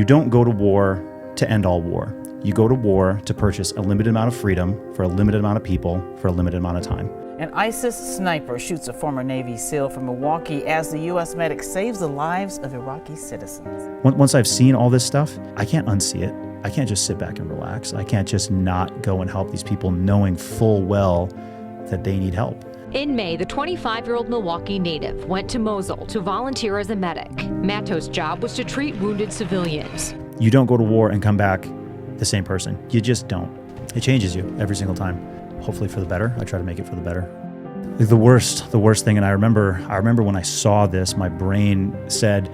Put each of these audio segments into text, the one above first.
You don't go to war to end all war. You go to war to purchase a limited amount of freedom for a limited amount of people for a limited amount of time. An ISIS sniper shoots a former Navy SEAL from Milwaukee as the U.S. medic saves the lives of Iraqi citizens. Once I've seen all this stuff, I can't unsee it. I can't just sit back and relax. I can't just not go and help these people knowing full well that they need help. In May, the 25-year-old Milwaukee native went to Mosul to volunteer as a medic. Mattos' job was to treat wounded civilians. You don't go to war and come back the same person. You just don't. It changes you every single time. Hopefully for the better. I try to make it for the better. Like the worst thing, and I remember when I saw this, my brain said,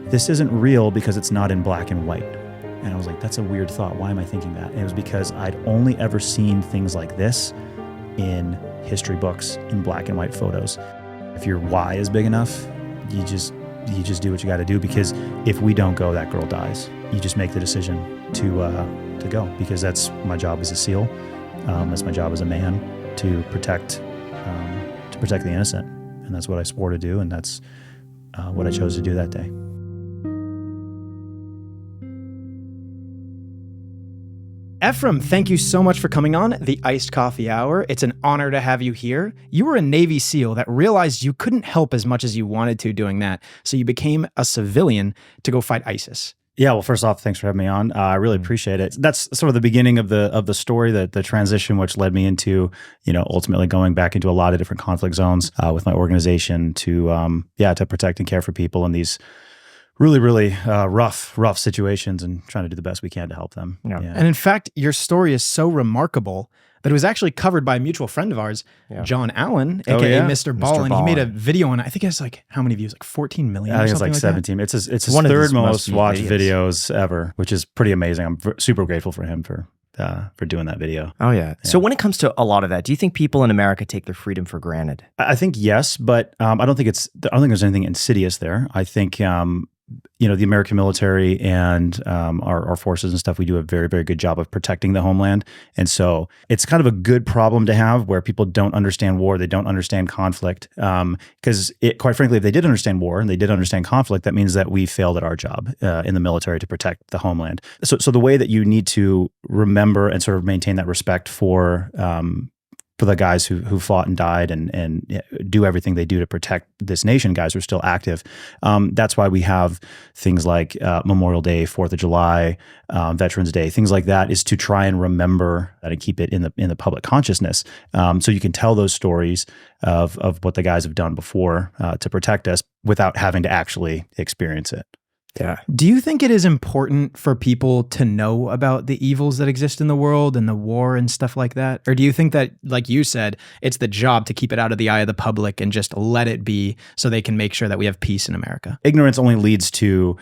this isn't real because it's not in black and white. And I was like, that's a weird thought. Why am I thinking that? And it was because I'd only ever seen things like this in history books, in black and white photos. If your why is big enough, you just do what you got to do, because if we don't go, that girl dies. You just make the decision to go, because that's my job as a SEAL. That's my job as a man, to protect the innocent, and that's what I swore to do, and that's what I chose to do that day. Ephraim, thank you so much for coming on the Iced Coffee Hour. It's an honor to have you here. You were a Navy SEAL that realized you couldn't help as much as you wanted to doing that, so you became a civilian to go fight ISIS. Yeah, well, first off, thanks for having me on. I really appreciate it. That's sort of the beginning of the story, the transition, which led me into, ultimately going back into a lot of different conflict zones with my organization to protect and care for people in these really, really rough situations, and trying to do the best we can to help them. Yeah. And in fact, your story is so remarkable that it was actually covered by a mutual friend of ours, John Allen, aka Mr. Ball, and he made a video on it. I think it has like how many views? Like 14 million. I think it's like 17. It's his third most watched videos ever, which is pretty amazing. I'm super grateful for him for doing that video. Oh yeah. So when it comes to a lot of that, do you think people in America take their freedom for granted? I think yes, but I don't think there's anything insidious there. I think the American military and our forces and stuff, we do a very, very good job of protecting the homeland. And so it's kind of a good problem to have, where people don't understand war, they don't understand conflict. Because quite frankly, if they did understand war and they did understand conflict, that means that we failed at our job in the military to protect the homeland. So the way that you need to remember and sort of maintain that respect for the guys who fought and died and do everything they do to protect this nation, guys who are still active. That's why we have things like Memorial Day, 4th of July, Veterans Day, things like that, is to try and remember that and keep it in the public consciousness. So you can tell those stories of what the guys have done before to protect us without having to actually experience it. Yeah. Do you think it is important for people to know about the evils that exist in the world and the war and stuff like that? Or do you think that, like you said, it's the job to keep it out of the eye of the public and just let it be so they can make sure that we have peace in America? Ignorance only leads to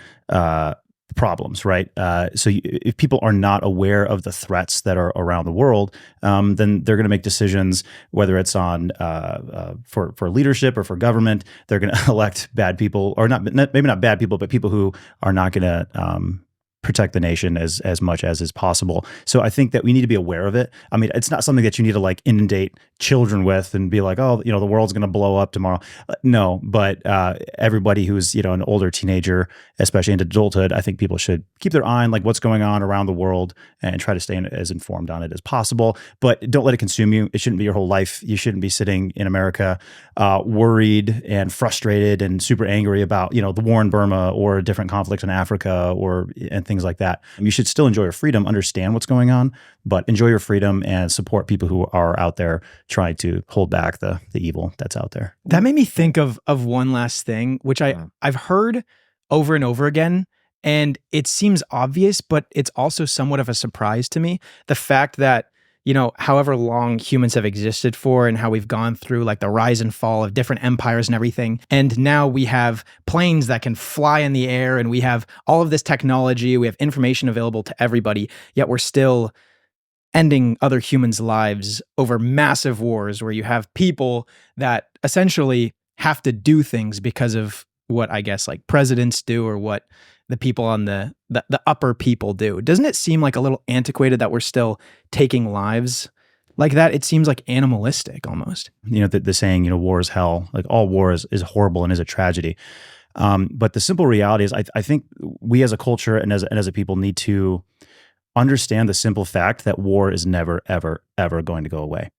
problems, right? So if people are not aware of the threats that are around the world, then they're going to make decisions, whether it's on for leadership or for government. They're going to elect bad people, or maybe not bad people, but people who are not going to protect the nation as much as is possible. So I think that we need to be aware of it. I mean, it's not something that you need to like inundate children with and be like, oh, the world's going to blow up tomorrow. No, but everybody who's, an older teenager, especially into adulthood, I think people should keep their eye on like what's going on around the world and try to stay as informed on it as possible. But don't let it consume you. It shouldn't be your whole life. You shouldn't be sitting in America worried and frustrated and super angry about, the war in Burma or different conflicts in Africa and things like that. You should still enjoy your freedom, understand what's going on, but enjoy your freedom and support people who are out there trying to hold back the evil that's out there. That made me think of one last thing, which I've heard over and over again, and it seems obvious, but it's also somewhat of a surprise to me. The fact that, however long humans have existed for and how we've gone through like the rise and fall of different empires and everything. And now we have planes that can fly in the air, and we have all of this technology, we have information available to everybody, yet we're still ending other humans' lives over massive wars where you have people that essentially have to do things because of what I guess like presidents do or what the people on the upper people do. Doesn't it seem like a little antiquated that we're still taking lives like that? It seems like animalistic almost. The saying, war is hell, like all war is horrible and is a tragedy. But the simple reality is I think we as a culture and as a people need to understand the simple fact that war is never, ever, ever going to go away.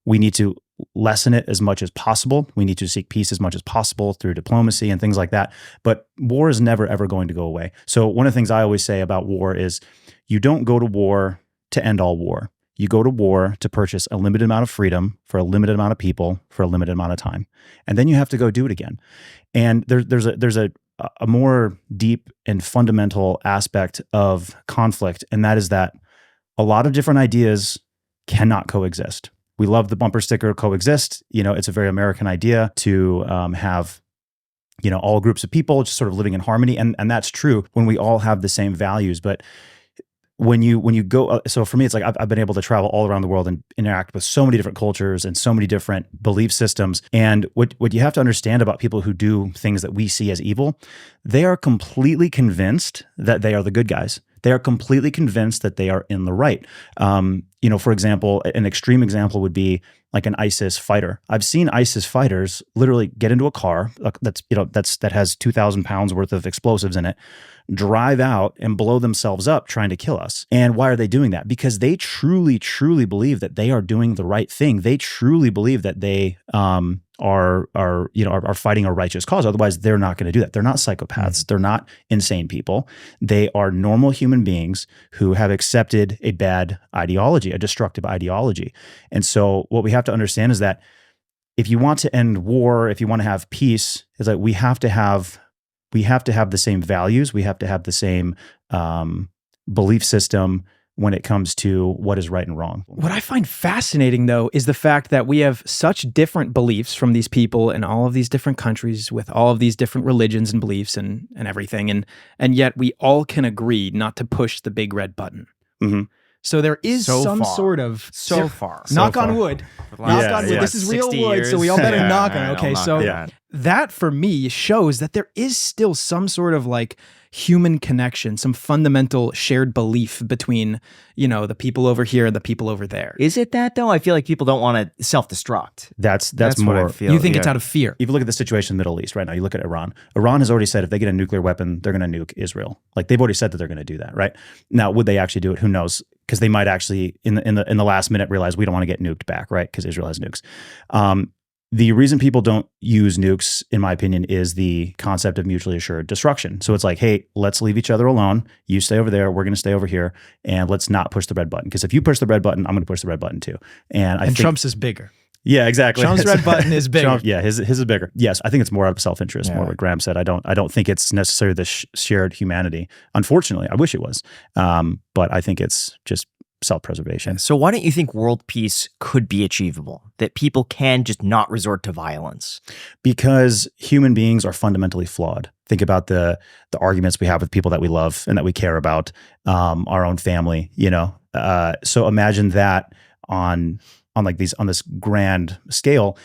We need to lessen it as much as possible. We need to seek peace as much as possible through diplomacy and things like that. But war is never, ever going to go away. So one of the things I always say about war is you don't go to war to end all war. You go to war to purchase a limited amount of freedom for a limited amount of people for a limited amount of time. And then you have to go do it again. And there's a more deep and fundamental aspect of conflict, and that is that a lot of different ideas cannot coexist. We love the bumper sticker coexist. It's a very American idea to have, all groups of people just sort of living in harmony. And that's true when we all have the same values. But when you go, so for me, it's like I've been able to travel all around the world and interact with so many different cultures and so many different belief systems. And what you have to understand about people who do things that we see as evil, they are completely convinced that they are the good guys. They are completely convinced that they are in the right. For example, an extreme example would be like an ISIS fighter. I've seen ISIS fighters literally get into a car that has 2,000 pounds worth of explosives in it, drive out and blow themselves up trying to kill us. And why are they doing that? Because they truly, truly believe that they are doing the right thing. They truly believe that they are fighting a righteous cause. Otherwise, they're not going to do that. They're not psychopaths. They're not insane people. They are normal human beings who have accepted a bad ideology, a destructive ideology. And so what we have to understand is that if you want to end war, if you want to have peace, is that we have to have the same values. We have to have the same belief system when it comes to what is right and wrong. What I find fascinating, though, is the fact that we have such different beliefs from these people in all of these different countries with all of these different religions and beliefs and everything. And yet we all can agree not to push the big red button. Mm-hmm. So there is some sort of... Knock on wood. Knock on wood. This is real wood, so we all better knock on it. Okay, so that for me shows that there is still some sort of like human connection, some fundamental shared belief between, the people over here and the people over there. Is it that though? I feel like people don't want to self-destruct. That's what more. I feel. You think it's out of fear? If you look at the situation in the Middle East right now, you look at Iran. Iran has already said if they get a nuclear weapon, they're going to nuke Israel. Like they've already said that they're going to do that, right? Now, would they actually do it? Who knows? Because they might actually in the last minute realize we don't want to get nuked back, right? Because Israel has nukes. The reason people don't use nukes, in my opinion, is the concept of mutually assured destruction. So it's like, hey, let's leave each other alone. You stay over there. We're going to stay over here. And let's not push the red button. Because if you push the red button, I'm going to push the red button too. And I think Trump's is bigger. Yeah, exactly. Trump's red button is bigger. His is bigger. Yes, I think it's more out of self-interest, more what Graham said. I don't think it's necessarily the shared humanity. Unfortunately, I wish it was. But I think it's just self-preservation. So why don't you think world peace could be achievable? That people can just not resort to violence? Because human beings are fundamentally flawed. Think about the arguments we have with people that we love and that we care about, our own family, So imagine that on this grand scale.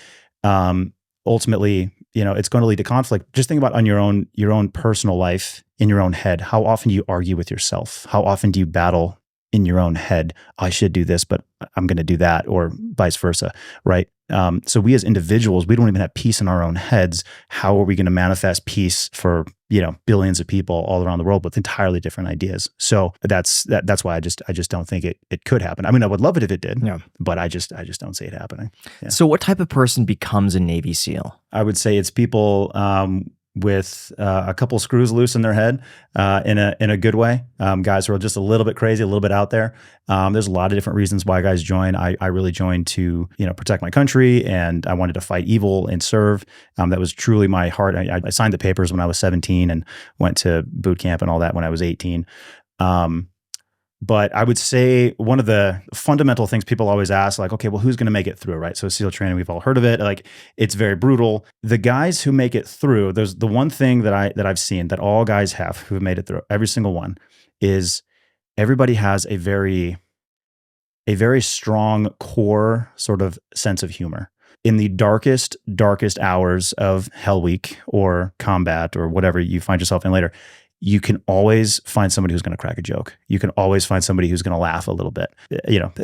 Ultimately, it's going to lead to conflict. Just think about on your own personal life, in your own head. How often do you argue with yourself? How often do you battle in your own head? I should do this, but I'm going to do that, or vice versa, right? So we as individuals, we don't even have peace in our own heads. How are we going to manifest peace for billions of people all around the world with entirely different ideas? So that's why I just don't think it could happen. I mean, I would love it if it did, but I just don't see it happening. Yeah. So what type of person becomes a Navy SEAL? I would say it's people with a couple screws loose in their head in a good way. Guys who are just a little bit crazy, a little bit out there. There's a lot of different reasons why guys join. I really joined to protect my country, and I wanted to fight evil and serve. That was truly my heart. I signed the papers when I was 17 and went to boot camp and all that when I was 18. But I would say one of the fundamental things people always ask, like, okay, well, who's going to make it through, right? So SEAL training, we've all heard of it. Like, it's very brutal. The guys who make it through, there's the one thing that I've seen that all guys have who have made it through, every single one, is everybody has a very strong core sort of sense of humor. In the darkest hours of Hell Week or combat or whatever you find yourself in later, you can always find somebody who's going to crack a joke. You can always find somebody who's going to laugh a little bit.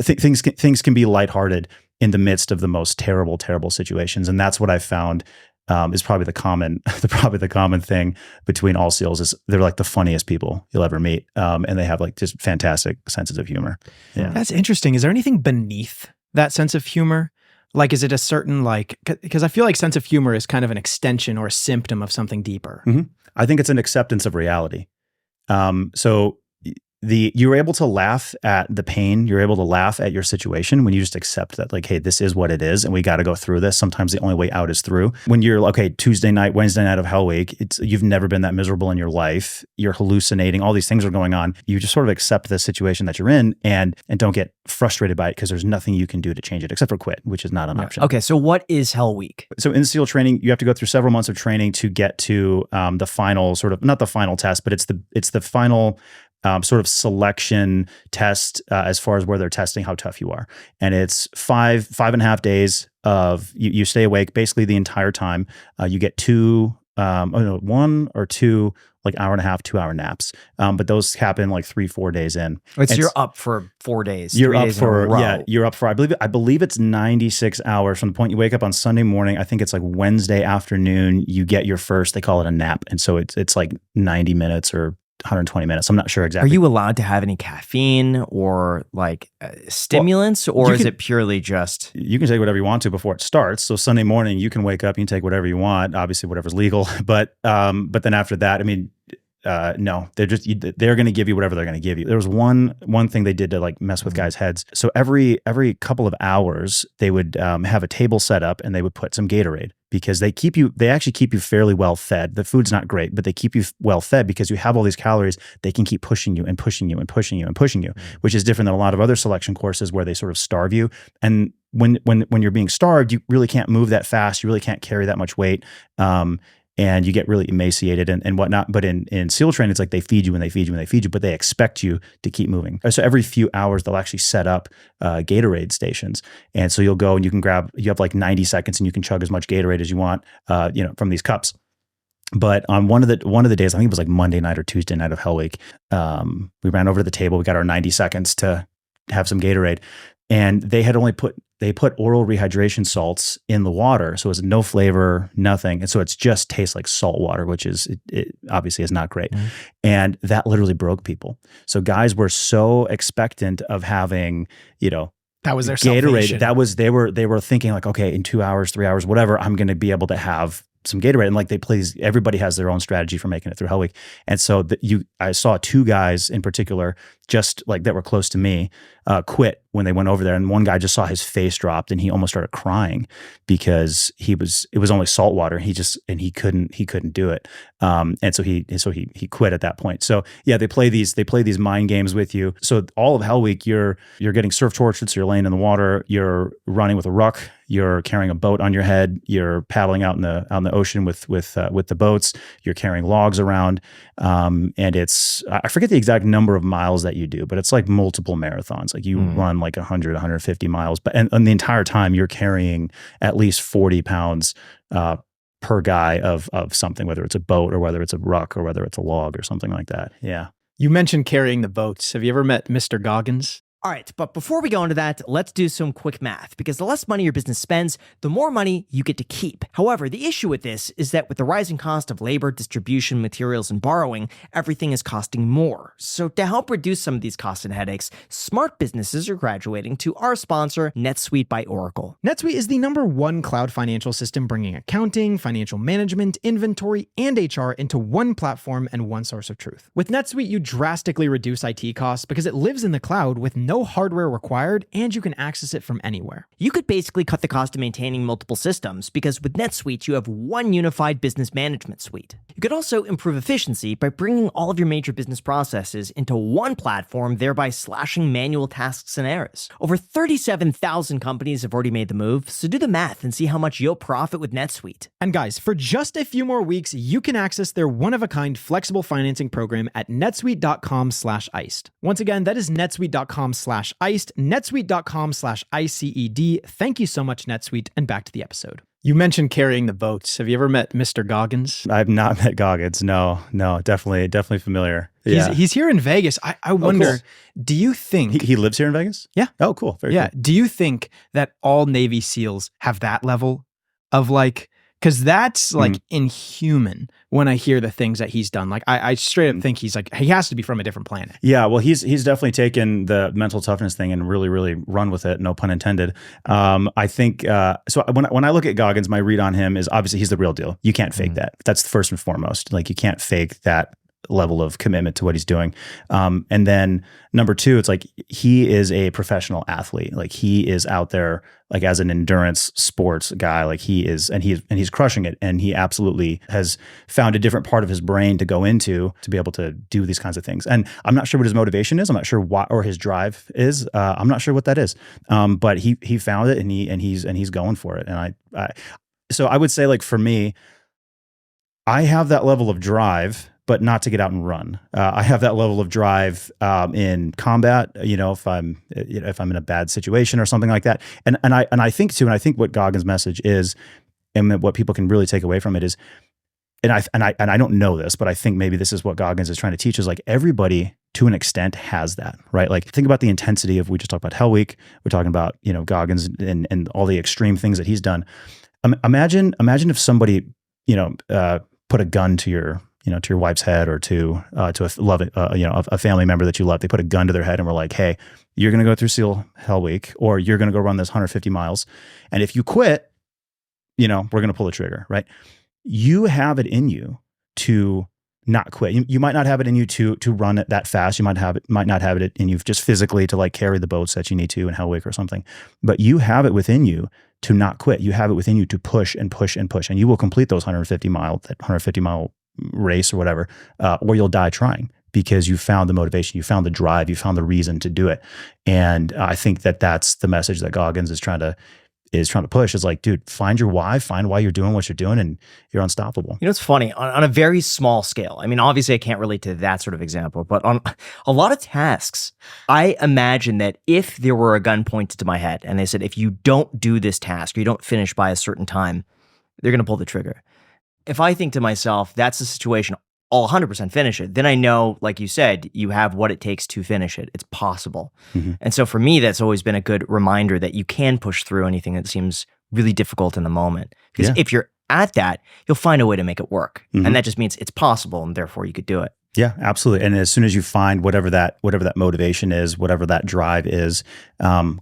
Things can be lighthearted in the midst of the most terrible situations. And that's what I found is probably the common thing between all SEALs. Is they're like the funniest people you'll ever meet, and they have like just fantastic senses of humor. Yeah, that's interesting. Is there anything beneath that sense of humor? Like, is it a certain because I feel like sense of humor is kind of an extension or a symptom of something deeper. Mm-hmm. I think it's an acceptance of reality. So you're able to laugh at the pain. You're able to laugh at your situation when you just accept that, like, hey, this is what it is, and we got to go through this. Sometimes the only way out is through. When you're okay, Tuesday night, Wednesday night of Hell Week, you've never been that miserable in your life. You're hallucinating. All these things are going on. You just sort of accept the situation that you're in, and don't get frustrated by it because there's nothing you can do to change it except for quit, which is not an option. Okay, so what is Hell Week? So in SEAL training, you have to go through several months of training to get to the final not the final test, but it's the final sort of selection test as far as where they're testing how tough you are. And it's 5.5 days of you stay awake basically the entire time. You get 1 or 2 like hour and a half, 2-hour naps. But those happen like 3-4 days in. You're up for 4 days. You're up for, you're up for, I believe it's 96 hours from the point you wake up on Sunday morning. I think it's like Wednesday afternoon, you get your first, they call it a nap. And so it's like 90 minutes or 120 minutes. I'm not sure exactly. Are you allowed to have any caffeine or like stimulants, or is it purely just? You can take whatever you want to before it starts. So Sunday morning, you can wake up, you can take whatever you want, obviously whatever's legal. But then after that, I mean, no, they're going to give you whatever they're going to give you. There was one thing they did to like mess with guys' heads. So every couple of hours, they would have a table set up and they would put some Gatorade, because they actually keep you fairly well fed. The food's not great, but they keep you well fed because you have all these calories. They can keep pushing you and pushing you and pushing you and pushing you, which is different than a lot of other selection courses where they sort of starve you. And when you're being starved, you really can't move that fast. You really can't carry that much weight. And you get really emaciated and whatnot. But in SEAL training, it's like they feed you and they feed you and they feed you, but they expect you to keep moving. So every few hours, they'll actually set up Gatorade stations. And so you'll go and you have like 90 seconds and you can chug as much Gatorade as you want, from these cups. But on one of the days, I think it was like Monday night or Tuesday night of Hell Week, we ran over to the table. We got our 90 seconds to have some Gatorade. And they had only put oral rehydration salts in the water. So it was no flavor, nothing. And so it's just tastes like salt water, which it obviously is not great. Mm-hmm. And that literally broke people. So guys were so expectant of having, that was their Gatorade. Salvation. They were thinking like, okay, in 2 hours, 3 hours, whatever, I'm going to be able to have some Gatorade. And like everybody has their own strategy for making it through Hell Week. And so I saw 2 guys in particular, just like that were close to me, quit when they went over there. And one guy just saw his face dropped and he almost started crying because it was only salt water. He couldn't do it. And so he quit at that point. So yeah, they play these mind games with you. So all of Hell Week, you're getting surf tortured. So you're laying in the water, you're running with a ruck, you're carrying a boat on your head, you're paddling out in the ocean with the boats, you're carrying logs around. And I forget the exact number of miles that you do, but it's like multiple marathons. Like you run like 100, 150 miles, but and the entire time you're carrying at least 40 pounds per guy of something, whether it's a boat or whether it's a ruck or whether it's a log or something like that. Yeah. You mentioned carrying the boats. Have you ever met Mr. Goggins? All right, but before we go into that, let's do some quick math, because the less money your business spends, the more money you get to keep. However, the issue with this is that with the rising cost of labor, distribution, materials, and borrowing, everything is costing more. So to help reduce some of these costs and headaches, smart businesses are graduating to our sponsor, NetSuite by Oracle. NetSuite is the #1 cloud financial system, bringing accounting, financial management, inventory, and HR into one platform and one source of truth. With NetSuite, you drastically reduce IT costs because it lives in the cloud with no hardware required, and you can access it from anywhere. You could basically cut the cost of maintaining multiple systems, because with NetSuite, you have one unified business management suite. You could also improve efficiency by bringing all of your major business processes into one platform, thereby slashing manual tasks and errors. Over 37,000 companies have already made the move, so do the math and see how much you'll profit with NetSuite. And guys, for just a few more weeks, you can access their one-of-a-kind flexible financing program at netsuite.com/iced. Once again, that is netsuite.com/iced, netsuite.com/ICED. Thank you so much, NetSuite, and back to the episode. You mentioned carrying the boats. Have you ever met Mr. Goggins? I've not met Goggins. No, definitely familiar. Yeah. He's here in Vegas. I wonder, cool. Do you think... He lives here in Vegas? Yeah. Oh, cool. Very cool. Do you think that all Navy SEALs have that level of like Because that's like inhuman when I hear the things that he's done. Like I straight up think he has to be from a different planet. Yeah, well, he's definitely taken the mental toughness thing and really, really run with it. No pun intended. I think so. When I look at Goggins, my read on him is obviously he's the real deal. You can't fake that. That's first and foremost. Like you can't fake that level of commitment to what he's doing. And then number two, it's like he is a professional athlete. Like he is out there like as an endurance sports guy. Like he is, and he's crushing it. And he absolutely has found a different part of his brain to go into to be able to do these kinds of things. And I'm not sure what his motivation is. I'm not sure what, or his drive is. I'm not sure what that is. But he found it and he's going for it. And so I would say, like, for me, I have that level of drive, but not to get out and run. I have that level of drive in combat. You know, if I'm in a bad situation or something like that. And I think too, and I think what Goggins' message is, and what people can really take away from it is, and I don't know this, but I think maybe this is what Goggins is trying to teach, is like everybody to an extent has that, right? Like think about the intensity of, we just talked about Hell Week. We're talking about, you know, Goggins and all the extreme things that he's done. Imagine if somebody, you know, put a gun to your wife's head, or to a family member that you love. They put a gun to their head and were like, hey, you're going to go through SEAL Hell Week, or you're going to go run this 150 miles. And if you quit, you know, we're going to pull the trigger, right? You have it in you to not quit. You might not have it in you to run it that fast. You might not have it in you just physically to like carry the boats that you need to in Hell Week or something, but you have it within you to not quit. You have it within you to push and push and push, and you will complete those 150 mile race or whatever, or you'll die trying, because you found the motivation, you found the drive, you found the reason to do it. And I think that that's the message that Goggins is trying to push, is like, dude, find your why, find why you're doing what you're doing, and you're unstoppable. You know, it's funny, on a very small scale. I mean, obviously I can't relate to that sort of example, but on a lot of tasks, I imagine that if there were a gun pointed to my head and they said, if you don't do this task, or you don't finish by a certain time, they're going to pull the trigger. If I think to myself, that's the situation, I'll 100% finish it, then I know, like you said, you have what it takes to finish it. It's possible. Mm-hmm. And so for me, that's always been a good reminder that you can push through anything that seems really difficult in the moment. Because if you're at that, you'll find a way to make it work. Mm-hmm. And that just means it's possible, and therefore you could do it. Yeah, absolutely. And as soon as you find whatever that motivation is, whatever that drive is,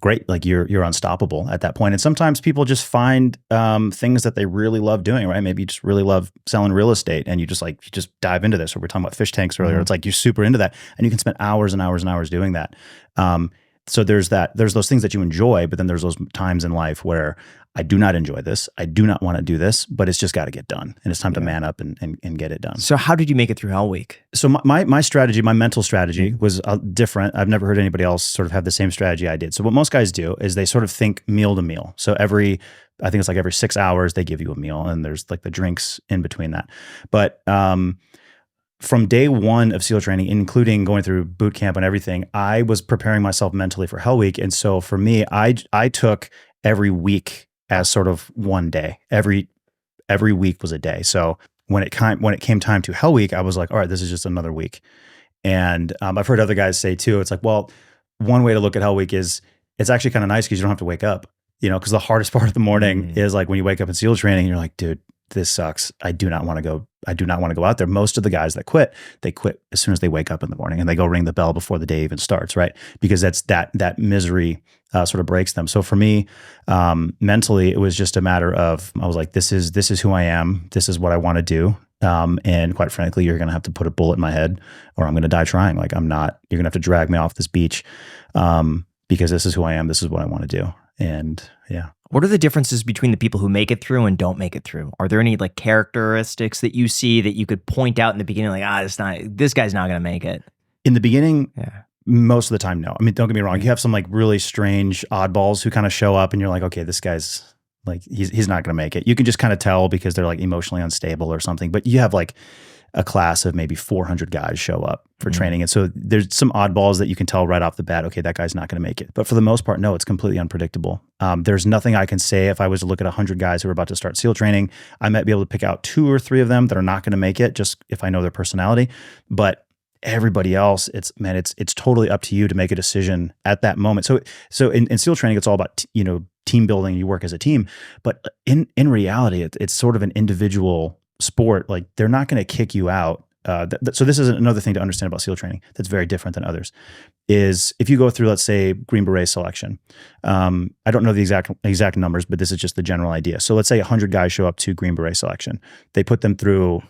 great. Like you're unstoppable at that point. And sometimes people just find things that they really love doing, right? Maybe you just really love selling real estate, and you just dive into this. Or we're talking about fish tanks earlier. Mm-hmm. It's like you're super into that, and you can spend hours and hours and hours doing that. So there's those things that you enjoy, but then there's those times in life where I do not enjoy this. I do not want to do this, but it's just got to get done. And it's time to man up and get it done. So how did you make it through Hell Week? So my strategy, my mental strategy was different. I've never heard anybody else sort of have the same strategy I did. So what most guys do is they sort of think meal to meal. So I think it's like every 6 hours they give you a meal, and there's like the drinks in between that. But from day one of SEAL training, including going through boot camp and everything, I was preparing myself mentally for Hell Week. And so for me, I took every week as sort of one day. Every week was a day. So when it came time to Hell Week, I was like, all right, this is just another week. And I've heard other guys say too, it's like, well, one way to look at Hell Week is it's actually kind of nice because you don't have to wake up, you know, because the hardest part of the morning is like when you wake up in SEAL training and you're like, dude, this sucks. I do not want to go out there. Most of the guys that quit, they quit as soon as they wake up in the morning, and they go ring the bell before the day even starts, right? Because that's that misery sort of breaks them. So for me, mentally, it was just a matter of, I was like, this is who I am. This is what I want to do. And quite frankly, you're going to have to put a bullet in my head, or I'm going to die trying. Like you're going to have to drag me off this beach, because this is who I am. This is what I want to do. And yeah. What are the differences between the people who make it through and don't make it through? Are there any like characteristics that you see that you could point out in the beginning, like, this guy's not going to make it? In the beginning, most of the time, no. I mean, don't get me wrong. You have some like really strange oddballs who kind of show up, and you're like, okay, this guy's like, he's not going to make it. You can just kind of tell because they're like emotionally unstable or something. But you have like a class of maybe 400 guys show up for training. And so there's some oddballs that you can tell right off the bat, okay, that guy's not going to make it. But for the most part, no, it's completely unpredictable. There's nothing I can say. If I was to look at 100 guys who are about to start SEAL training, I might be able to pick out 2 or 3 of them that are not going to make it, just if I know their personality. But everybody else, it's totally up to you to make a decision at that moment. So in SEAL training, it's all about, team building, you work as a team. But in reality, it's sort of an individual sport. Like they're not going to kick you out. So this is another thing to understand about SEAL training that's very different than others, is if you go through, let's say, Green Beret selection. I don't know the exact numbers, but this is just the general idea. So let's say 100 guys show up to Green Beret selection. They put them through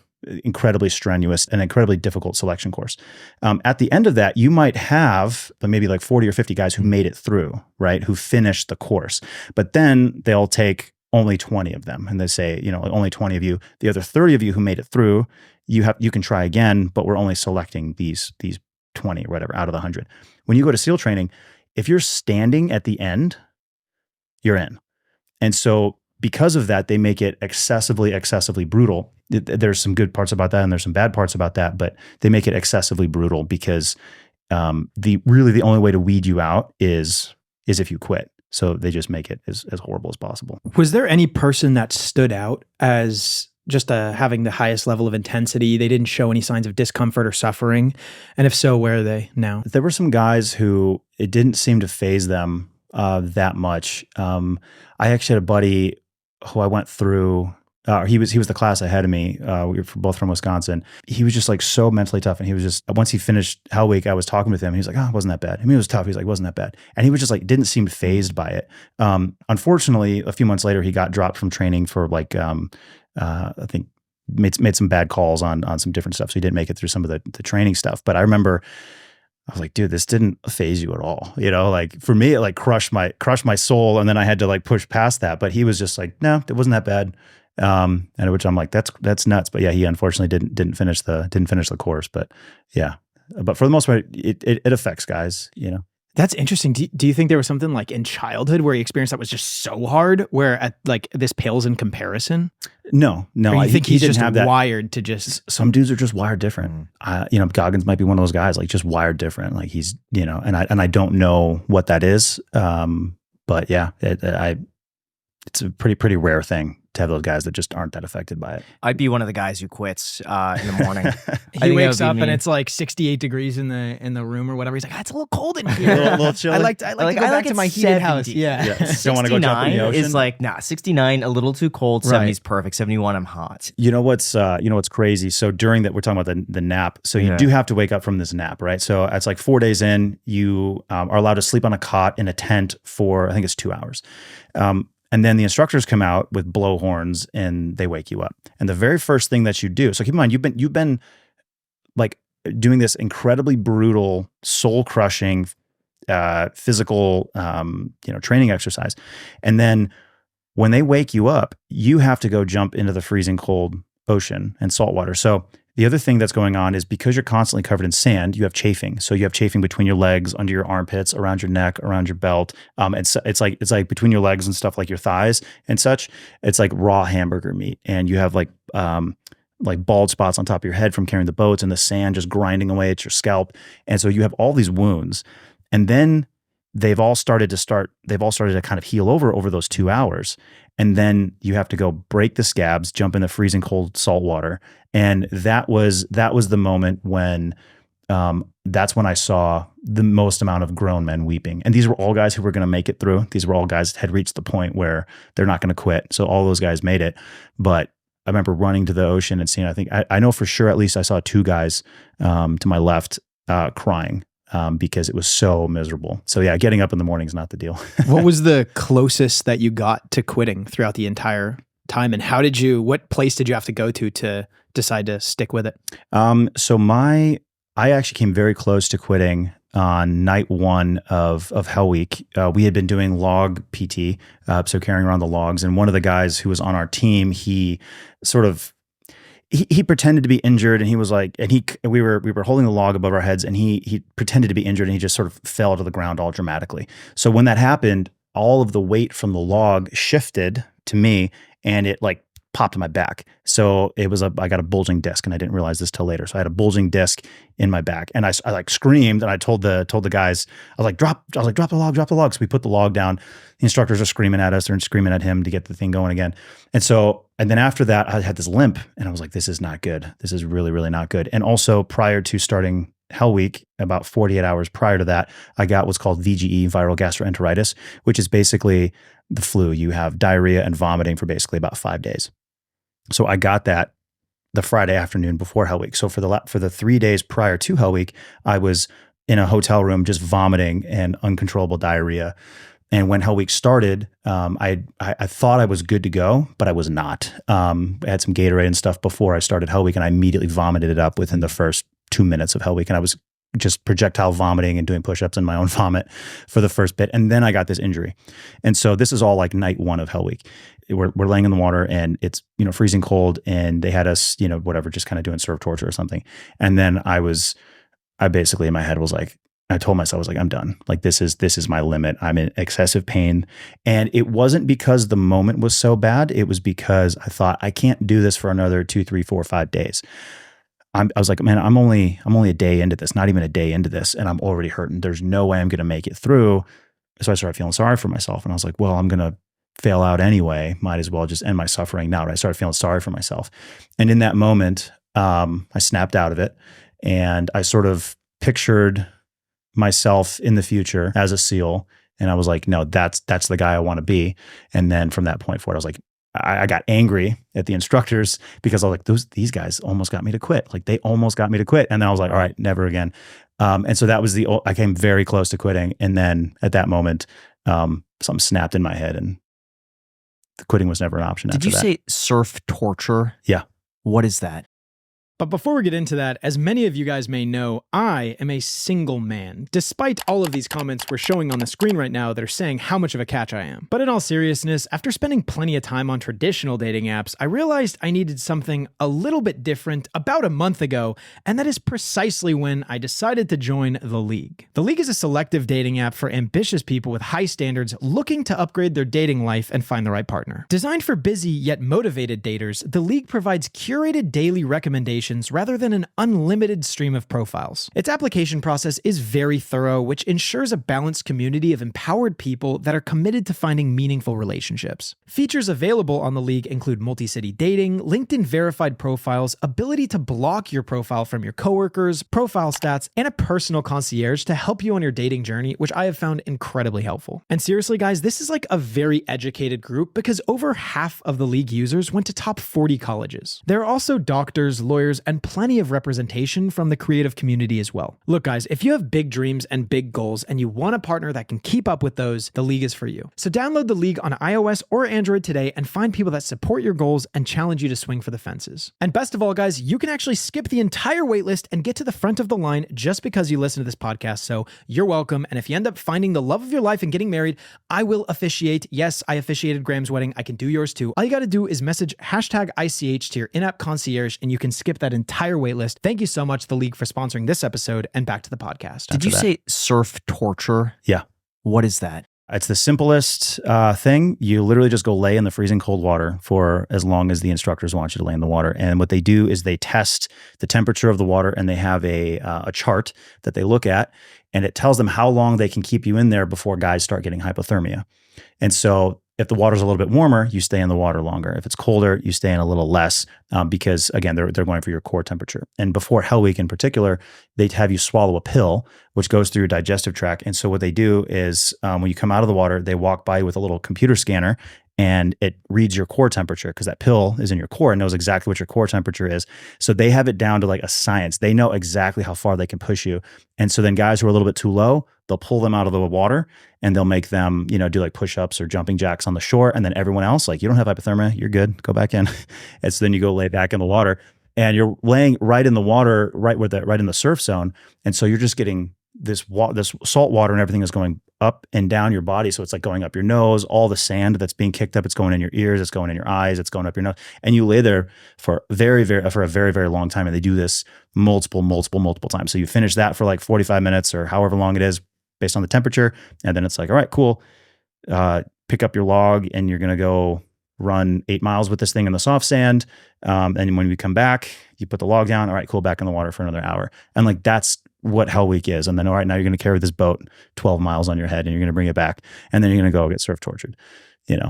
incredibly strenuous and incredibly difficult selection course. At the end of that, you might have maybe like 40 or 50 guys who made it through, right? Who finished the course. But then they'll take only 20 of them. And they say, only 20 of you, the other 30 of you who made it through, you can try again, but we're only selecting these 20 or whatever out of the 100. When you go to SEAL training, if you're standing at the end, you're in. And so because of that, they make it excessively brutal. There's some good parts about that and there's some bad parts about that, but they make it excessively brutal because the only way to weed you out is if you quit. So they just make it as horrible as possible. Was there any person that stood out as just having the highest level of intensity? They didn't show any signs of discomfort or suffering. And if so, where are they now? There were some guys who it didn't seem to faze them that much. I actually had a buddy who I went through. He was the class ahead of me. We were both from Wisconsin. He was just like so mentally tough. And he was just, once he finished Hell Week, I was talking with him. He was like, it wasn't that bad. I mean, it was tough. He's like, it wasn't that bad. And he was just like, didn't seem fazed by it. Unfortunately, a few months later, he got dropped from training for like, I think made some bad calls on some different stuff. So he didn't make it through some of the training stuff. But I remember I was like, dude, this didn't faze you at all. Like for me, it like crushed my soul. And then I had to like push past that. But he was just like, no, it wasn't that bad. And which I'm like, that's nuts. But yeah, he unfortunately didn't finish the course. But yeah, but for the most part, it affects guys. That's interesting. Do you think there was something like in childhood where you experienced that was just so hard, where this pales in comparison? No. Or you think he's didn't just have that. Wired to just. Some dudes are just wired different. Goggins might be one of those guys, like just wired different. Like he's, and I don't know what that is. But yeah, it's a pretty rare thing to have those guys that just aren't that affected by it. I'd be one of the guys who quits in the morning. He wakes up and it's like 68 degrees in the room or whatever. He's like, it's a little cold in here. a little chilly. I like to go back to my heated house. Yeah. Don't want to go jump in the ocean. Is like, 69, a little too cold. 70's perfect. 71, I'm hot. You know what's crazy? So during that, we're talking about the nap. So you do have to wake up from this nap, right? So it's like 4 days in, you are allowed to sleep on a cot in a tent for, I think it's 2 hours. And then the instructors come out with blow horns and they wake you up. And the very first thing that you do, so keep in mind, you've been like doing this incredibly brutal, soul crushing, physical, training exercise. And then when they wake you up, you have to go jump into the freezing cold ocean and salt water. So the other thing that's going on is because you're constantly covered in sand, you have chafing. So you have chafing between your legs, under your armpits, around your neck, around your belt. It's like between your legs and stuff, like your thighs and such. It's like raw hamburger meat, and you have like bald spots on top of your head from carrying the boats and the sand just grinding away at your scalp. And so you have all these wounds, and then they've all started to kind of heal over those 2 hours. And then you have to go break the scabs, jump in the freezing cold salt water. And that was the moment when that's when I saw the most amount of grown men weeping. And these were all guys who were going to make it through. These were all guys that had reached the point where they're not going to quit. So all those guys made it. But I remember running to the ocean and seeing, I know for sure, at least I saw 2 guys to my left crying. Because it was so miserable. So yeah, getting up in the morning is not the deal. What was the closest that you got to quitting throughout the entire time? And what place did you have to go to decide to stick with it? I actually came very close to quitting on night 1 of Hell Week. We had been doing log PT, so carrying around the logs. And one of the guys who was on our team, he pretended to be injured, and he was like, we were holding the log above our heads, and he pretended to be injured, and he just sort of fell to the ground all dramatically. So when that happened, all of the weight from the log shifted to me, and it like popped in my back. So I got a bulging disc, and I didn't realize this till later. So I had a bulging disc in my back, and I like screamed, and I told the guys, I was like, drop the log. So we put the log down. The instructors are screaming at us. They're screaming at him to get the thing going again. And then after that, I had this limp, and I was like, this is not good. This is really, really not good. And also prior to starting Hell Week, about 48 hours prior to that, I got what's called VGE, viral gastroenteritis, which is basically the flu. You have diarrhea and vomiting for basically about 5 days. So I got that the Friday afternoon before Hell Week. So for the 3 days prior to Hell Week, I was in a hotel room just vomiting and uncontrollable diarrhea. And when Hell Week started, I thought I was good to go, but I was not. I had some Gatorade and stuff before I started Hell Week, and I immediately vomited it up within the first 2 minutes of Hell Week. And I was just projectile vomiting and doing push-ups in my own vomit for the first bit. And then I got this injury. And so this is all like night one of Hell Week. We're laying in the water and it's, freezing cold, and they had us, whatever, just kind of doing surf torture or something. And then I basically in my head was like, I told myself, I was like, I'm done. Like, this is my limit. I'm in excessive pain. And it wasn't because the moment was so bad. It was because I thought, I can't do this for another 2, 3, 4, 5 days. I was like, man, I'm only a day into this, not even a day into this, and I'm already hurting. There's no way I'm going to make it through. So I started feeling sorry for myself. And I was like, well, I'm going to fail out anyway. Might as well just end my suffering now. And I started feeling sorry for myself. And in that moment, I snapped out of it, and I sort of pictured myself in the future as a SEAL. And I was like, no, that's the guy I want to be. And then from that point forward, I was like, I got angry at the instructors because I was like, these guys almost got me to quit. Like, they almost got me to quit. And then I was like, all right, never again. And so that was I came very close to quitting. And then at that moment, something snapped in my head, and the quitting was never an option. Did you say surf torture? Yeah. What is that? But before we get into that, as many of you guys may know, I am a single man, despite all of these comments we're showing on the screen right now that are saying how much of a catch I am. But in all seriousness, after spending plenty of time on traditional dating apps, I realized I needed something a little bit different about a month ago, and that is precisely when I decided to join The League. The League is a selective dating app for ambitious people with high standards looking to upgrade their dating life and find the right partner. Designed for busy yet motivated daters, The League provides curated daily recommendations rather than an unlimited stream of profiles. Its application process is very thorough, which ensures a balanced community of empowered people that are committed to finding meaningful relationships. Features available on The League include multi-city dating, LinkedIn verified profiles, ability to block your profile from your coworkers, profile stats, and a personal concierge to help you on your dating journey, which I have found incredibly helpful. And seriously, guys, this is like a very educated group because over half of The League users went to top 40 colleges. There are also doctors, lawyers, and plenty of representation from the creative community as well. Look, guys, if you have big dreams and big goals and you want a partner that can keep up with those, The League is for you. So download The League on iOS or Android today and find people that support your goals and challenge you to swing for the fences. And best of all, guys, you can actually skip the entire waitlist and get to the front of the line just because you listen to this podcast. So you're welcome. And if you end up finding the love of your life and getting married, I will officiate. Yes, I officiated Graham's wedding. I can do yours too. All you got to do is message #ICH to your in-app concierge and you can skip that entire waitlist. Thank you so much, The League, for sponsoring this episode, and back to the podcast. Did you say surf torture? Yeah. What is that? It's the simplest thing. You literally just go lay in the freezing cold water for as long as the instructors want you to lay in the water. And what they do is they test the temperature of the water, and they have a chart that they look at, and it tells them how long they can keep you in there before guys start getting hypothermia. And so if the water's a little bit warmer, you stay in the water longer. If it's colder, you stay in a little less because, again, they're going for your core temperature. And before Hell Week in particular, they'd have you swallow a pill, which goes through your digestive tract. And so what they do is when you come out of the water, they walk by you with a little computer scanner, and it reads your core temperature because that pill is in your core and knows exactly what your core temperature is. So they have it down to like a science. They know exactly how far they can push you. And so then guys who are a little bit too low, they'll pull them out of the water and they'll make them, do like push-ups or jumping jacks on the shore. And then everyone else, like, you don't have hypothermia, you're good, go back in. And so then you go lay back in the water and you're laying right in the water, right in the surf zone. And so you're just getting this salt water and everything is going up and down your body. So it's like going up your nose, all the sand that's being kicked up, it's going in your ears, it's going in your eyes, it's going up your nose. And you lay there for a very, very long time. And they do this multiple times. So you finish that for like 45 minutes or however long it is based on the temperature. And then it's like, all right, cool. Pick up your log and you're going to go run 8 miles with this thing in the soft sand. And when we come back, you put the log down. All right, cool. Back in the water for another hour. And like, that's what Hell Week is. And then, all right, now you're going to carry this boat 12 miles on your head and you're going to bring it back. And then you're going to go get surf tortured,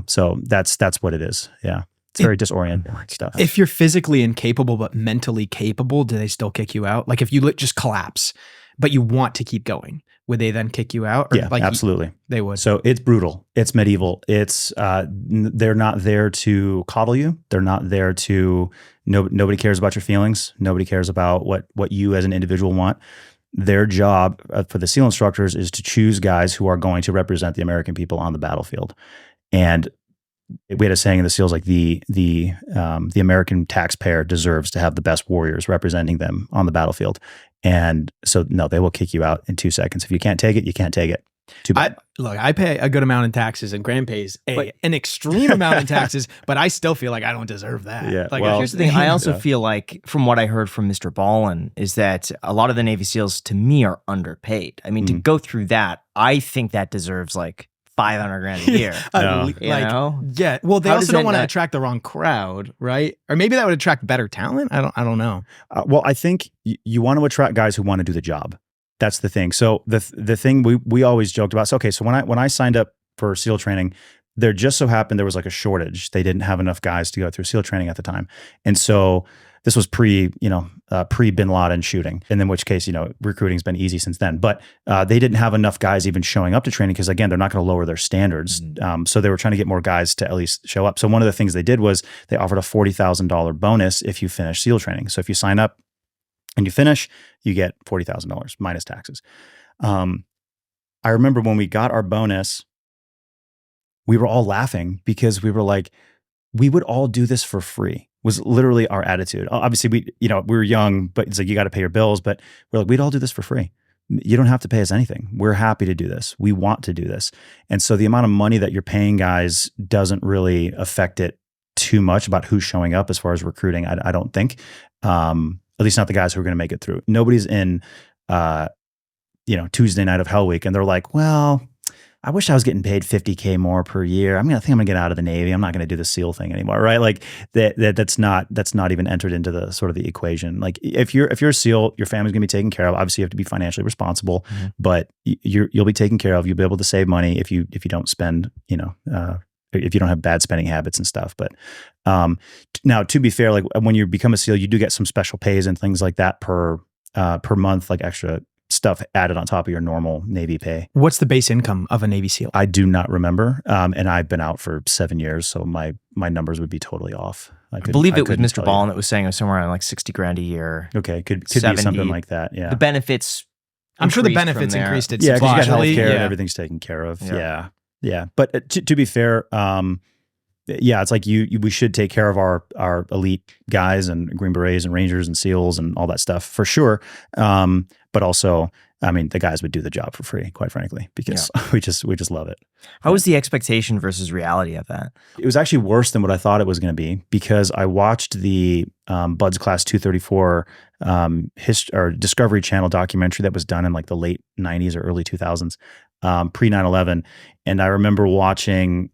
So that's what it is. Yeah. It's very disorienting stuff. If you're physically incapable, but mentally capable, do they still kick you out? Like if you just collapse, but you want to keep going, would they then kick you out? Or Yeah, absolutely. They would. So it's brutal. It's medieval. It's they're not there to coddle you. They're not there to nobody cares about your feelings. Nobody cares about what you as an individual want. Their job for the SEAL instructors is to choose guys who are going to represent the American people on the battlefield. And we had a saying in the SEALs, like the American taxpayer deserves to have the best warriors representing them on the battlefield. And so, no, they will kick you out in 2 seconds. If you can't take it, you can't take it. Too bad. I pay a good amount in taxes, and Graham pays an extreme amount in taxes, but I still feel like I don't deserve that. Yeah, like, well, Here's the thing. I also feel like, from what I heard from Mr. Ballin, is that a lot of the Navy SEALs, to me, are underpaid. I mean, to go through that, I think that deserves like $500,000 a year. You know? Yeah. Well, they How also does don't that want to not- attract the wrong crowd, right? Or maybe that would attract better talent. I don't know. Well, I think you want to attract guys who want to do the job. That's the thing. So the thing we always joked about. So okay, so when I signed up for SEAL training, there just so happened there was like a shortage. They didn't have enough guys to go through SEAL training at the time, and so this was pre Bin Laden shooting. And in which case, recruiting's been easy since then. But they didn't have enough guys even showing up to training because, again, they're not going to lower their standards. So they were trying to get more guys to at least show up. So one of the things they did was they offered a $40,000 bonus if you finish SEAL training. So if you sign up and you finish, you get $40,000 minus taxes. I remember when we got our bonus, we were all laughing because we were like, we would all do this for free. Was literally our attitude. Obviously, we were young, but it's like you got to pay your bills. But we're like, we'd all do this for free. You don't have to pay us anything. We're happy to do this. We want to do this. And so the amount of money that you're paying guys doesn't really affect it too much about who's showing up as far as recruiting. I don't think. At least not the guys who are going to make it through. Nobody's in, Tuesday night of Hell Week, and they're like, well, I wish I was getting paid $50K more per year. I think I'm gonna get out of the Navy. I'm not gonna do the SEAL thing anymore, right? Like that's not even entered into the sort of the equation. Like if you're a SEAL, your family's gonna be taken care of. Obviously, you have to be financially responsible, but you'll be taken care of. You'll be able to save money if you don't spend, if you don't have bad spending habits and stuff. But now, to be fair, like when you become a SEAL, you do get some special pays and things like that per month, like extra stuff added on top of your normal Navy pay. What's the base income of a Navy SEAL? I do not remember. And I've been out for 7 years, so my numbers would be totally off. I believe it was Mr. Ballin that was saying it was somewhere around like $60,000 a year. Okay, could be 70. something like that. Yeah. The benefits. I'm sure the increased from benefits there. increased it Yeah, because you got substantially. healthcare and everything's taken care of. Yeah. Yeah. But to be fair, it's like we should take care of our elite guys and Green Berets and Rangers and SEALs and all that stuff for sure. But also, I mean, the guys would do the job for free, quite frankly, because we just love it. How was the expectation versus reality of that? It was actually worse than what I thought it was going to be because I watched the Buds Class 234 or Discovery Channel documentary that was done in like the late 90s or early 2000s, pre 9/11, and I remember watching.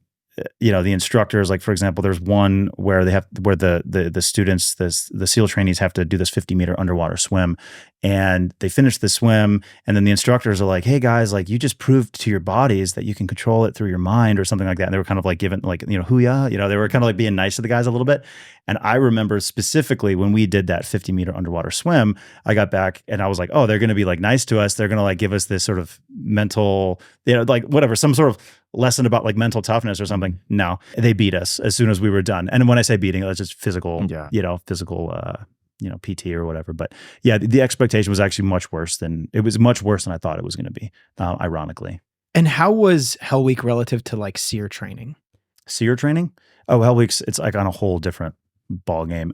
The instructors, like for example, there's one where the students, the SEAL trainees have to do this 50-meter underwater swim, and they finish the swim, and then the instructors are like, "Hey guys, like you just proved to your bodies that you can control it through your mind," or something like that. And they were kind of like giving like hoo-yah, they were kind of like being nice to the guys a little bit. And I remember specifically when we did that 50-meter underwater swim, I got back and I was like, "Oh, they're going to be like nice to us. They're going to like give us this sort of mental, like whatever, some sort of lesson about like mental toughness or something." No, they beat us as soon as we were done. And when I say beating, it's just physical, PT or whatever. But yeah, the expectation was actually much worse than I thought it was going to be, ironically. And how was Hell Week relative to like SEER training? SEER training? Oh, Hell Week's, it's like on a whole different ball game.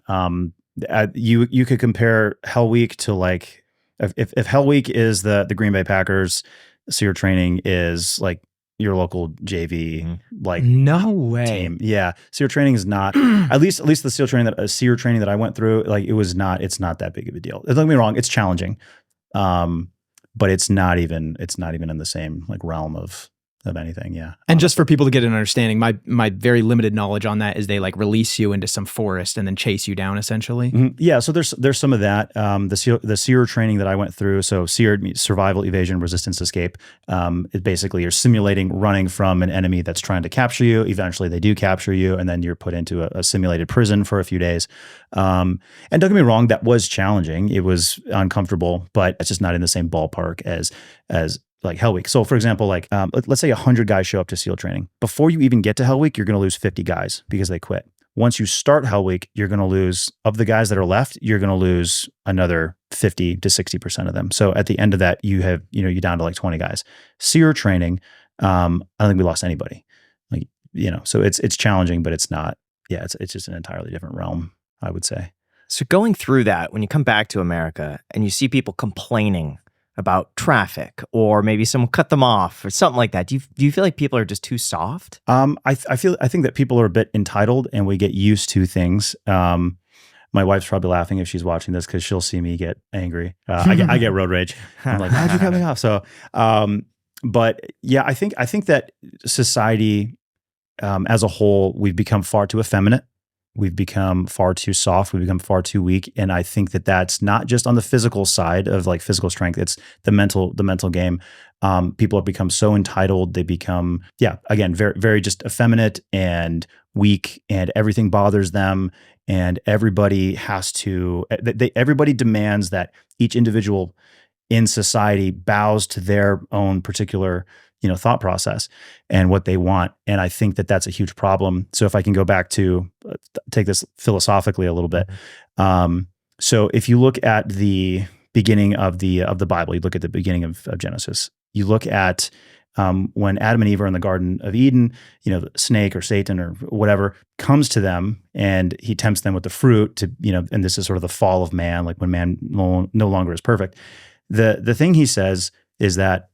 You could compare Hell Week to like, if Hell Week is the Green Bay Packers, SEER training is like your local JV like no way team. Yeah, SEER training is not at least the SEER training that I went through. Like it's not that big of a deal. Don't get me wrong, it's challenging, but it's not even in the same like realm of anything. Yeah. And just for people to get an understanding, my very limited knowledge on that is they like release you into some forest and then chase you down essentially. Mm-hmm. Yeah. So there's some of that. The SEER training that I went through. So SEER means survival, evasion, resistance, escape. It basically you're simulating running from an enemy that's trying to capture you. Eventually they do capture you, and then you're put into a simulated prison for a few days. And don't get me wrong, that was challenging. It was uncomfortable, but it's just not in the same ballpark as like Hell Week. So for example, like let's say 100 guys show up to SEAL training. Before you even get to Hell Week, you're going to lose 50 guys because they quit. Once you start Hell Week, you're going to lose, of the guys that are left, you're going to lose another 50 to 60% of them. So at the end of that, you're down to like 20 guys. SEAL training, I don't think we lost anybody. Like, so it's challenging, but it's not, it's just an entirely different realm, I would say. So going through that, when you come back to America and you see people complaining about traffic, or maybe someone cut them off or something like that, do you feel like people are just too soft? I think that people are a bit entitled and we get used to things. My wife's probably laughing if she's watching this because she'll see me get angry. I get road rage. I'm like, how'd you cut me off? So, but yeah, I think that society as a whole, we've become far too effeminate. We've become far too soft. We've become far too weak. And I think that that's not just on the physical side of like physical strength. It's the mental game. People have become so entitled. They become, again, very, very just effeminate and weak, and everything bothers them. And everybody everybody demands that each individual in society bows to their own particular thought process and what they want. And I think that that's a huge problem. So if I can go back to take this philosophically a little bit. So if you look at the beginning of the Bible, you look at the beginning of Genesis, you look at when Adam and Eve are in the Garden of Eden, the snake or Satan or whatever comes to them and he tempts them with the fruit to, and this is sort of the fall of man, like when man no longer is perfect. The thing he says is that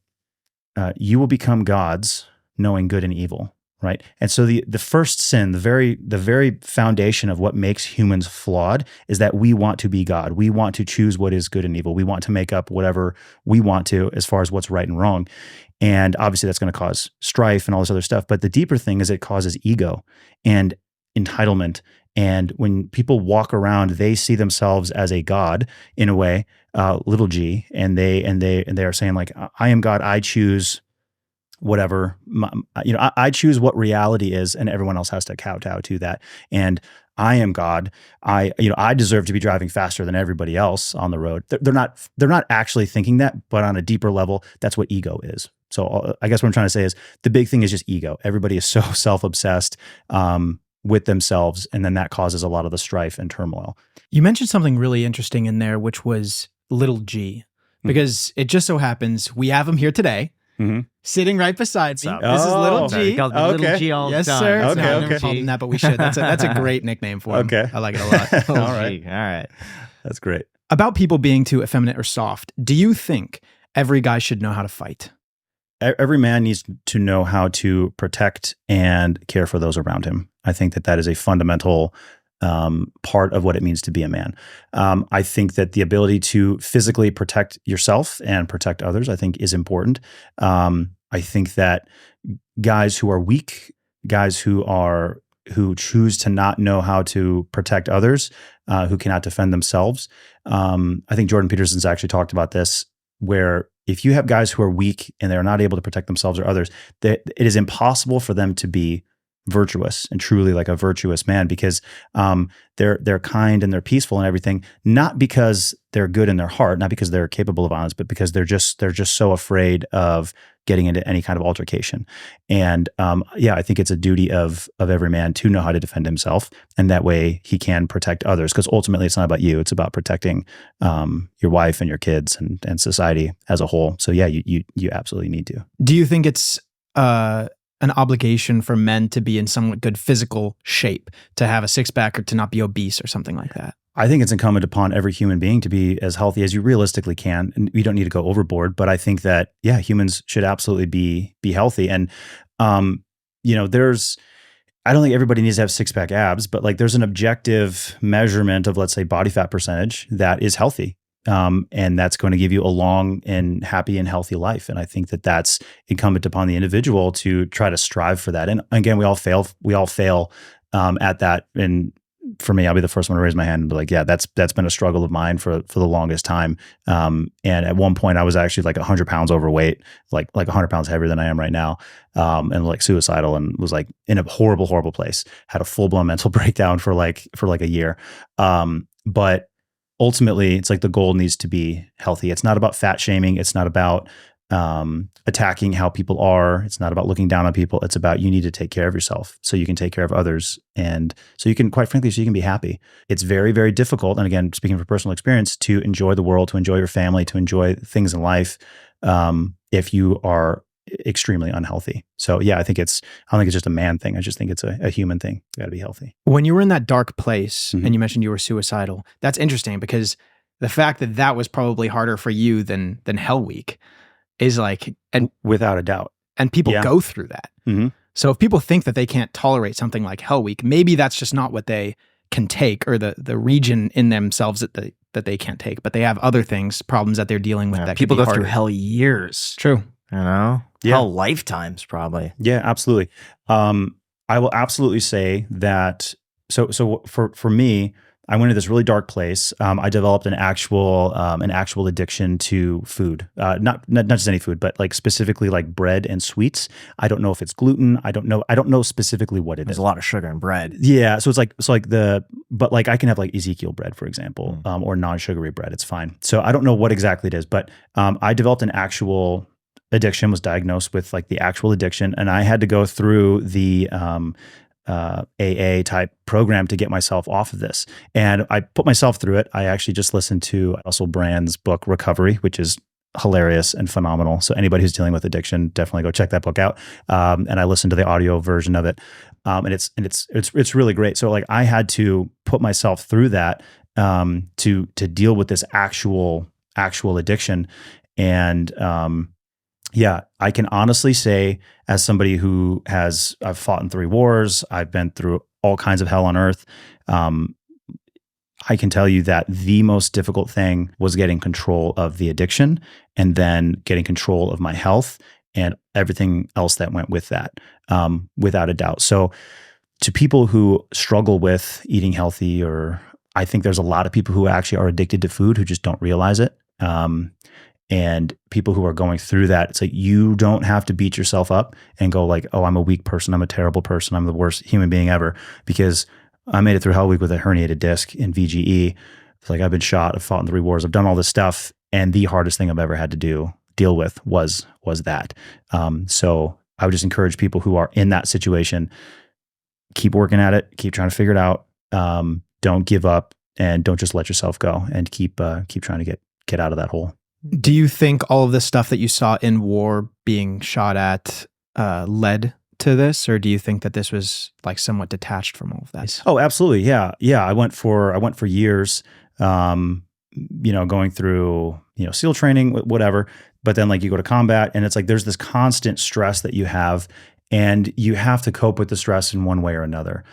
you will become gods, knowing good and evil, right? And so the first sin, the very foundation of what makes humans flawed is that we want to be God. We want to choose what is good and evil. We want to make up whatever we want to as far as what's right and wrong. And obviously that's going to cause strife and all this other stuff. But the deeper thing is it causes ego and entitlement. And when people walk around, they see themselves as a god in a way, little g, and they are saying like, I am God. I choose whatever, I choose what reality is, and everyone else has to kowtow to that. And I am God. I deserve to be driving faster than everybody else on the road. They're not actually thinking that, but on a deeper level, that's what ego is. So I guess what I'm trying to say is the big thing is just ego. Everybody is so self-obsessed with themselves, and then that causes a lot of the strife and turmoil. You mentioned something really interesting in there, which was little g, because it just so happens we have him here today, sitting right beside me. This is little G. Little G all the yes, time. sir. Okay, No, I okay. never called him that, but we should. That's a great nickname for him. Okay. I like it a lot. All right. All right. That's great. About people being too effeminate or soft, do you think every guy should know how to fight? Every man needs to know how to protect and care for those around him. I think that is a fundamental part of what it means to be a man. I think that the ability to physically protect yourself and protect others, I think, is important. I think that guys who are weak, guys who choose to not know how to protect others, who cannot defend themselves. I think Jordan Peterson's actually talked about this, where if you have guys who are weak and they're not able to protect themselves or others, it is impossible for them to be virtuous and truly like a virtuous man, because they're kind and they're peaceful and everything, not because they're good in their heart, not because they're capable of violence, but because they're just so afraid of getting into any kind of altercation. And I think it's a duty of every man to know how to defend himself, and that way he can protect others, because ultimately it's not about you, it's about protecting your wife and your kids and society as a whole. So yeah, you absolutely need to. Do you think it's an obligation for men to be in somewhat good physical shape, to have a six-pack or to not be obese or something like that? I think it's incumbent upon every human being to be as healthy as you realistically can. And you don't need to go overboard, but I think that, humans should absolutely be healthy. And, I don't think everybody needs to have six-pack abs, but like there's an objective measurement of, let's say, body fat percentage that is healthy. And that's going to give you a long and happy and healthy life. And I think that that's incumbent upon the individual to try to strive for that. And again, we all fail at that. And for me, I'll be the first one to raise my hand and be like, yeah, that's been a struggle of mine for the longest time. And at one point I was actually like 100 pounds overweight, like 100 pounds heavier than I am right now. And like suicidal, and was like in a horrible, horrible place, had a full blown mental breakdown for like a year. But ultimately, it's like the goal needs to be healthy. It's not about fat shaming. It's not about attacking how people are. It's not about looking down on people. It's about you need to take care of yourself so you can take care of others. And so you can, quite frankly, so you can be happy. It's very, very difficult. And again, speaking from personal experience, to enjoy the world, to enjoy your family, to enjoy things in life, if you are extremely unhealthy. So yeah, I don't think it's just a man thing. I just think it's a human thing. You got to be healthy. When you were in that dark place and you mentioned you were suicidal, that's interesting because the fact that that was probably harder for you than Hell Week is like, and without a doubt. And people go through that. So if people think that they can't tolerate something like Hell Week, maybe that's just not what they can take, or the region in themselves that they can't take, but they have other things, problems that they're dealing with that people could be go through harder. hell years. True. You know? Yeah. Hell lifetimes, probably. Yeah, absolutely. I will absolutely say that. So for me, I went into this really dark place. I developed an actual addiction to food, not just any food, but like specifically like bread and sweets. I don't know if it's gluten. I don't know specifically what it is. There's a lot of sugar in bread. Yeah, so but like I can have like Ezekiel bread, for example, or non-sugary bread. It's fine. So I don't know what exactly it is, but I developed an actual addiction. Was diagnosed with like the actual addiction, and I had to go through the AA type program to get myself off of this. And I put myself through it. I actually just listened to Russell Brand's book, Recovery, which is hilarious and phenomenal. So anybody who's dealing with addiction, definitely go check that book out. And I listened to the audio version of it. And it's really great. So like I had to put myself through that to deal with this actual addiction. And yeah, I can honestly say, as somebody who I've fought in 3 wars, I've been through all kinds of hell on earth. I can tell you that the most difficult thing was getting control of the addiction, and then getting control of my health and everything else that went with that, without a doubt. So to people who struggle with eating healthy, or I think there's a lot of people who actually are addicted to food who just don't realize it. And people who are going through that, it's like, you don't have to beat yourself up and go like, oh, I'm a weak person, I'm a terrible person, I'm the worst human being ever, because I made it through Hell Week with a herniated disc in VGE. It's like, I've been shot, I've fought in 3 wars, I've done all this stuff, and the hardest thing I've ever had to deal with was that. So I would just encourage people who are in that situation, keep working at it, keep trying to figure it out. Don't give up, and don't just let yourself go, and keep trying to get out of that hole. Do you think all of the stuff that you saw in war being shot at led to this, or do you think that this was like somewhat detached from all of that? Oh, absolutely. Yeah. I went for years, going through, SEAL training, whatever. But then like you go to combat, and it's like there's this constant stress that you have, and you have to cope with the stress in one way or another.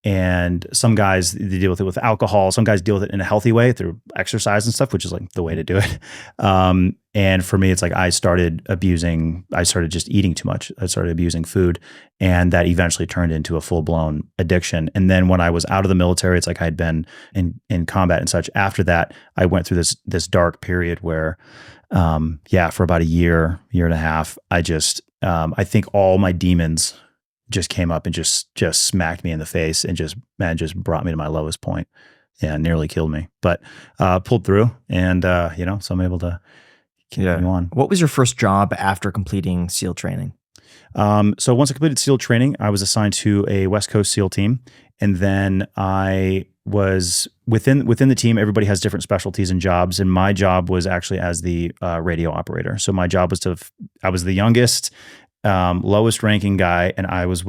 And some guys, they deal with it with alcohol. Some guys deal with it in a healthy way through exercise and stuff, which is like the way to do it. And for me, it's like I started just eating too much. I started abusing food, and that eventually turned into a full-blown addiction. And then when I was out of the military, it's like I'd been in combat and such. After that, I went through this dark period where, for about a year and a half, I think all my demons just came up and just smacked me in the face, and just brought me to my lowest point. Yeah, nearly killed me, but pulled through, and so I'm able to continue on. What was your first job after completing SEAL training? So once I completed SEAL training, I was assigned to a West Coast SEAL team, and then I was within the team. Everybody has different specialties and jobs, and my job was actually as the radio operator. So my job was I was the youngest, lowest ranking guy, and I was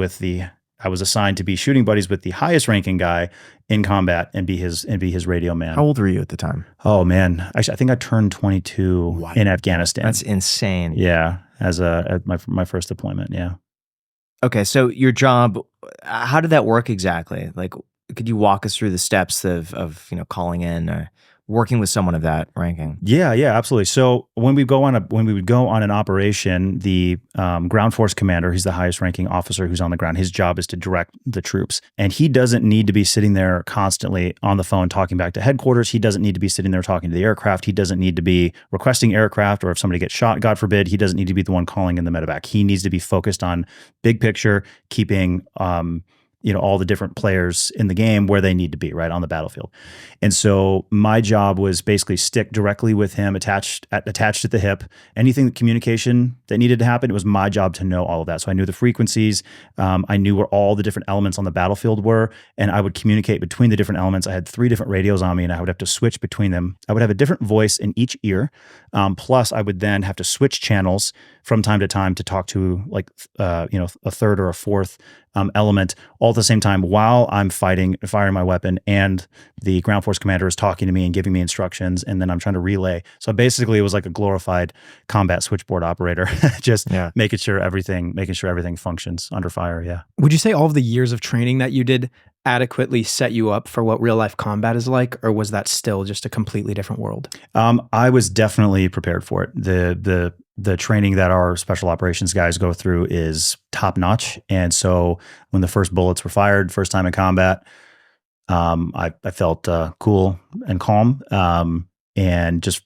assigned to be shooting buddies with the highest ranking guy in combat and be his radio man. How old were you at the time? Oh man, actually, I think I turned 22 in Afghanistan. That's insane. Yeah, at my first deployment. Yeah. Okay, so your job, how did that work exactly? Like, could you walk us through the steps of calling in or working with someone of that ranking? Yeah, absolutely. So when we would go on an operation, the ground force commander, he's the highest ranking officer who's on the ground. His job is to direct the troops, and he doesn't need to be sitting there constantly on the phone talking back to headquarters. He doesn't need to be sitting there talking to the aircraft. He doesn't need to be requesting aircraft, or if somebody gets shot, God forbid, he doesn't need to be the one calling in the medevac. He needs to be focused on big picture, keeping all the different players in the game where they need to be, right, on the battlefield. And so my job was basically stick directly with him, attached at the hip. Anything communication that needed to happen, it was my job to know all of that. So I knew the frequencies, I knew where all the different elements on the battlefield were, and I would communicate between the different elements. I had 3 different radios on me, and I would have to switch between them. I would have a different voice in each ear, plus I would then have to switch channels from time to time to talk to a third or a fourth element all at the same time while I'm firing my weapon, and the ground force commander is talking to me and giving me instructions, and then I'm trying to relay. So basically it was like a glorified combat switchboard operator, just making sure everything functions under fire. Yeah. Would you say all of the years of training that you did adequately set you up for what real life combat is like, or was that still just a completely different world? I was definitely prepared for it. The training that our special operations guys go through is top notch. And so when the first bullets were fired, first time in combat, I felt cool and calm, and just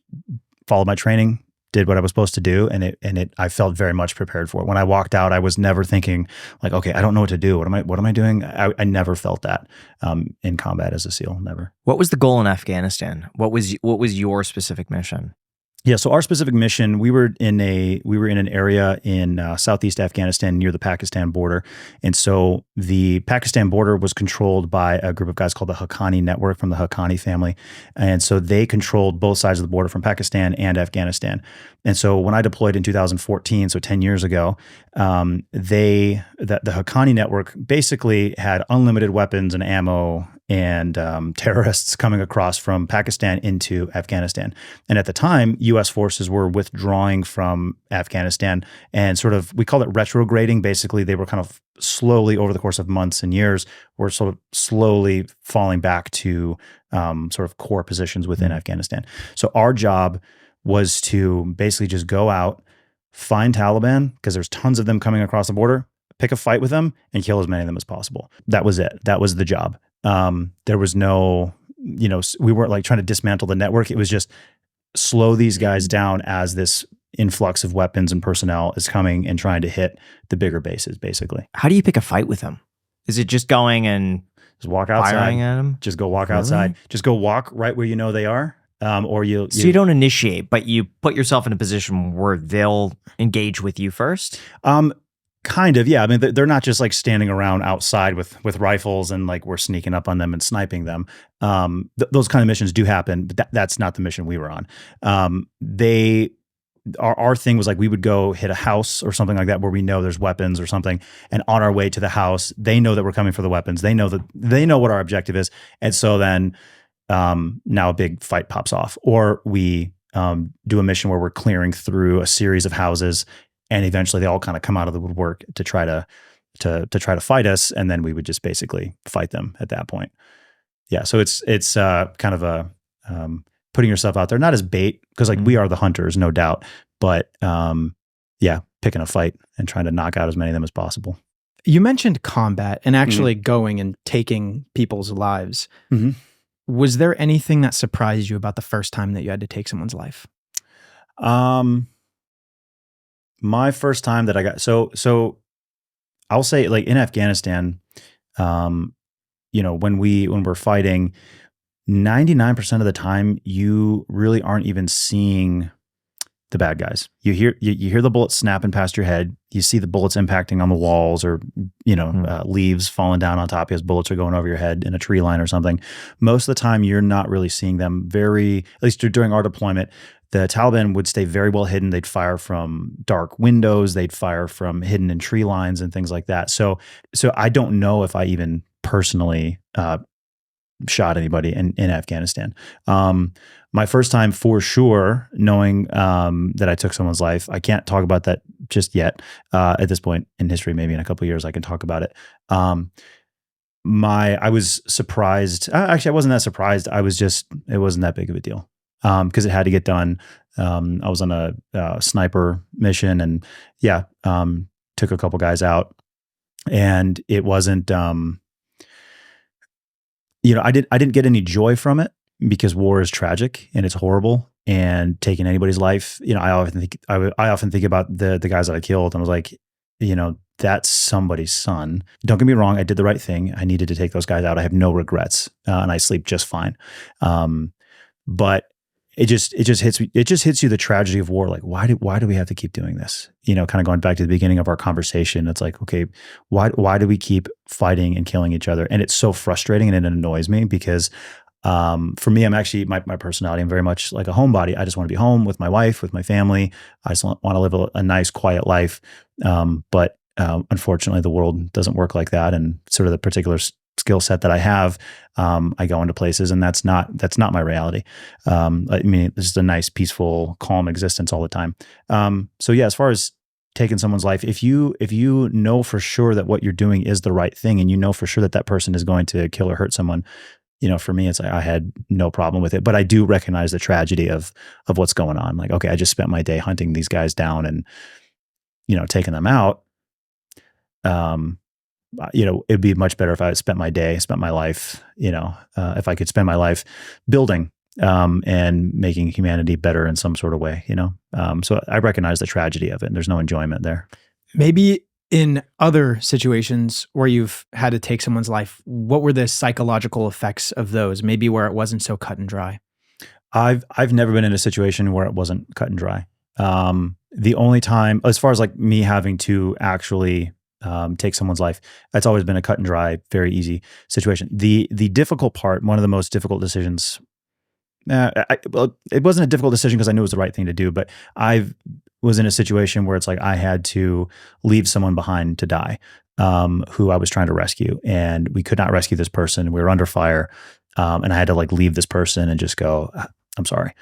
followed my training, did what I was supposed to do. And I felt very much prepared for it. When I walked out, I was never thinking like, okay, I don't know what to do. What am I doing? I never felt that in combat as a SEAL, never. What was the goal in Afghanistan? What was your specific mission? Yeah, so our specific mission, we were in an area in southeast Afghanistan near the Pakistan border, and so the Pakistan border was controlled by a group of guys called the Haqqani Network from the Haqqani family, and so they controlled both sides of the border from Pakistan and Afghanistan. And so when I deployed in 2014, so 10 years ago, the Haqqani Network basically had unlimited weapons and ammo and terrorists coming across from Pakistan into Afghanistan. And at the time, U.S. forces were withdrawing from Afghanistan and sort of, we call it retrograding. Basically, they were kind of slowly over the course of months and years, were sort of slowly falling back to sort of core positions within Afghanistan. So our job was to basically just go out, find Taliban, because there's tons of them coming across the border, pick a fight with them and kill as many of them as possible. That was it. That was the job. There was no, we weren't like trying to dismantle the network. It was just slow these guys down as this influx of weapons and personnel is coming and trying to hit the bigger bases, basically. How do you pick a fight with them? Is it just going and just walk outside, firing at them? Just go walk outside. Just go walk right where you know they are. Or you don't initiate, but you put yourself in a position where they'll engage with you first? Kind of, yeah. I mean, they're not just like standing around outside with rifles and like we're sneaking up on them and sniping them. Those kind of missions do happen, but that's not the mission we were on. Our thing was like we would go hit a house or something like that where we know there's weapons or something, and on our way to the house, they know that we're coming for the weapons. They know what our objective is, and so then now a big fight pops off, or we do a mission where we're clearing through a series of houses. And eventually they all kind of come out of the woodwork to try to fight us. And then we would just basically fight them at that point. Yeah. So it's kind of a, putting yourself out there, not as bait, because like we are the hunters, no doubt, but picking a fight and trying to knock out as many of them as possible. You mentioned combat and actually going and taking people's lives. Mm-hmm. Was there anything that surprised you about the first time that you had to take someone's life? My first time that I got, so I'll say like in Afghanistan, when we're fighting, 99% of the time, you really aren't even seeing the bad guys. You hear the bullets snapping past your head. You see the bullets impacting on the walls, or leaves falling down on top of you as bullets are going over your head in a tree line or something. Most of the time, you're not really seeing them. At least during our deployment, the Taliban would stay very well hidden. They'd fire from dark windows. They'd fire from hidden in tree lines and things like that. So I don't know if I even personally shot anybody in Afghanistan. My first time for sure, knowing that I took someone's life, I can't talk about that just yet. At this point in history, maybe in a couple of years, I can talk about it. I was surprised. Actually, I wasn't that surprised. It wasn't that big of a deal. Because it had to get done. I was on a sniper mission, and took a couple guys out, and it wasn't. I didn't get any joy from it because war is tragic and it's horrible, and taking anybody's life. I often think about the guys that I killed, and I was like, that's somebody's son. Don't get me wrong. I did the right thing. I needed to take those guys out. I have no regrets, and I sleep just fine. But it just hits me. It just hits you the tragedy of war. Like, why do we have to keep doing this? Kind of going back to the beginning of our conversation. It's like, okay, why do we keep fighting and killing each other? And it's so frustrating, and it annoys me because for me, I'm actually my personality. I'm very much like a homebody. I just want to be home with my wife, with my family. I just want to live a nice, quiet life. But unfortunately, the world doesn't work like that. And sort of the particular skill set that I have, I go into places, and that's not my reality. I mean, it's just a nice, peaceful, calm existence all the time. So yeah, as far as taking someone's life, if you know for sure that what you're doing is the right thing, and you know for sure that person is going to kill or hurt someone, for me, it's like I had no problem with it. But I do recognize the tragedy of what's going on. Like, okay, I just spent my day hunting these guys down and taking them out. It'd be much better if I spent my life, if I could spend my life building and making humanity better in some sort of way, So I recognize the tragedy of it, and there's no enjoyment there. Maybe in other situations where you've had to take someone's life, what were the psychological effects of those? Maybe where it wasn't so cut and dry. I've never been in a situation where it wasn't cut and dry. The only time, as far as like me having to actually take someone's life, that's always been a cut and dry, very easy situation. The difficult part, one of the most difficult decisions, it wasn't a difficult decision because I knew it was the right thing to do, but I was in a situation where it's like I had to leave someone behind to die, who I was trying to rescue, and we could not rescue this person. We were under fire, and I had to like leave this person and just go, I'm sorry.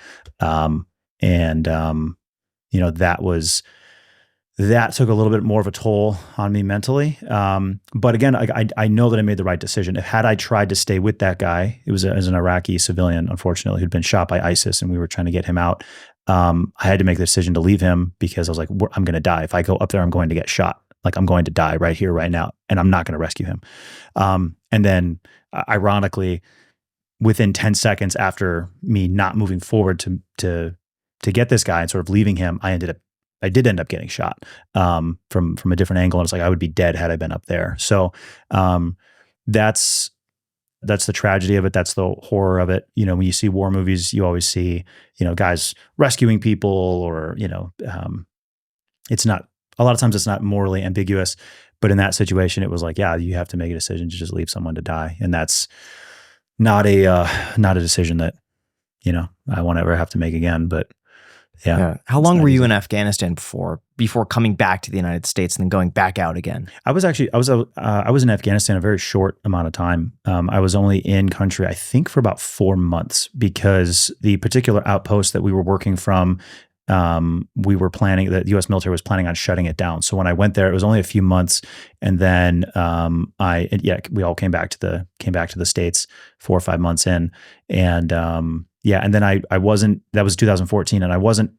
That took a little bit more of a toll on me mentally. But again, I know that I made the right decision. Had I tried to stay with that guy, it was as an Iraqi civilian, unfortunately, who'd been shot by ISIS, and we were trying to get him out. I had to make the decision to leave him because I was like, I'm going to die. If I go up there, I'm going to get shot. Like, I'm going to die right here, right now, and I'm not going to rescue him. And then ironically, within 10 seconds after me not moving forward to get this guy and sort of leaving him, I did end up getting shot from a different angle. And it's like, I would be dead had I been up there. So that's the tragedy of it. That's the horror of it. When you see war movies, you always see, guys rescuing people, or, it's not, a lot of times it's not morally ambiguous, but in that situation, it was like, yeah, you have to make a decision to just leave someone to die. And that's not a decision that, I won't ever have to make again, but yeah. How long were you in Afghanistan before coming back to the United States and then going back out again? I was in Afghanistan a very short amount of time. I was only in country, I think, for about 4 months, because the particular outpost that we were working from, the U.S. military was planning on shutting it down. So when I went there, it was only a few months, and then we all came back to the States 4 or 5 months in, and and then I wasn't. That was 2014, and I wasn't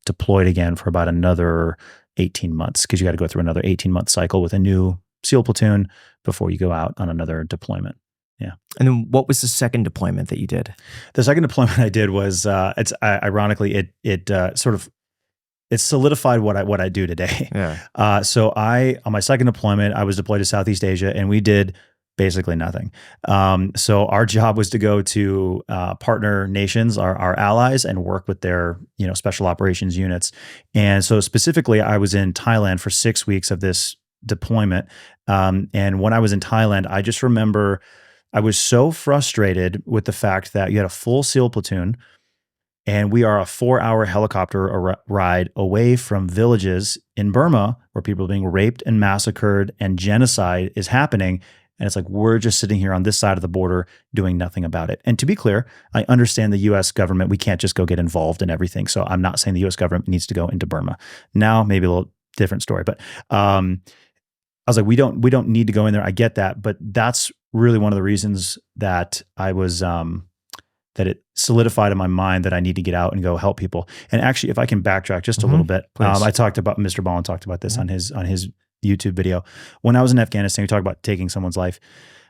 deployed again for about another 18 months, because you got to go through another 18-month cycle with a new SEAL platoon before you go out on another deployment. Yeah. And then what was the second deployment that you did? The second deployment I did was, ironically, it solidified what I do today. Yeah. So on my second deployment, I was deployed to Southeast Asia, and we did basically nothing. So our job was to go to partner nations, our allies, and work with their special operations units. And so specifically, I was in Thailand for 6 weeks of this deployment. And when I was in Thailand, I just remember I was so frustrated with the fact that you had a full SEAL platoon, and we are a 4-hour helicopter ride away from villages in Burma where people are being raped and massacred and genocide is happening. And it's like, we're just sitting here on this side of the border doing nothing about it. And to be clear, I understand the U.S. government, we can't just go get involved in everything. So I'm not saying the U.S. government needs to go into Burma. Now, maybe a little different story, but I was like, we don't need to go in there. I get that, but that's really one of the reasons that I was that it solidified in my mind that I need to get out and go help people. And actually, if I can backtrack just a little bit, I talked about, Mr. Ballin talked about this on his YouTube video. When I was in Afghanistan, we talked about taking someone's life.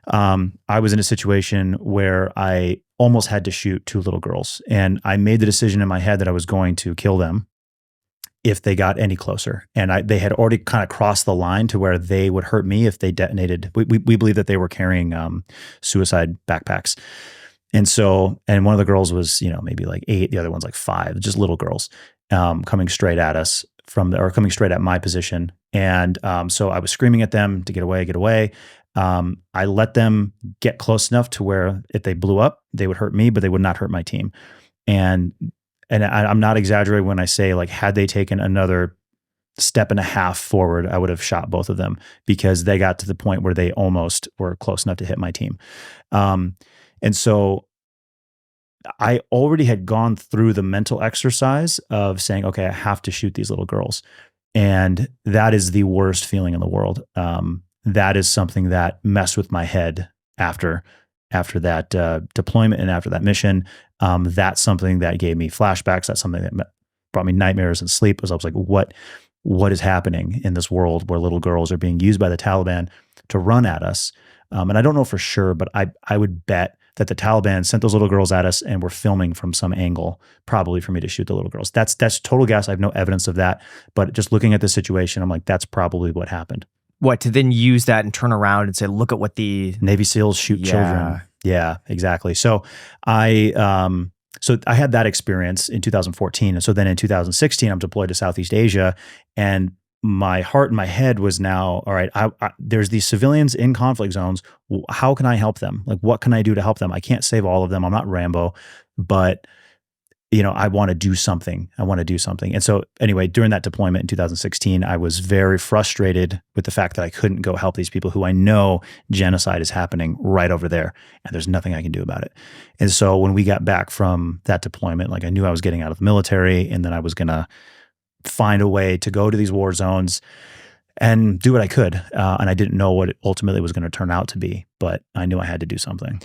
I was in a situation where I almost had to shoot 2 little girls, and I made the decision in my head that I was going to kill them if they got any closer. And they had already kind of crossed the line to where they would hurt me if they detonated. We believe that they were carrying suicide backpacks. And one of the girls was, maybe like 8, the other one's like 5, just little girls coming straight at us coming straight at my position. And so I was screaming at them to get away, get away. I let them get close enough to where if they blew up, they would hurt me, but they would not hurt my team. And I'm not exaggerating when I say, like, had they taken another step and a half forward, I would have shot both of them, because they got to the point where they almost were close enough to hit my team. And so I already had gone through the mental exercise of saying, okay, I have to shoot these little girls. And that is the worst feeling in the world. That is something that messed with my head after that deployment and after that mission. That's something that gave me flashbacks. That's something that brought me nightmares and sleep. I was like, what is happening in this world where little girls are being used by the Taliban to run at us? And I don't know for sure, but I would bet that the Taliban sent those little girls at us and were filming from some angle, probably for me to shoot the little girls. That's total guess. I have no evidence of that, but just looking at the situation, I'm like, that's probably what happened. What, to then use that and turn around and say, look at what the Navy SEALs shoot children. Yeah, exactly. So I had that experience in 2014. And so then in 2016, I'm deployed to Southeast Asia, and my heart and my head was now, all right, there's these civilians in conflict zones. How can I help them? Like, what can I do to help them? I can't save all of them. I'm not Rambo, but I want to do something. And so anyway, during that deployment in 2016, I was very frustrated with the fact that I couldn't go help these people who I know genocide is happening right over there, and there's nothing I can do about it. And so when we got back from that deployment, like, I knew I was getting out of the military, and then I was going to find a way to go to these war zones and do what I could. And I didn't know what it ultimately was going to turn out to be, but I knew I had to do something.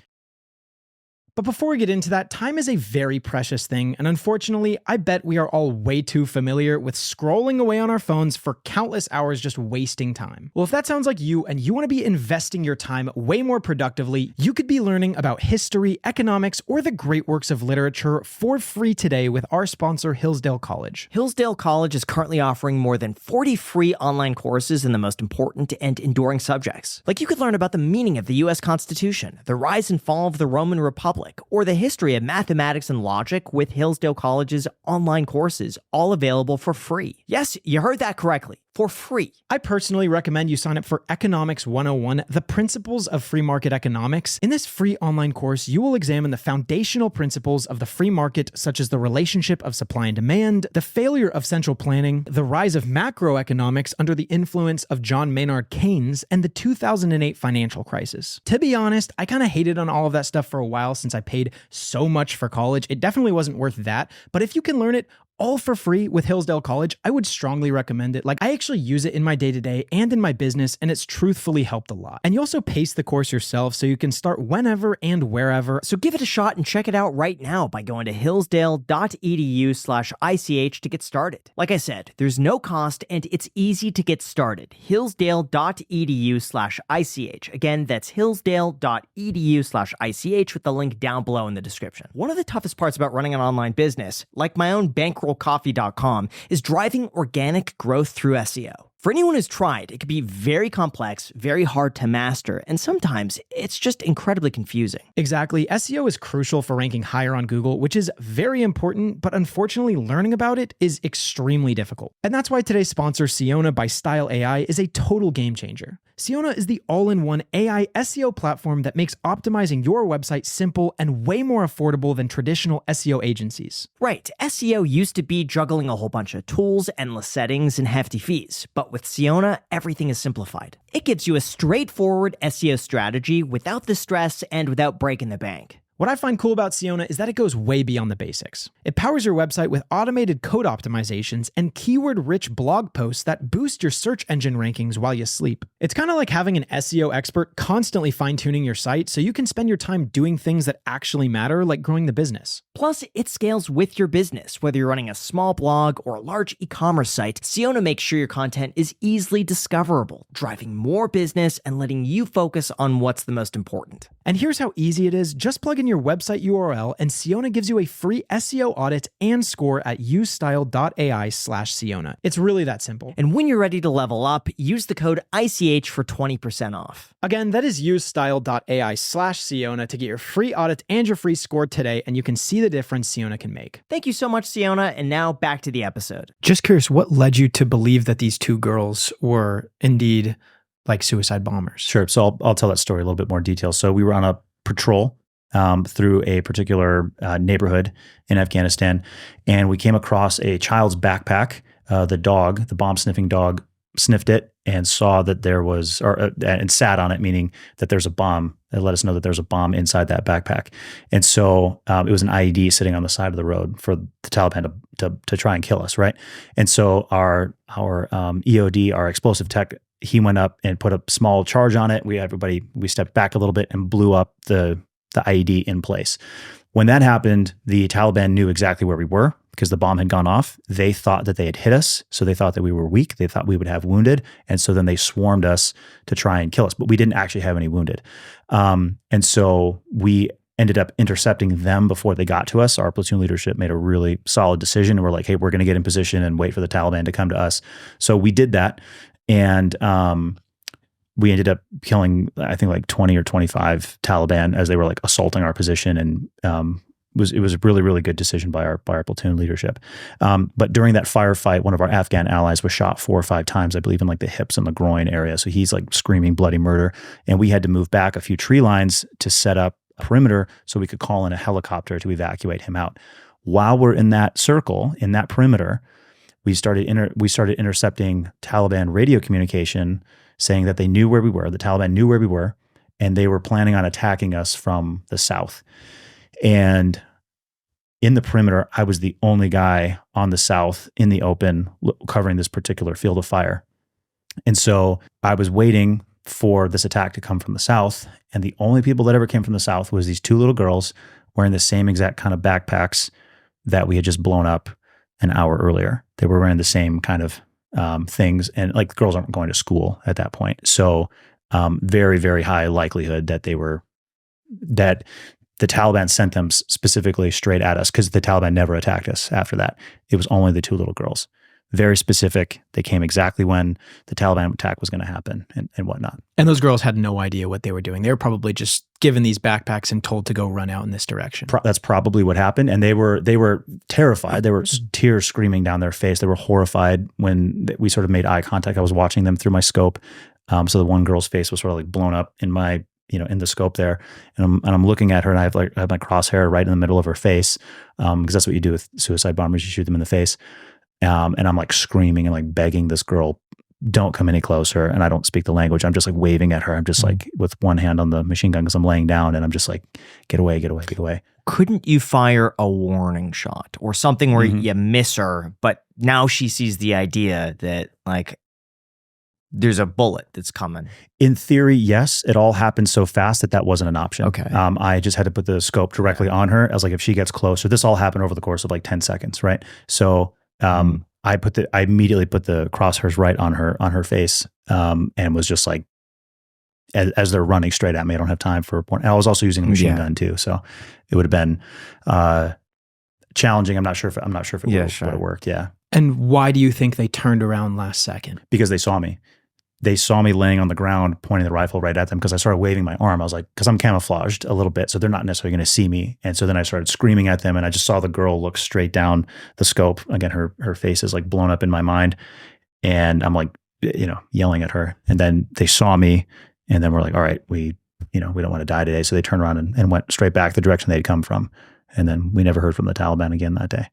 But before we get into that, time is a very precious thing, and unfortunately, I bet we are all way too familiar with scrolling away on our phones for countless hours just wasting time. Well, if that sounds like you and you want to be investing your time way more productively, you could be learning about history, economics, or the great works of literature for free today with our sponsor, Hillsdale College. Hillsdale College is currently offering more than 40 free online courses in the most important and enduring subjects. Like, you could learn about the meaning of the U.S. Constitution, the rise and fall of the Roman Republic, or the history of mathematics and logic with Hillsdale College's online courses, all available for free. Yes, you heard that correctly. For free. I personally recommend you sign up for Economics 101, the principles of free market economics. In this free online course, you will examine the foundational principles of the free market, such as the relationship of supply and demand, the failure of central planning, the rise of macroeconomics under the influence of John Maynard Keynes, and the 2008 financial crisis. To be honest, I kind of hated on all of that stuff for a while since I paid so much for college. It definitely wasn't worth that, but if you can learn it all for free with Hillsdale College, I would strongly recommend it. Like, I actually use it in my day-to-day and in my business, and it's truthfully helped a lot. And you also pace the course yourself, so you can start whenever and wherever. So give it a shot and check it out right now by going to hillsdale.edu/ICH to get started. Like I said, there's no cost and it's easy to get started. hillsdale.edu/ICH. Again, that's hillsdale.edu/ICH with the link down below in the description. One of the toughest parts about running an online business, like my own bankrollcoffee.com, is driving organic growth through SEO. For anyone who's tried, it can be very complex, very hard to master, and sometimes it's just incredibly confusing. Exactly. SEO is crucial for ranking higher on Google, which is very important, but unfortunately learning about it is extremely difficult. And that's why today's sponsor, Siona by Style AI, is a total game changer. Siona is the all-in-one AI SEO platform that makes optimizing your website simple and way more affordable than traditional SEO agencies. Right. SEO used to be juggling a whole bunch of tools, endless settings, and hefty fees. But with Siona, everything is simplified. It gives you a straightforward SEO strategy without the stress and without breaking the bank. What I find cool about Siona is that it goes way beyond the basics. It powers your website with automated code optimizations and keyword-rich blog posts that boost your search engine rankings while you sleep. It's kind of like having an SEO expert constantly fine-tuning your site so you can spend your time doing things that actually matter, like growing the business. Plus, it scales with your business. Whether you're running a small blog or a large e-commerce site, Siona makes sure your content is easily discoverable, driving more business and letting you focus on what's the most important. And here's how easy it is. Just plug in your your website URL, and Siona gives you a free SEO audit and score at usestyle.ai/Siona. It's really that simple. And when you're ready to level up, use the code ICH for 20% off. Again, that is usestyle.ai/Siona to get your free audit and your free score today, and you can see the difference Siona can make. Thank you so much, Siona, and now back to the episode. Just curious, what led you to believe that these two girls were indeed like suicide bombers? Sure. So I'll tell that story a little bit more detail. So we were on a patrol through a particular neighborhood in Afghanistan, and we came across a child's backpack. The bomb sniffing dog, sniffed it and saw that there was, and sat on it, meaning that there's a bomb. It let us know that there's a bomb inside that backpack. And so it was an IED sitting on the side of the road for the Taliban to try and kill us, right? And so our EOD, our explosive tech, he went up and put a small charge on it. We stepped back a little bit and blew up the IED in place. When that happened, the Taliban knew exactly where we were because the bomb had gone off. They thought that they had hit us, so they thought that we were weak. They thought we would have wounded, and so then they swarmed us to try and kill us, but we didn't actually have any wounded. And so we ended up intercepting them before they got to us. Our platoon leadership made a really solid decision. We're like, hey, we're going to get in position and wait for the Taliban to come to us. So we did that, and we ended up killing, I think, like 20 or 25 Taliban as they were like assaulting our position. And it was a really, really good decision by our platoon leadership. But during that firefight, one of our Afghan allies was shot 4 or 5 times, I believe, in like the hips and the groin area. So he's like screaming bloody murder. And we had to move back a few tree lines to set up a perimeter so we could call in a helicopter to evacuate him out. While we're in that circle, in that perimeter, we started intercepting Taliban radio communication saying that they knew where we were. The Taliban knew where we were, and they were planning on attacking us from the south. And in the perimeter, I was the only guy on the south in the open covering this particular field of fire. And so I was waiting for this attack to come from the south. And the only people that ever came from the south was these 2 little girls wearing the same exact kind of backpacks that we had just blown up an hour earlier. They were wearing the same kind of things. And like, the girls aren't going to school at that point. So very, very high likelihood that that the Taliban sent them specifically straight at us, because the Taliban never attacked us after that. It was only the 2 little girls. Very specific. They came exactly when the Taliban attack was going to happen and whatnot. And those girls had no idea what they were doing. They were probably just given these backpacks and told to go run out in this direction. That's probably what happened. And they were terrified. There were tears screaming down their face. They were horrified when we sort of made eye contact. I was watching them through my scope. So the one girl's face was sort of like blown up in my, in the scope there. And I'm looking at her, and I have my crosshair right in the middle of her face. Because that's what you do with suicide bombers. You shoot them in the face. And I'm like screaming and like begging this girl, don't come any closer. And I don't speak the language. I'm just like waving at her. I'm just like with one hand on the machine gun because I'm laying down, and I'm just like, get away, get away, get away. Couldn't you fire a warning shot or something where you miss her, but now she sees the idea that like there's a bullet that's coming? In theory, yes. It all happened so fast that wasn't an option. Okay. I just had to put the scope directly on her. I was like, if she gets closer, this all happened over the course of like 10 seconds, right? So I immediately put the crosshairs right on her face, and was just like, as they're running straight at me, I don't have time for a point. And I was also using a machine gun too, so it would have been challenging. I'm not sure if it would have worked. Yeah. And why do you think they turned around last second? Because they saw me. They saw me laying on the ground, pointing the rifle right at them, because I started waving my arm. I was like, because I'm camouflaged a little bit, so they're not necessarily going to see me. And so then I started screaming at them, and I just saw the girl look straight down the scope. Again, her face is like blown up in my mind. And I'm like, yelling at her. And then they saw me, and then we're like, all right, we don't want to die today. So they turned around and went straight back the direction they'd come from. And then we never heard from the Taliban again that day.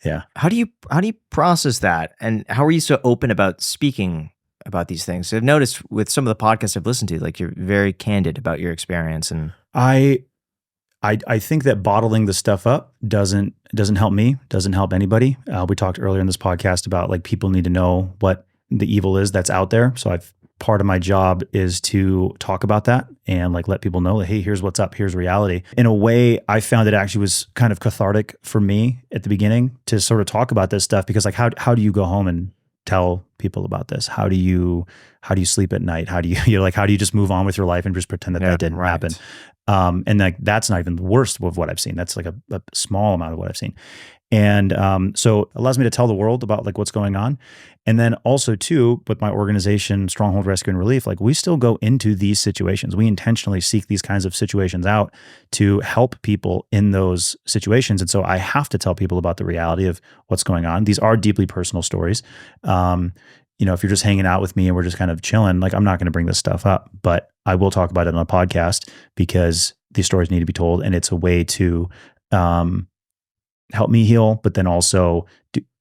Yeah. How do you process that? And how are you so open about speaking about these things? I've noticed with some of the podcasts I've listened to, like, you're very candid about your experience. And I think that bottling the stuff up doesn't help me, doesn't help anybody. We talked earlier in this podcast about like people need to know what the evil is that's out there. So part of my job is to talk about that and like let people know that, hey, here's what's up, here's reality. In a way, I found it actually was kind of cathartic for me at the beginning to sort of talk about this stuff, because like how do you go home and tell people about this? How do you sleep at night? How do you how do you just move on with your life and just pretend that didn't happen? And like that's not even the worst of what I've seen. That's like a small amount of what I've seen. And so it allows me to tell the world about like what's going on. And then also too, with my organization, Stronghold Rescue and Relief, like we still go into these situations. We intentionally seek these kinds of situations out to help people in those situations. And so I have to tell people about the reality of what's going on. These are deeply personal stories. If you're just hanging out with me and we're just kind of chilling, like I'm not going to bring this stuff up, but I will talk about it on a podcast because these stories need to be told. And it's a way to, help me heal, but then also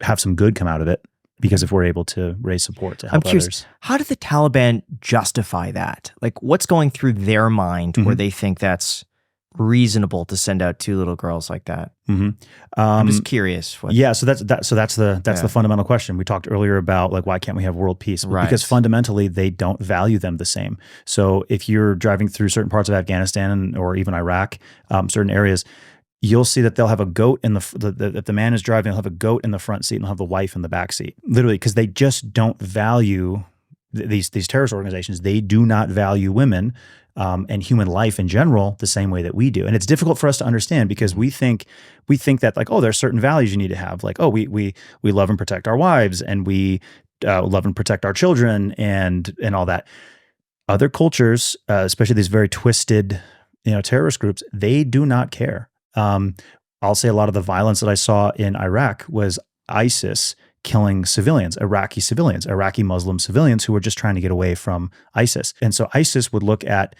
have some good come out of it. Because if we're able to raise support to help I'm curious, others. how did the Taliban justify that? Like, what's going through their mind where they think that's reasonable to send out 2 little girls like that? I'm just curious. Yeah, so that's the fundamental question. We talked earlier about like why can't we have world peace? Right. Because fundamentally they don't value them the same. So if you're driving through certain parts of Afghanistan or even Iraq, certain areas, you'll see that they'll have a goat in if the man is driving, they'll have a goat in the front seat and they'll have the wife in the back seat. Literally, because they just don't value these terrorist organizations. They do not value women and human life in general the same way that we do. And it's difficult for us to understand because we think that like, oh, there's certain values you need to have. Like, oh, we love and protect our wives and we love and protect our children and all that. Other cultures, especially these very twisted, terrorist groups, they do not care. I'll say a lot of the violence that I saw in Iraq was ISIS killing civilians, Iraqi Muslim civilians who were just trying to get away from ISIS. And so ISIS would look at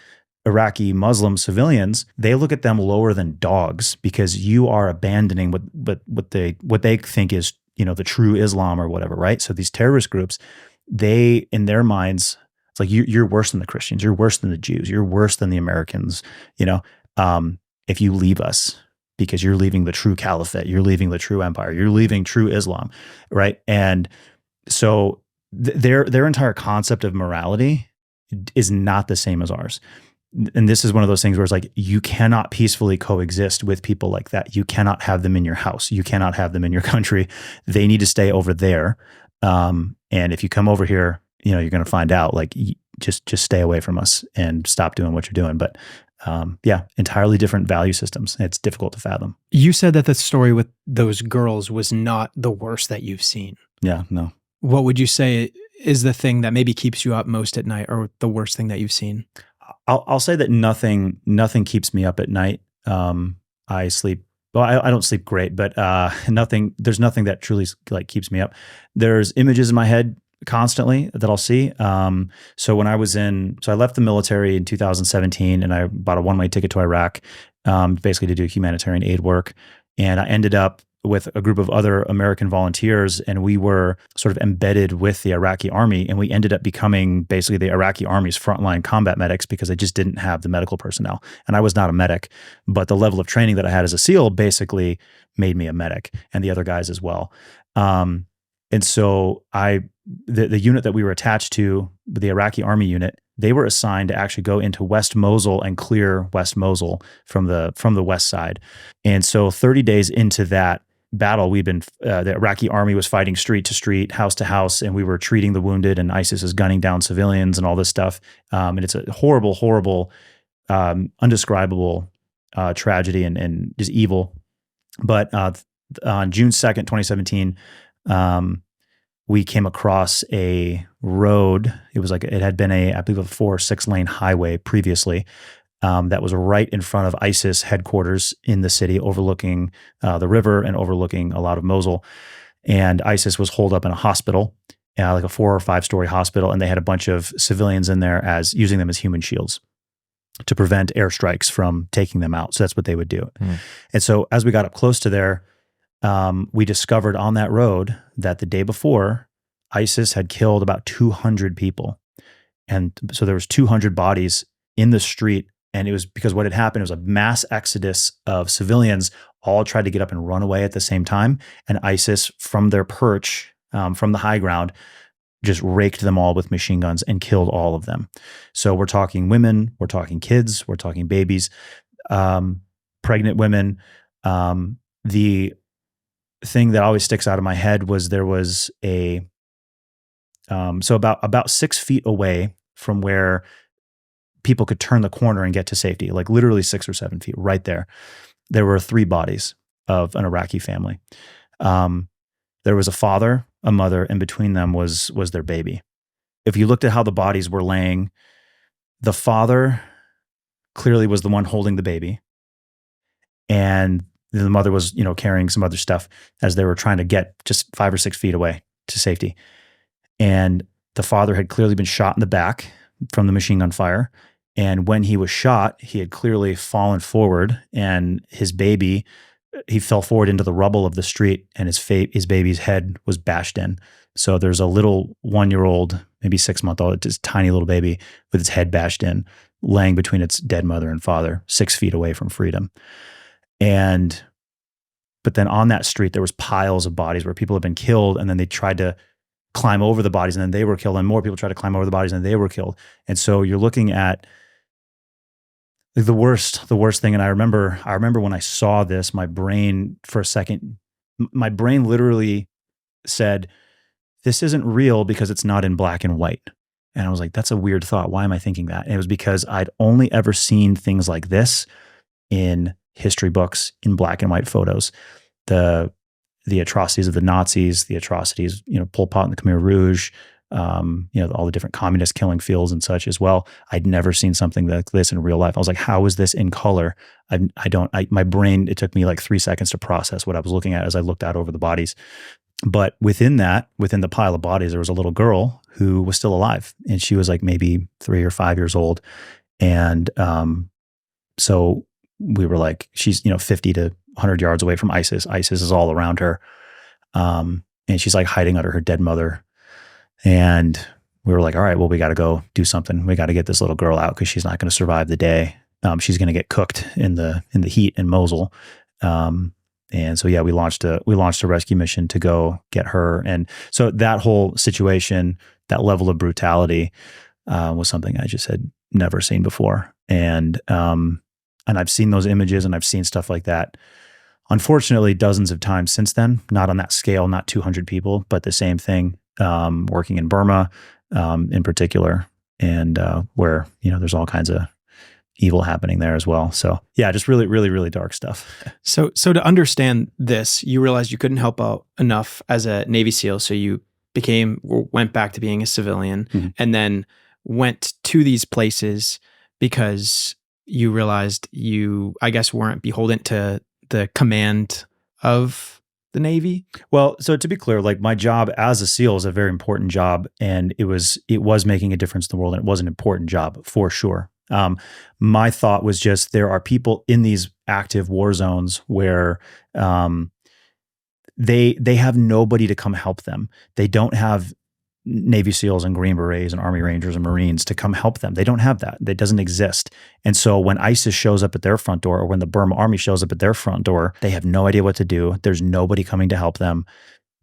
Iraqi Muslim civilians, they look at them lower than dogs because you are abandoning what they think is, the true Islam or whatever, right? So these terrorist groups, they, in their minds, it's like you're worse than the Christians, you're worse than the Jews, you're worse than the Americans, if you leave us. Because you're leaving the true caliphate, you're leaving the true empire, you're leaving true Islam, right? And so their entire concept of morality is not the same as ours. And this is one of those things where it's like, you cannot peacefully coexist with people like that. You cannot have them in your house. You cannot have them in your country. They need to stay over there. And if you come over here, you're going to find out, like, just stay away from us and stop doing what you're doing. But entirely different value systems. It's difficult to fathom. You said that the story with those girls was not the worst that you've seen. Yeah, no. What would you say is the thing that maybe keeps you up most at night, or the worst thing that you've seen? I'll say that nothing keeps me up at night. I sleep. Well, I don't sleep great, but there's nothing that truly like keeps me up. There's images in my head constantly that I'll see. So when I left the military in 2017 and I bought a one-way ticket to Iraq, basically to do humanitarian aid work. And I ended up with a group of other American volunteers and we were sort of embedded with the Iraqi army. And we ended up becoming basically the Iraqi army's frontline combat medics because they just didn't have the medical personnel. And I was not a medic, but the level of training that I had as a SEAL basically made me a medic and the other guys as well. And so the unit that we were attached to, the Iraqi army unit, they were assigned to actually go into West Mosul and clear West Mosul from the west side. And so 30 days into that battle, the Iraqi army was fighting street to street, house to house, and we were treating the wounded, and ISIS is gunning down civilians and all this stuff. And it's a horrible, horrible, undescribable tragedy and just evil. But on June 2nd, 2017, we came across a road. It had been I believe a 4 or 6 lane highway previously, that was right in front of ISIS headquarters in the city, overlooking the river and overlooking a lot of Mosul. And ISIS was holed up in a hospital, like a 4 or 5 story hospital. And they had a bunch of civilians in there using them as human shields to prevent airstrikes from taking them out. So that's what they would do. And so as we got up close to there, we discovered on that road that the day before, ISIS had killed about 200 people. And so there was 200 bodies in the street. And it was because what had happened was a mass exodus of civilians all tried to get up and run away at the same time. And ISIS, from their perch, from the high ground, just raked them all with machine guns and killed all of them. So we're talking women, we're talking kids, we're talking babies, pregnant women. The thing that always sticks out of my head was there was so about 6 feet away from where people could turn the corner and get to safety, like literally 6 or 7 feet right there. There were 3 bodies of an Iraqi family. There was a father, a mother, and between them was their baby. If you looked at how the bodies were laying, the father clearly was the one holding the baby, and the mother was, carrying some other stuff as they were trying to get just 5 or 6 feet away to safety. And the father had clearly been shot in the back from the machine gun fire. And when he was shot, he had clearly fallen forward, and his baby, he fell forward into the rubble of the street, and his baby's head was bashed in. So there's a little 1-year-old, maybe 6-month-old, just tiny little baby with its head bashed in, laying between its dead mother and father, 6 feet away from freedom. But then on that street, there was piles of bodies where people had been killed, and then they tried to climb over the bodies, and then they were killed, and more people tried to climb over the bodies, and they were killed. And so you're looking at the worst thing. And I remember when I saw this, my brain for a second, my brain literally said, this isn't real because it's not in black and white. And I was like, that's a weird thought. Why am I thinking that? And it was because I'd only ever seen things like this in history books, in black and white photos. The atrocities of the Nazis, the atrocities, Pol Pot and the Khmer Rouge, all the different communist killing fields and such as well. I'd never seen something like this in real life. I was like, how is this in color? My brain, it took me like 3 seconds to process what I was looking at as I looked out over the bodies. But within the pile of bodies, there was a little girl who was still alive, and she was like maybe 3 or 5 years old. And so we were like, she's 50 to 100 yards away from ISIS. ISIS is all around her, and she's like hiding under her dead mother. And we were like, all right, well, we got to go do something. We got to get this little girl out because she's not going to survive the day. She's going to get cooked in the heat in Mosul. And so, yeah, we launched a rescue mission to go get her. And so that whole situation, that level of brutality, was something I just had never seen before. And I've seen those images, and I've seen stuff like that, unfortunately, dozens of times since then. Not on that scale, not 200 people, but the same thing. Working in Burma, in particular, and where there's all kinds of evil happening there as well. So yeah, just really, really, really dark stuff. So to understand this, you realized you couldn't help out enough as a Navy SEAL, so you went back to being a civilian, and then went to these places because you realized you, I guess, weren't beholden to the command of the Navy? Well, so to be clear, like my job as a SEAL is a very important job, and it was making a difference in the world, and it was an important job for sure. My thought was just, there are people in these active war zones where they have nobody to come help them. They don't have Navy SEALs and Green Berets and Army Rangers and Marines to come help them. They don't have that. That doesn't exist. And so when ISIS shows up at their front door, or when the Burma army shows up at their front door, they have no idea what to do. There's nobody coming to help them.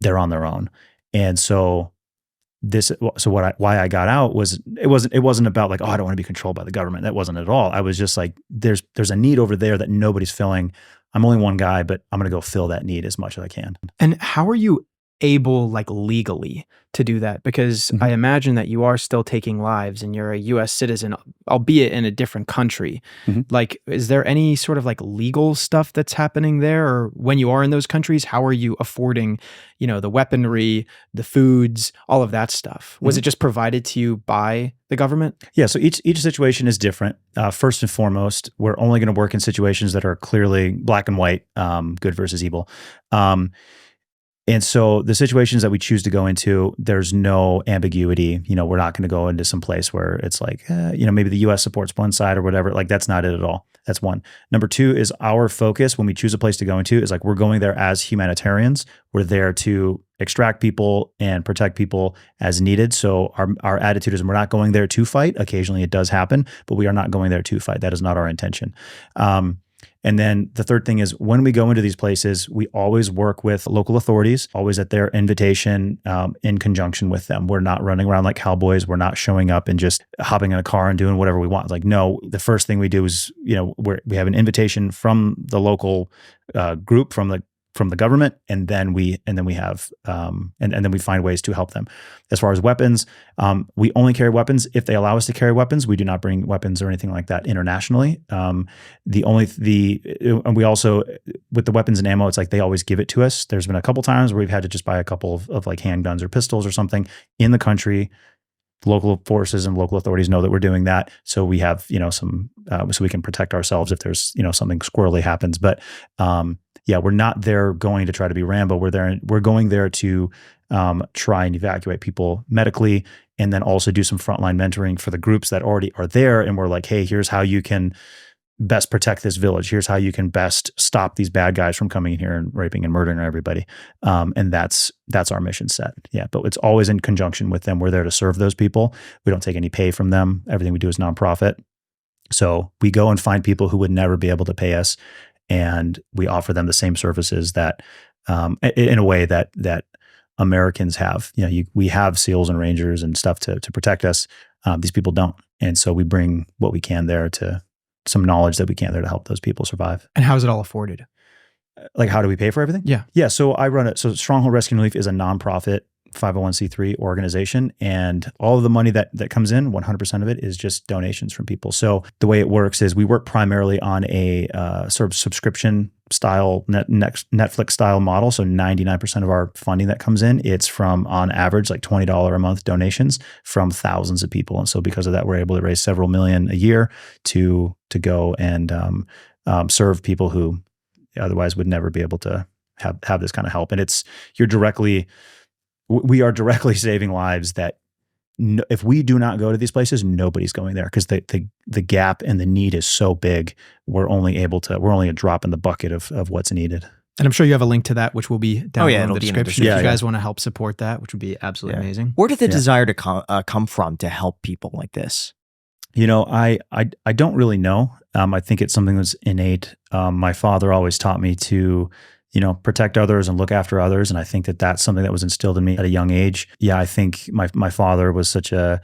They're on their own. And so why I got out was, it wasn't about like, oh, I don't want to be controlled by the government. That wasn't at all. I was just like, there's a need over there that nobody's filling. I'm only one guy, but I'm going to go fill that need as much as I can. And how are you able, like legally, to do that? Because I imagine that you are still taking lives, and you're a U.S. citizen, albeit in a different country. Like, is there any sort of like legal stuff that's happening there? Or when you are in those countries, how are you affording, the weaponry, the foods, all of that stuff? Was it just provided to you by the government? Yeah, so each situation is different. First and foremost, we're only going to work in situations that are clearly black and white, good versus evil. And so the situations that we choose to go into, there's no ambiguity. We're not going to go into some place where it's like, maybe the U.S. supports one side or whatever. Like, that's not it at all. That's one. Number two is our focus when we choose a place to go into is like, we're going there as humanitarians. We're there to extract people and protect people as needed. So our attitude is, we're not going there to fight. Occasionally it does happen, but we are not going there to fight. That is not our intention. And then the third thing is, when we go into these places, we always work with local authorities, always at their invitation, in conjunction with them. We're not running around like cowboys. We're not showing up and just hopping in a car and doing whatever we want. It's like, no, the first thing we do is, we have an invitation from the local group, from the from the government, and then we have and then we find ways to help them. As far as weapons, we only carry weapons if they allow us to carry weapons. We do not bring weapons or anything like that internationally. And we also, with the weapons and ammo, it's like they always give it to us. There's been a couple times where we've had to just buy a couple of like handguns or pistols or something in the country. Local forces and local authorities know that we're doing that, so we have some so we can protect ourselves if there's something squirrely happens. But we're not there going to try to be Rambo. We're going there to try and evacuate people medically, and then also do some frontline mentoring for the groups that already are there. And we're like, hey, here's how you can best protect this village. Here's how you can best stop these bad guys from coming in here and raping and murdering everybody. And that's our mission set. Yeah, but it's always in conjunction with them. We're there to serve those people. We don't take any pay from them. Everything we do is nonprofit. So we go and find people who would never be able to pay us, and we offer them the same services that, in a way that Americans have. We have SEALs and Rangers and stuff to protect us. These people don't, and so we bring what we can there, to some knowledge that we can there to help those people survive. And how is it all afforded? Like, how do we pay for everything? Yeah. So I run it. So Stronghold Rescue and Relief is a nonprofit 501c3 organization, and all of the money that comes in, 100% of it is just donations from people. So the way it works is we work primarily on a sort of subscription style, Netflix style model. So 99% of our funding that comes in, it's from, on average, like $20 a month donations from thousands of people. And so because of that, we're able to raise several million a year to go and serve people who otherwise would never be able to have this kind of help. And we are directly saving lives that if we do not go to these places, nobody's going there, because the gap and the need is so big. We're only a drop in the bucket of what's needed. And I'm sure you have a link to that, which will be down in the description. If you guys want to help support that, which would be absolutely amazing. Where did the desire to come from to help people like this? I don't really know. I think it's something that's innate. My father always taught me to, protect others and look after others. And I think that that's something that was instilled in me at a young age. Yeah, I think my father was such a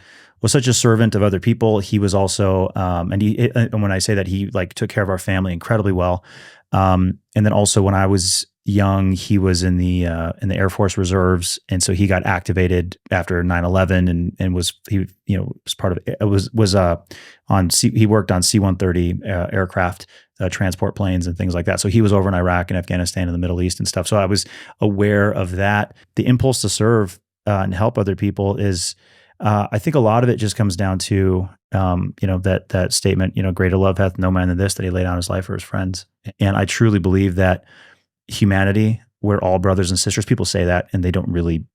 servant of other people. He was also, and when I say that, he like took care of our family incredibly well. And then also when I was young, he was in the Air Force Reserves, and so he got activated after 9/11, and was part of it. He worked on C-130 aircraft. Transport planes and things like that. So he was over in Iraq and Afghanistan and the Middle East and stuff. So I was aware of that. The impulse to serve and help other people is, I think a lot of it just comes down to, that statement, greater love hath no man than this, that he laid down his life for his friends. And I truly believe that humanity, we're all brothers and sisters. People say that, and they don't really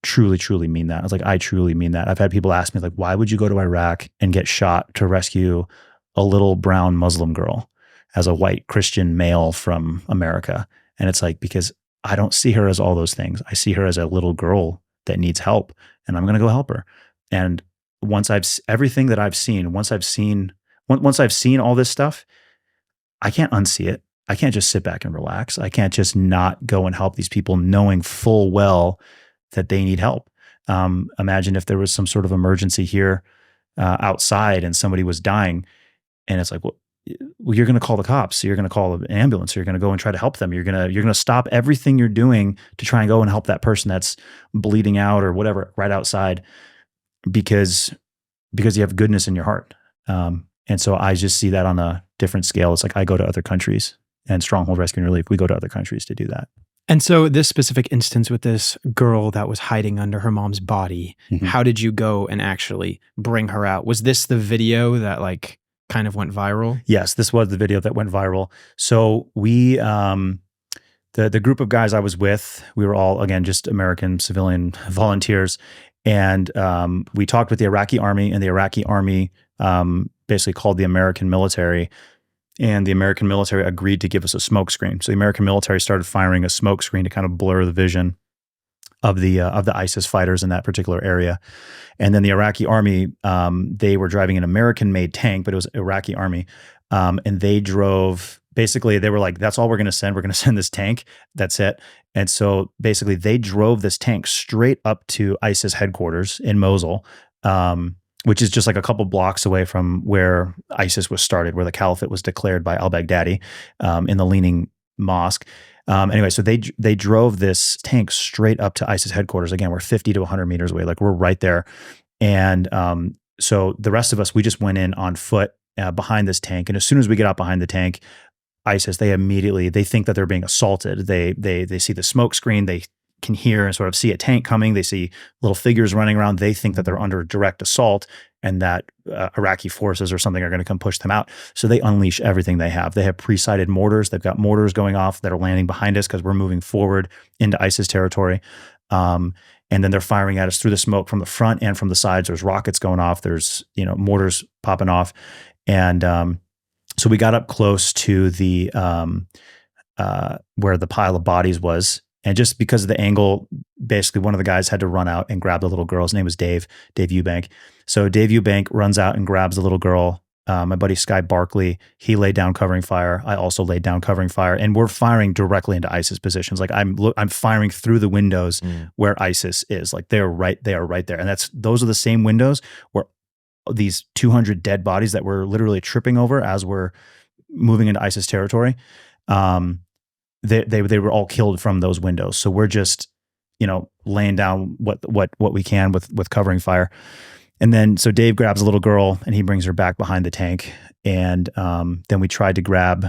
truly mean that. I was like, I truly mean that. I've had people ask me, like, why would you go to Iraq and get shot to rescue a little brown Muslim girl as a white Christian male from America? And it's like, because I don't see her as all those things. I see her as a little girl that needs help, and I'm going to go help her. And once I've seen all this stuff, I can't unsee it. I can't just sit back and relax. I can't just not go and help these people, knowing full well that they need help. Imagine if there was some sort of emergency here outside and somebody was dying, and it's like, well, you're going to call the cops. You're going to call an ambulance. You're going to go and try to help them. You're going to stop everything you're doing to try and go and help that person that's bleeding out or whatever right outside, because you have goodness in your heart. And so I just see that on a different scale. It's like I go to other countries, and Stronghold Rescue and Relief, we go to other countries to do that. And so this specific instance with this girl that was hiding under her mom's body, how did you go and actually bring her out? Was this the video that like kind of went viral? Yes, this was the video that went viral. So we, the group of guys I was with, we were all, again, just American civilian volunteers. And we talked with the Iraqi army, and the Iraqi army basically called the American military, and the American military agreed to give us a smoke screen. So the American military started firing a smoke screen to kind of blur the vision of the ISIS fighters in that particular area. And then the Iraqi army, they were driving an American-made tank, but it was Iraqi army. And they drove, basically they were like, that's all we're going to send. We're going to send this tank. That's it. And so basically they drove this tank straight up to ISIS headquarters in Mosul, which is just like a couple blocks away from where ISIS was started, where the caliphate was declared by al-Baghdadi in the Leaning Mosque. Anyway, so they drove this tank straight up to ISIS headquarters. Again, we're 50 to 100 meters away. Like we're right there. And so the rest of us, we just went in on foot behind this tank. And as soon as we get out behind the tank, ISIS, they think that they're being assaulted. They see the smoke screen. They can hear and sort of see a tank coming. They see little figures running around. They think that they're under direct assault and that Iraqi forces or something are going to come push them out. So they unleash everything they have. They have pre-sighted mortars. They've got mortars going off that are landing behind us because we're moving forward into ISIS territory. And then they're firing at us through the smoke from the front and from the sides. There's rockets going off. There's, mortars popping off. And so we got up close to the where the pile of bodies was. And just because of the angle, basically one of the guys had to run out and grab the little girl. His name was Dave Eubank. So Dave Eubank runs out and grabs the little girl. My buddy Sky Barkley, he laid down covering fire. I also laid down covering fire, and we're firing directly into ISIS positions. Like I'm firing through the windows where ISIS is. Like they are right there, and those are the same windows where these 200 dead bodies that we're literally tripping over as we're moving into ISIS territory. They were all killed from those windows. So we're just, laying down what we can with covering fire. And then, so Dave grabs a little girl and he brings her back behind the tank. And then we tried to grab,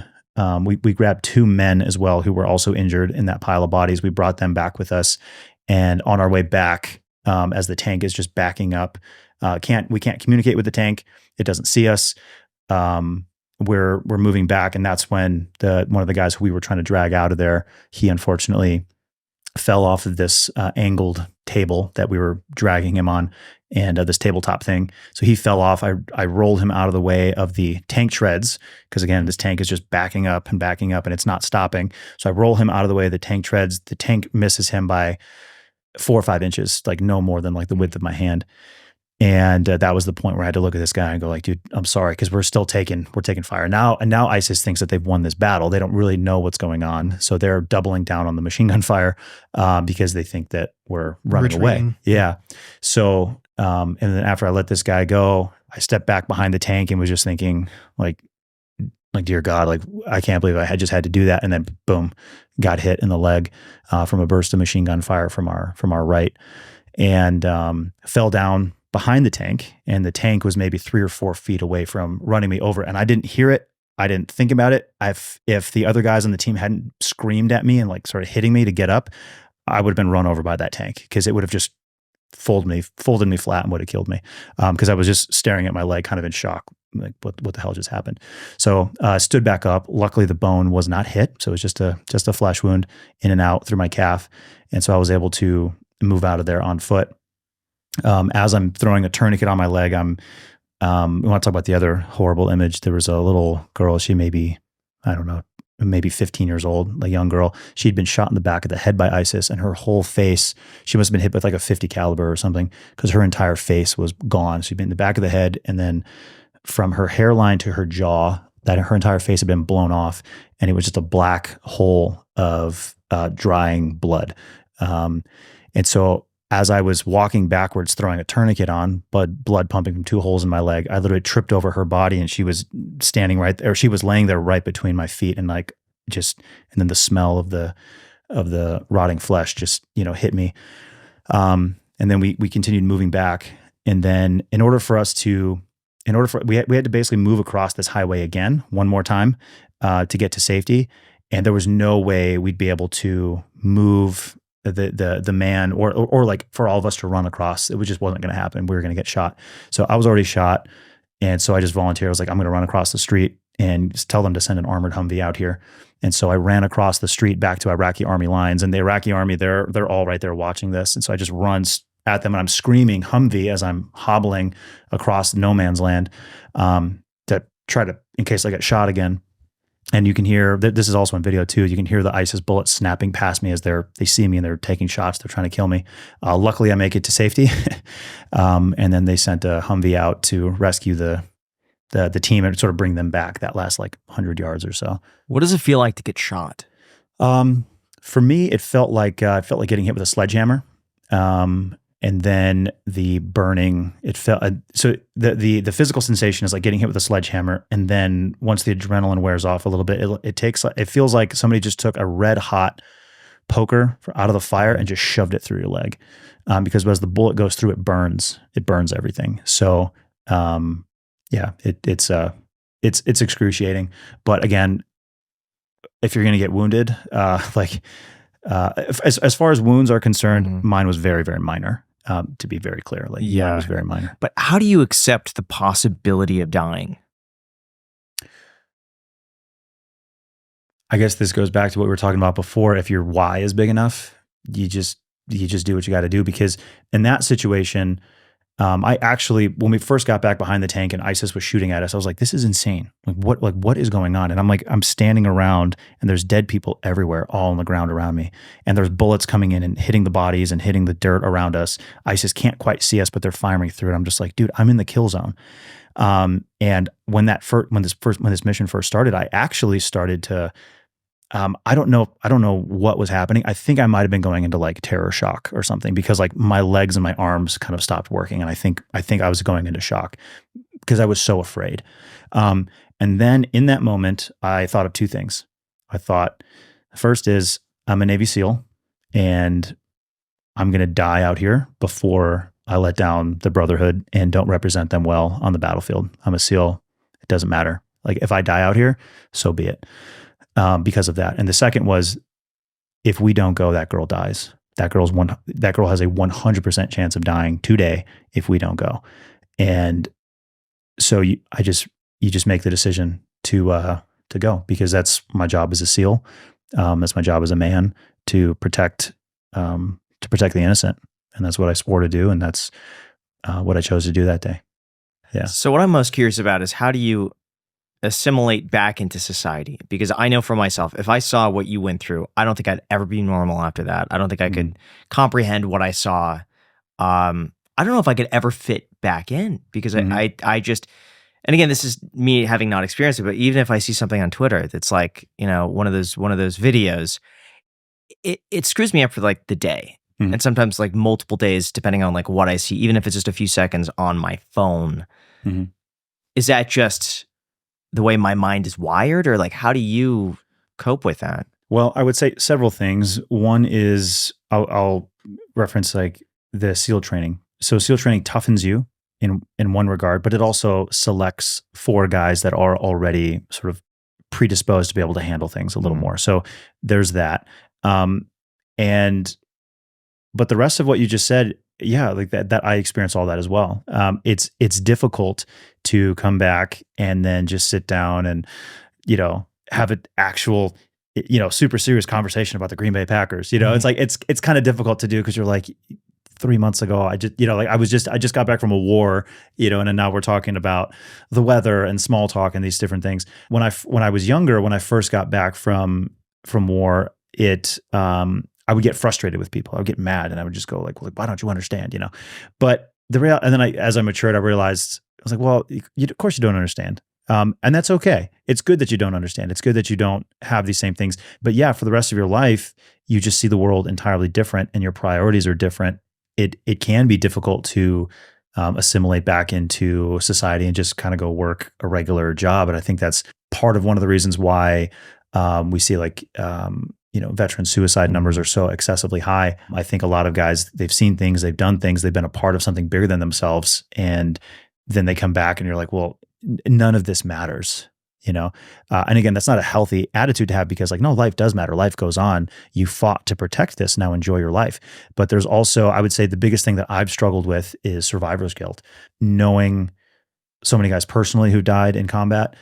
we grabbed 2 men as well who were also injured in that pile of bodies. We brought them back with us. And on our way back, as the tank is just backing up, we can't communicate with the tank. It doesn't see us. We're moving back, and that's when one of the guys who we were trying to drag out of there, he unfortunately fell off of this angled table that we were dragging him on, and this tabletop thing. So he fell off. I rolled him out of the way of the tank treads because again, this tank is just backing up, and it's not stopping. So I roll him out of the way of the tank treads. The tank misses him by 4 or 5 inches, like no more than like the width of my hand. And that was the point where I had to look at this guy and go like, dude, I'm sorry. Cause we're taking fire now. And now ISIS thinks that they've won this battle. They don't really know what's going on. So they're doubling down on the machine gun fire, because they think that we're running away. Yeah. So, and then after I let this guy go, I stepped back behind the tank and was just thinking like, dear God, like I can't believe I had just had to do that. And then boom, got hit in the leg, from a burst of machine gun fire from our right, and, fell down behind the tank, and the tank was maybe 3 or 4 feet away from running me over. And I didn't hear it. I didn't think about it. If the other guys on the team hadn't screamed at me and like started hitting me to get up, I would have been run over by that tank because it would have just folded me flat and would have killed me. Because I was just staring at my leg kind of in shock. Like what the hell just happened? So stood back up. Luckily the bone was not hit. So it was just a flesh wound in and out through my calf. And so I was able to move out of there on foot. As I'm throwing a tourniquet on my leg, we want to talk about the other horrible image. There was a little girl, she maybe 15 years old, a young girl. She'd been shot in the back of the head by ISIS, and her whole face, she must have been hit with like a 50 caliber or something, because her entire face was gone. She'd been in the back of the head, and then from her hairline to her jaw, that her entire face had been blown off, and it was just a black hole of drying blood. And so as I was walking backwards, throwing a tourniquet on, blood pumping from 2 holes in my leg, I literally tripped over her body, and she was standing right there. She was laying there right between my feet, and and then the smell of the rotting flesh just, hit me. And then we continued moving back. And then we had to basically move across this highway again, one more time, to get to safety. And there was no way we'd be able to move the man or like for all of us to run across. It just wasn't going to happen. We were going to get shot. So I was already shot. And so I just volunteered. I was like, I'm going to run across the street and just tell them to send an armored Humvee out here. And so I ran across the street back to Iraqi army lines, and the Iraqi army, they're all right there watching this. And so I just run at them, and I'm screaming Humvee as I'm hobbling across no man's land, to try to, in case I get shot again. And you can hear, this is also on video too, you can hear the ISIS bullets snapping past me as they see me and they're taking shots. They're trying to kill me. Luckily I make it to safety. And then they sent a Humvee out to rescue the team and sort of bring them back that last like 100 yards or so. What does it feel like to get shot? For me, it felt like getting hit with a sledgehammer. and then the burning, it felt, so the physical sensation is like getting hit with a sledgehammer. And then once the adrenaline wears off a little bit, it feels like somebody just took a red hot poker out of the fire and just shoved it through your leg. Because as the bullet goes through, it burns everything. So, it's excruciating. But again, if you're going to get wounded, as far as wounds are concerned, mine was very, very minor. To be very clear, mine was very minor. But how do you accept the possibility of dying? I guess this goes back to what we were talking about before. If your why is big enough, you just do what you got to do. Because in that situation, I actually, when we first got back behind the tank and ISIS was shooting at us, I was like, this is insane. What is going on? And I'm standing around and there's dead people everywhere, all on the ground around me. And there's bullets coming in and hitting the bodies and hitting the dirt around us. ISIS can't quite see us, but they're firing through it. I'm just like, dude, I'm in the kill zone. And when this mission first started, I actually started to, I don't know what was happening. I think I might've been going into like terror shock or something, because like my legs and my arms kind of stopped working. And I think I was going into shock because I was so afraid. And then in that moment, I thought of two things. I thought, first is I'm a Navy SEAL and I'm going to die out here before I let down the Brotherhood and don't represent them well on the battlefield. I'm a SEAL. It doesn't matter. Like if I die out here, so be it. Because of that. And the second was, if we don't go, that girl dies. That girl has a 100% chance of dying today if we don't go. And so you just make the decision to go, because that's my job as a SEAL. That's my job as a man, to protect the innocent. And that's what I swore to do. And that's what I chose to do that day. Yeah. So what I'm most curious about is, how do you assimilate back into society? Because I know for myself, if I saw what you went through, I don't think I'd ever be normal after that. I don't think I could comprehend what I saw. I don't know if I could ever fit back in, because I just, and again, this is me having not experienced it, but even if I see something on Twitter that's like, one of those videos, it screws me up for like the day. And sometimes like multiple days, depending on like what I see, even if it's just a few seconds on my phone. Is that just the way my mind is wired, or like, how do you cope with that? Well, I would say several things. One is I'll reference like the SEAL training. So SEAL training toughens you in one regard, but it also selects for guys that are already sort of predisposed to be able to handle things a little more. So there's that. But the rest of what you just said, yeah, like that I experience all that as well. It's difficult to come back and then just sit down and, have an actual, super serious conversation about the Green Bay Packers. It's like, it's kind of difficult to do, because you're like, 3 months ago, I just got back from a war, and then now we're talking about the weather and small talk and these different things. When I was younger, when I first got back from war, I would get frustrated with people. I would get mad, and I would just go like, why don't you understand? But and then as I matured, I realized, I was like, well, of course you don't understand. And that's okay. It's good that you don't understand. It's good that you don't have these same things. But yeah, for the rest of your life, you just see the world entirely different, and your priorities are different. It can be difficult to assimilate back into society and just kind of go work a regular job. And I think that's part of one of the reasons why we see like, veteran suicide numbers are so excessively high. I think a lot of guys, they've seen things, they've done things, they've been a part of something bigger than themselves. And then they come back and you're like, well, none of this matters, And again, that's not a healthy attitude to have, because like, no, life does matter. Life goes on. You fought to protect this. Now enjoy your life. But there's also, I would say the biggest thing that I've struggled with is survivor's guilt. Knowing so many guys personally who died in combat,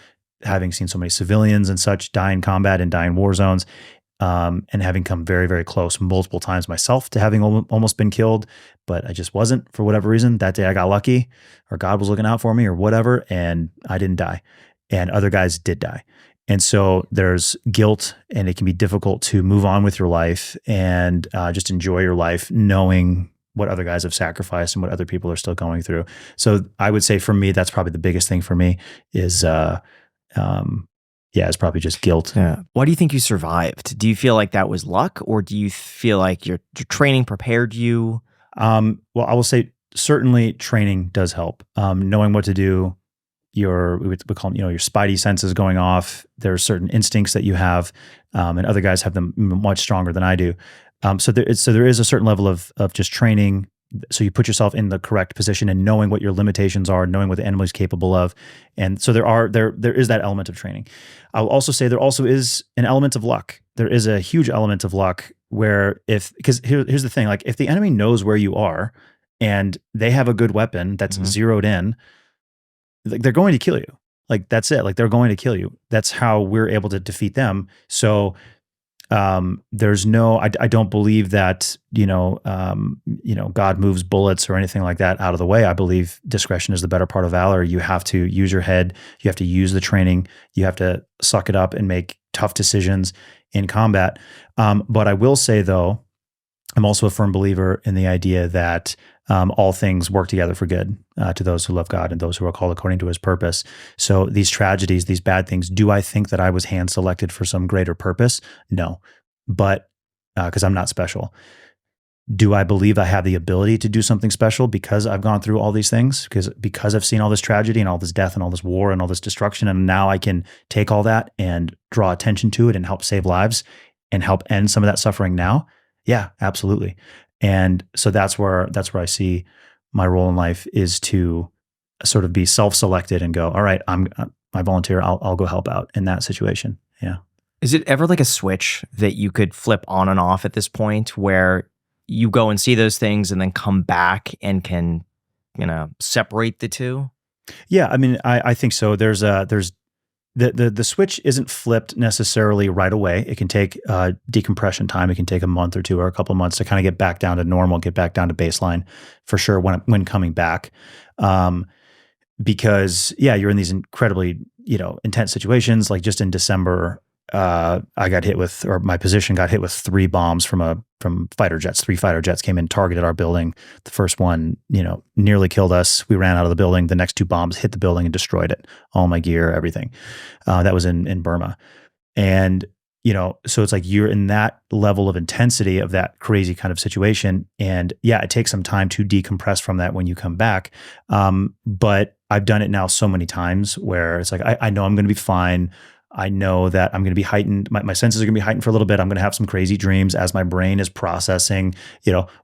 having seen so many civilians and such die in combat and die in war zones, and having come very, very close multiple times myself to having almost been killed, but I just wasn't for whatever reason. That day I got lucky, or God was looking out for me or whatever, and I didn't die. And other guys did die. And so there's guilt, and it can be difficult to move on with your life and just enjoy your life, knowing what other guys have sacrificed and what other people are still going through. So I would say for me, that's probably the biggest thing for me is it's probably just guilt. Yeah. Why do you think you survived? Do you feel like that was luck, or do you feel like your training prepared you? Well, I will say certainly training does help. Knowing what to do, we call them, your spidey senses going off. There are certain instincts that you have, and other guys have them much stronger than I do. So there is a certain level of just training. So you put yourself in the correct position and knowing what your limitations are, knowing what the enemy is capable of, and so there is that element of training. I'll also say there also is an element of luck. There is a huge element of luck where because here's the thing, like if the enemy knows where you are and they have a good weapon that's zeroed in, like they're going to kill you. Like that's it. Like they're going to kill you. That's how we're able to defeat them. So there's no, I don't believe that, God moves bullets or anything like that out of the way. I believe discretion is the better part of valor. You have to use your head. You have to use the training. You have to suck it up and make tough decisions in combat. But I will say though, I'm also a firm believer in the idea that all things work together for good to those who love God and those who are called according to his purpose. So these tragedies, these bad things, do I think that I was hand selected for some greater purpose? No, but because I'm not special. Do I believe I have the ability to do something special because I've gone through all these things? Because I've seen all this tragedy and all this death and all this war and all this destruction, and now I can take all that and draw attention to it and help save lives and help end some of that suffering now? Yeah, absolutely. And so that's where I see my role in life is to sort of be self-selected and go, all right, I volunteer. I'll go help out in that situation. Yeah. Is it ever like a switch that you could flip on and off at this point where you go and see those things and then come back and can, separate the two? Yeah. I mean, I think so. There's the switch isn't flipped necessarily right away. It can take decompression time. It can take a month or two or a couple of months to kind of get back down to normal, get back down to baseline for sure when coming back. Because you're in these incredibly, intense situations. Like just in December, I got hit with, or my position got hit with 3 bombs from fighter jets. 3 fighter jets came in, targeted our building. The first one, nearly killed us. We ran out of the building. The next 2 bombs hit the building and destroyed it. All my gear, everything. That was in Burma. And, so it's like you're in that level of intensity of that crazy kind of situation. And it takes some time to decompress from that when you come back. But I've done it now so many times where it's like, I know I'm going to be fine. I know that I'm going to be heightened. My senses are going to be heightened for a little bit. I'm going to have some crazy dreams as my brain is processing,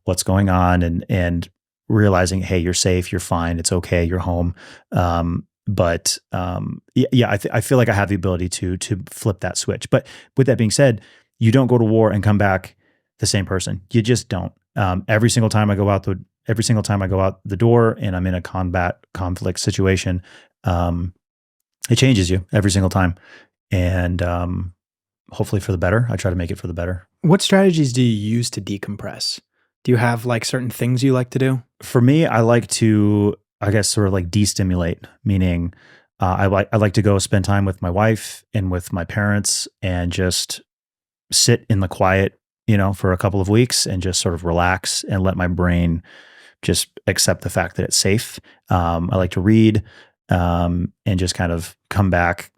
what's going on and realizing, hey, you're safe, you're fine, it's okay, you're home. I feel like I have the ability to flip that switch. But with that being said, you don't go to war and come back the same person. You just don't. Every single time I go out the door and I'm in a conflict situation, it changes you every single time. And hopefully for the better. I try to make it for the better. What strategies do you use to decompress? Do you have like certain things you like to do? For me, I like to, I guess, sort of like destimulate, meaning I like to go spend time with my wife and with my parents and just sit in the quiet, for a couple of weeks and just sort of relax and let my brain just accept the fact that it's safe. I like to read and just kind of come back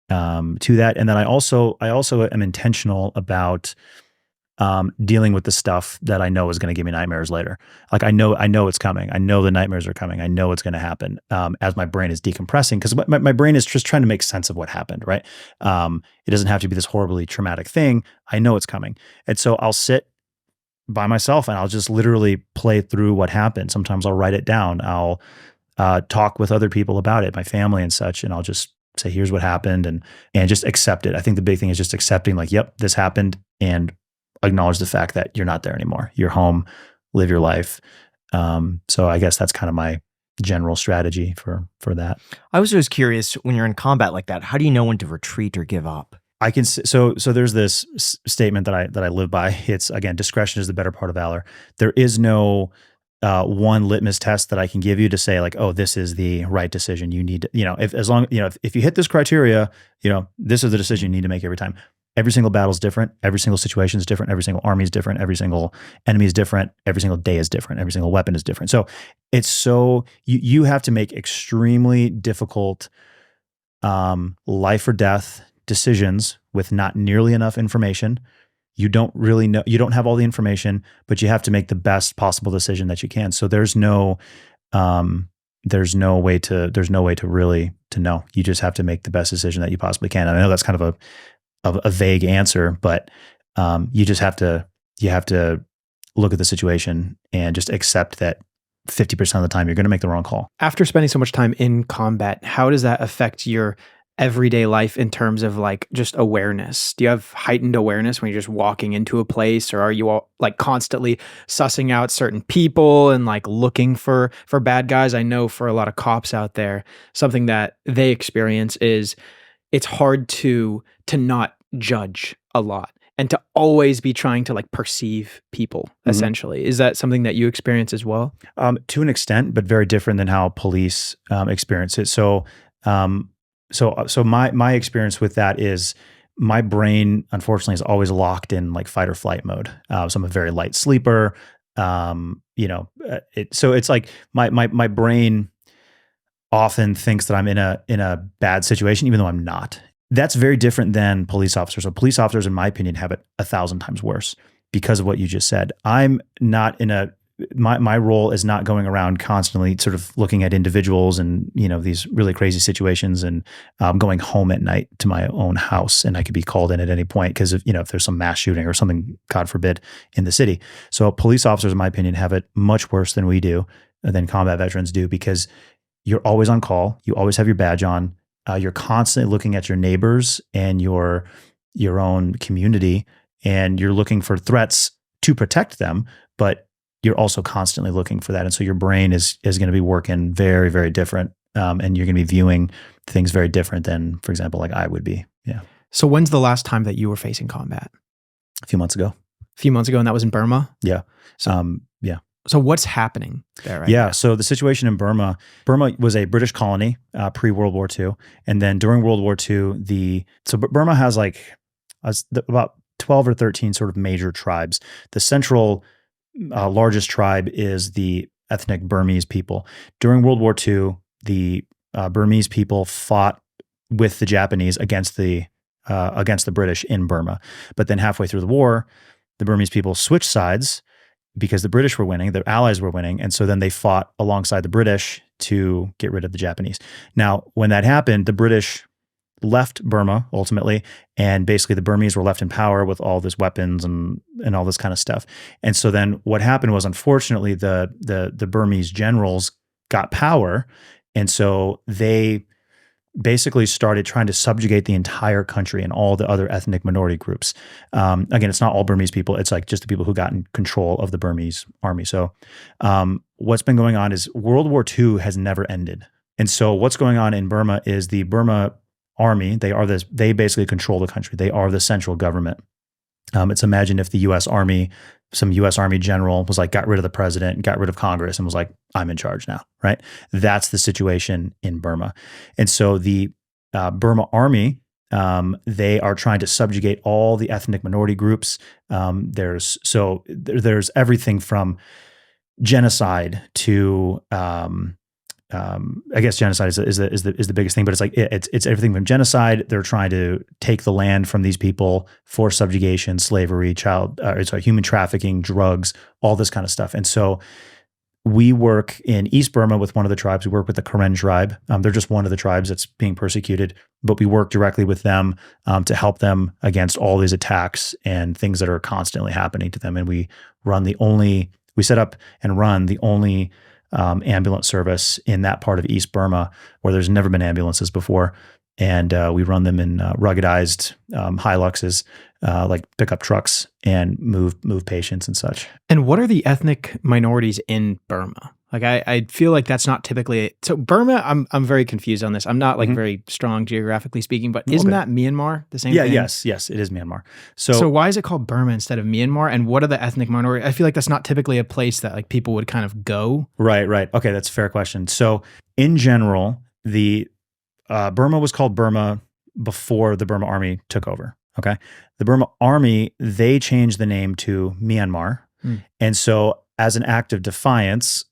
to that. And then I also am intentional about dealing with the stuff that I know is going to give me nightmares later. Like I know it's coming. I know the nightmares are coming. I know it's going to happen as my brain is decompressing, because my brain is just trying to make sense of what happened, right? It doesn't have to be this horribly traumatic thing. I know it's coming. And so I'll sit by myself and I'll just literally play through what happened. Sometimes I'll write it down. I'll talk with other people about it, my family and such, and I'll just say, here's what happened, and just accept it. I think the big thing is just accepting, like, yep, this happened, and acknowledge the fact that you're not there anymore. You're home, live your life. So I guess that's kind of my general strategy for that. I was always curious, when you're in combat like that, how do you know when to retreat or give up? I can, so there's this statement that I live by. It's, again, discretion is the better part of valor. There is no one litmus test that I can give you to say, like, oh, this is the right decision. You need to, if you hit this criteria, this is the decision you need to make every time. Every single battle is different. Every single situation is different. Every single army is different. Every single enemy is different. Every single day is different. Every single weapon is different. So you have to make extremely difficult life or death decisions with not nearly enough information. You don't really know, you don't have all the information, but you have to make the best possible decision that you can. So there's no way to really to know. You just have to make the best decision that you possibly can. And I know that's kind of a vague answer, but you have to look at the situation and just accept that 50% of the time you're going to make the wrong call. After spending so much time in combat, how does that affect your everyday life in terms of like just awareness? Do you have heightened awareness when you're just walking into a place, or are you all like constantly sussing out certain people and like looking for bad guys? I know for a lot of cops out there, something that they experience is it's hard to not judge a lot and to always be trying to like perceive people, essentially. Is that something that you experience as well? To an extent, but very different than how police experience it. So my experience with that is my brain, unfortunately, is always locked in like fight or flight mode. So I'm a very light sleeper. So it's like my brain often thinks that I'm in a bad situation, even though I'm not. That's very different than police officers. So police officers, in my opinion, have it 1,000 times worse because of what you just said. I'm not my role is not going around constantly sort of looking at individuals and, these really crazy situations and going home at night to my own house, and I could be called in at any point because if there's some mass shooting or something, God forbid, in the city. So police officers, in my opinion, have it much worse than we do, than combat veterans do, because you're always on call. You always have your badge on. You're constantly looking at your neighbors and your own community, and you're looking for threats to protect them, but you're also constantly looking for that. And so your brain is going to be working very, very different. And you're going to be viewing things very different than, for example, like I would be. Yeah. So when's the last time that you were facing combat? A few months ago. And that was in Burma? Yeah. Yeah. So what's happening there right now? So the situation in Burma was a British colony pre-World War II. And then during World War II, Burma has about 12 or 13 sort of major tribes. The central largest tribe is the ethnic Burmese people. During World War II, the Burmese people fought with the Japanese against the British in Burma. But then halfway through the war, the Burmese people switched sides because the British were winning, their allies were winning, and so then they fought alongside the British to get rid of the Japanese. Now, when that happened, the British left Burma ultimately, and basically the Burmese were left in power with all this weapons and all this kind of stuff. And so then what happened was, unfortunately, the Burmese generals got power, and so they basically started trying to subjugate the entire country and all the other ethnic minority groups. Again, it's not all Burmese people. It's like just the people who got in control of the Burmese army. So what's been going on is World War II has never ended. And so what's going on in Burma is the Burma army, they basically control the country. They are the central government. It's imagine if the U.S. Army, some U.S. Army general was like, got rid of the president, got rid of Congress, and was like, I'm in charge now, right? That's the situation in Burma. And so the Burma army, they are trying to subjugate all the ethnic minority groups. There's everything from genocide to I guess genocide is the biggest thing, but it's like it's everything from genocide. They're trying to take the land from these people for subjugation, slavery, human trafficking, drugs, all this kind of stuff. And so we work in East Burma with one of the tribes. We work with the Karen tribe. They're just one of the tribes that's being persecuted, but we work directly with them to help them against all these attacks and things that are constantly happening to them. And we set up and run the only ambulance service in that part of East Burma where there's never been ambulances before. And we run them in ruggedized Hiluxes, like pickup trucks, and move patients and such. And what are the ethnic minorities in Burma? Like I feel like that's not typically so Burma. I'm very confused on this. I'm not like very strong geographically speaking, but isn't that Myanmar the same thing? Yes, it is Myanmar. So why is it called Burma instead of Myanmar? And what are the ethnic minorities? I feel like that's not typically a place that like people would kind of go. Right. Okay, that's a fair question. So in general, the Burma was called Burma before the Burma Army took over. Okay, the Burma Army, they changed the name to Myanmar, and so as an act of defiance,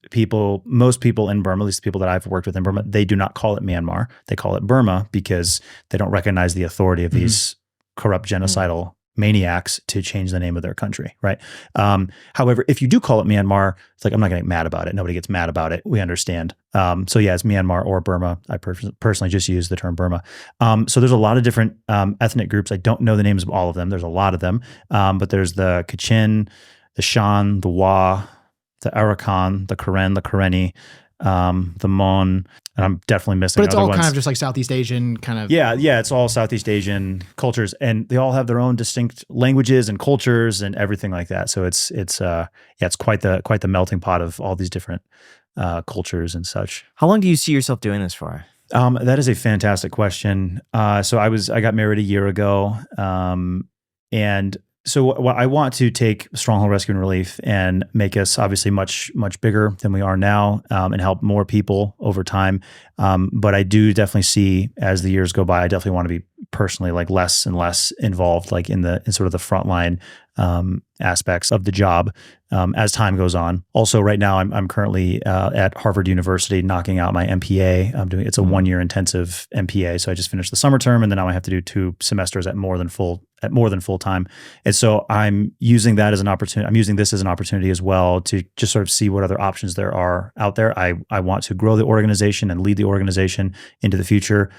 most people in Burma, at least the people that I've worked with in Burma, they do not call it Myanmar. They call it Burma because they don't recognize the authority of these corrupt genocidal maniacs to change the name of their country, right? However, if you do call it Myanmar, it's like, I'm not going to get mad about it. Nobody gets mad about it. We understand. So yeah, it's Myanmar or Burma. I personally just use the term Burma. So there's a lot of different ethnic groups. I don't know the names of all of them. There's a lot of them. But there's the Kachin, the Shan, the Wa, the Arakan, the Karen, the Karenni, the Mon, and I'm definitely missing But it's other all ones. kind of just like Southeast Asian kind of. Yeah, it's all Southeast Asian cultures, and they all have their own distinct languages and cultures and everything like that. So it's quite the melting pot of all these different cultures and such. How long do you see yourself doing this for? That is a fantastic question. So I got married a year ago, and so I want to take Stronghold Rescue and Relief and make us obviously much, much bigger than we are now, and help more people over time. But I do definitely see, as the years go by, I definitely want to be personally like less and less involved, like in sort of the frontline aspects of the job as time goes on. Also, right now I'm currently at Harvard University knocking out my MPA. It's a 1-year intensive MPA, so I just finished the summer term, and then now I have to do 2 semesters at more than full time. And so I'm using that as an opportunity. I'm using this as an opportunity as well to just sort of see what other options there are out there. I want to grow the organization and lead the organization into the future.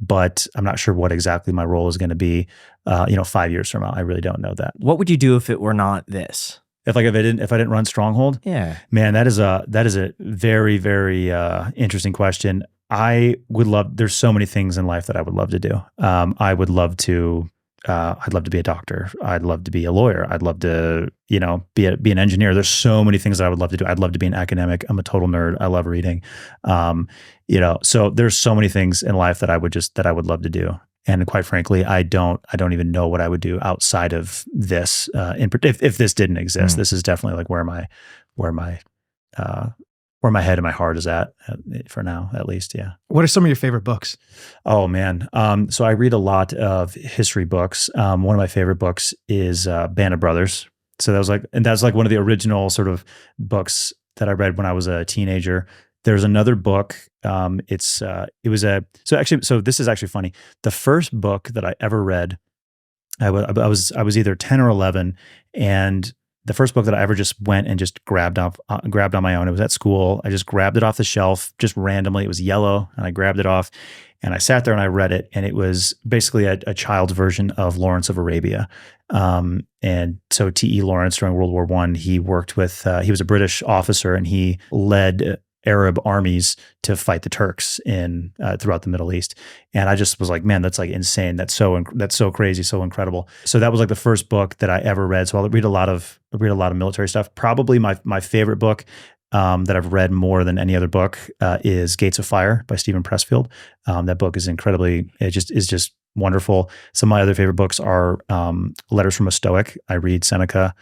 But I'm not sure what exactly my role is going to be, 5 years from now. I really don't know that. What would you do if it were not this? If I didn't run Stronghold? Yeah. Man, that is a very, very interesting question. There's so many things in life that I would love to do. I'd love to be a doctor. I'd love to be a lawyer. I'd love to, be an engineer. There's so many things that I would love to do. I'd love to be an academic. I'm a total nerd. I love reading. So there's so many things in life that I would love to do. And quite frankly, I don't even know what I would do outside of this. If this didn't exist, this is definitely like where my head and my heart is at for now, at least. Yeah. What are some of your favorite books? Oh man. So I read a lot of history books. One of my favorite books is Band of Brothers. So that's like one of the original sort of books that I read when I was a teenager. There's another book. So this is actually funny. The first book that I ever read, I was either 10 or 11, and the first book that I ever just went and just grabbed on my own. It was at school. I just grabbed it off the shelf just randomly. It was yellow, and I grabbed it off, and I sat there and I read it. And it was basically a child's version of Lawrence of Arabia. And so T.E. Lawrence during World War I, he worked with. He was a British officer, and he led Arab armies to fight the Turks throughout the Middle East. And I just was like, man, that's like insane. That's so crazy, so incredible. So that was like the first book that I ever read. So I'll read a lot of military stuff. Probably my favorite book that I've read more than any other book is Gates of Fire by Stephen Pressfield. That book is is just wonderful. Some of my other favorite books are Letters from a Stoic. I read Seneca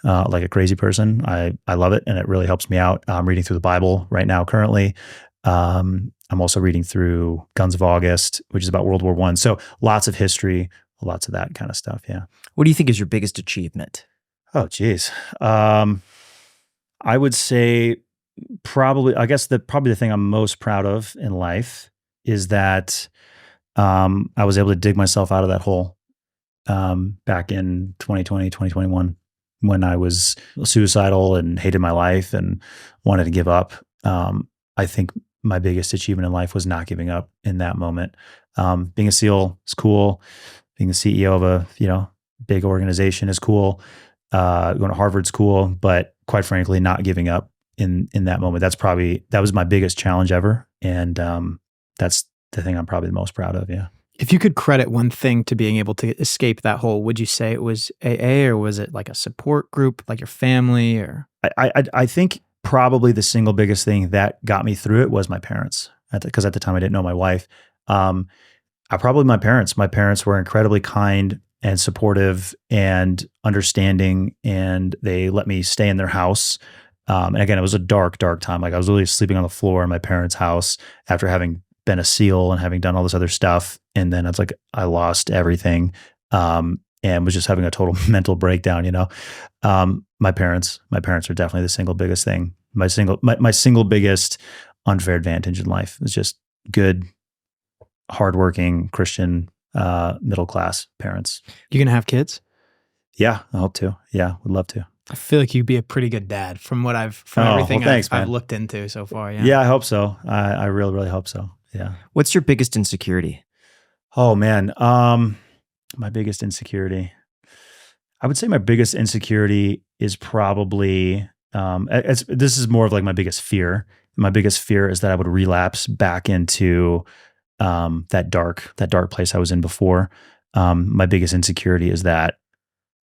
like a crazy person. I love it, and it really helps me out. I'm reading through the Bible right now currently. I'm also reading through Guns of August, which is about World War I. So lots of history, lots of that kind of stuff, yeah. What do you think is your biggest achievement? Oh, geez. I would say probably the thing I'm most proud of in life is that I was able to dig myself out of that hole back in 2020, 2021, when I was suicidal and hated my life and wanted to give up. I think my biggest achievement in life was not giving up in that moment. Being a SEAL is cool. Being the CEO of a big organization is cool. Going to Harvard's cool, but quite frankly, not giving up in that moment. That was my biggest challenge ever, and that's the thing I'm probably the most proud of. Yeah. If you could credit one thing to being able to escape that hole, would you say it was AA, or was it like a support group, like your family? Or I think probably the single biggest thing that got me through it was my parents, because at the time I didn't know my wife. Probably my parents. My parents were incredibly kind and supportive and understanding, and they let me stay in their house. And again, it was a dark, dark time. Like I was literally sleeping on the floor in my parents' house after having been a SEAL and having done all this other stuff. And then it's like, I lost everything. And was just having a total mental breakdown, My parents are definitely the single biggest thing. My single biggest unfair advantage in life is just good, hardworking Christian middle class parents. You gonna have kids? Yeah, I hope to. Yeah, would love to. I feel like you'd be a pretty good dad from what everything thanks, I've man. looked into so far. Yeah. Yeah, I hope so. I really, really hope so. Yeah. What's your biggest insecurity? Oh man, my biggest insecurity. I would say my biggest insecurity is probably this is more of like my biggest fear. My biggest fear is that I would relapse back into that dark place I was in before. My biggest insecurity is that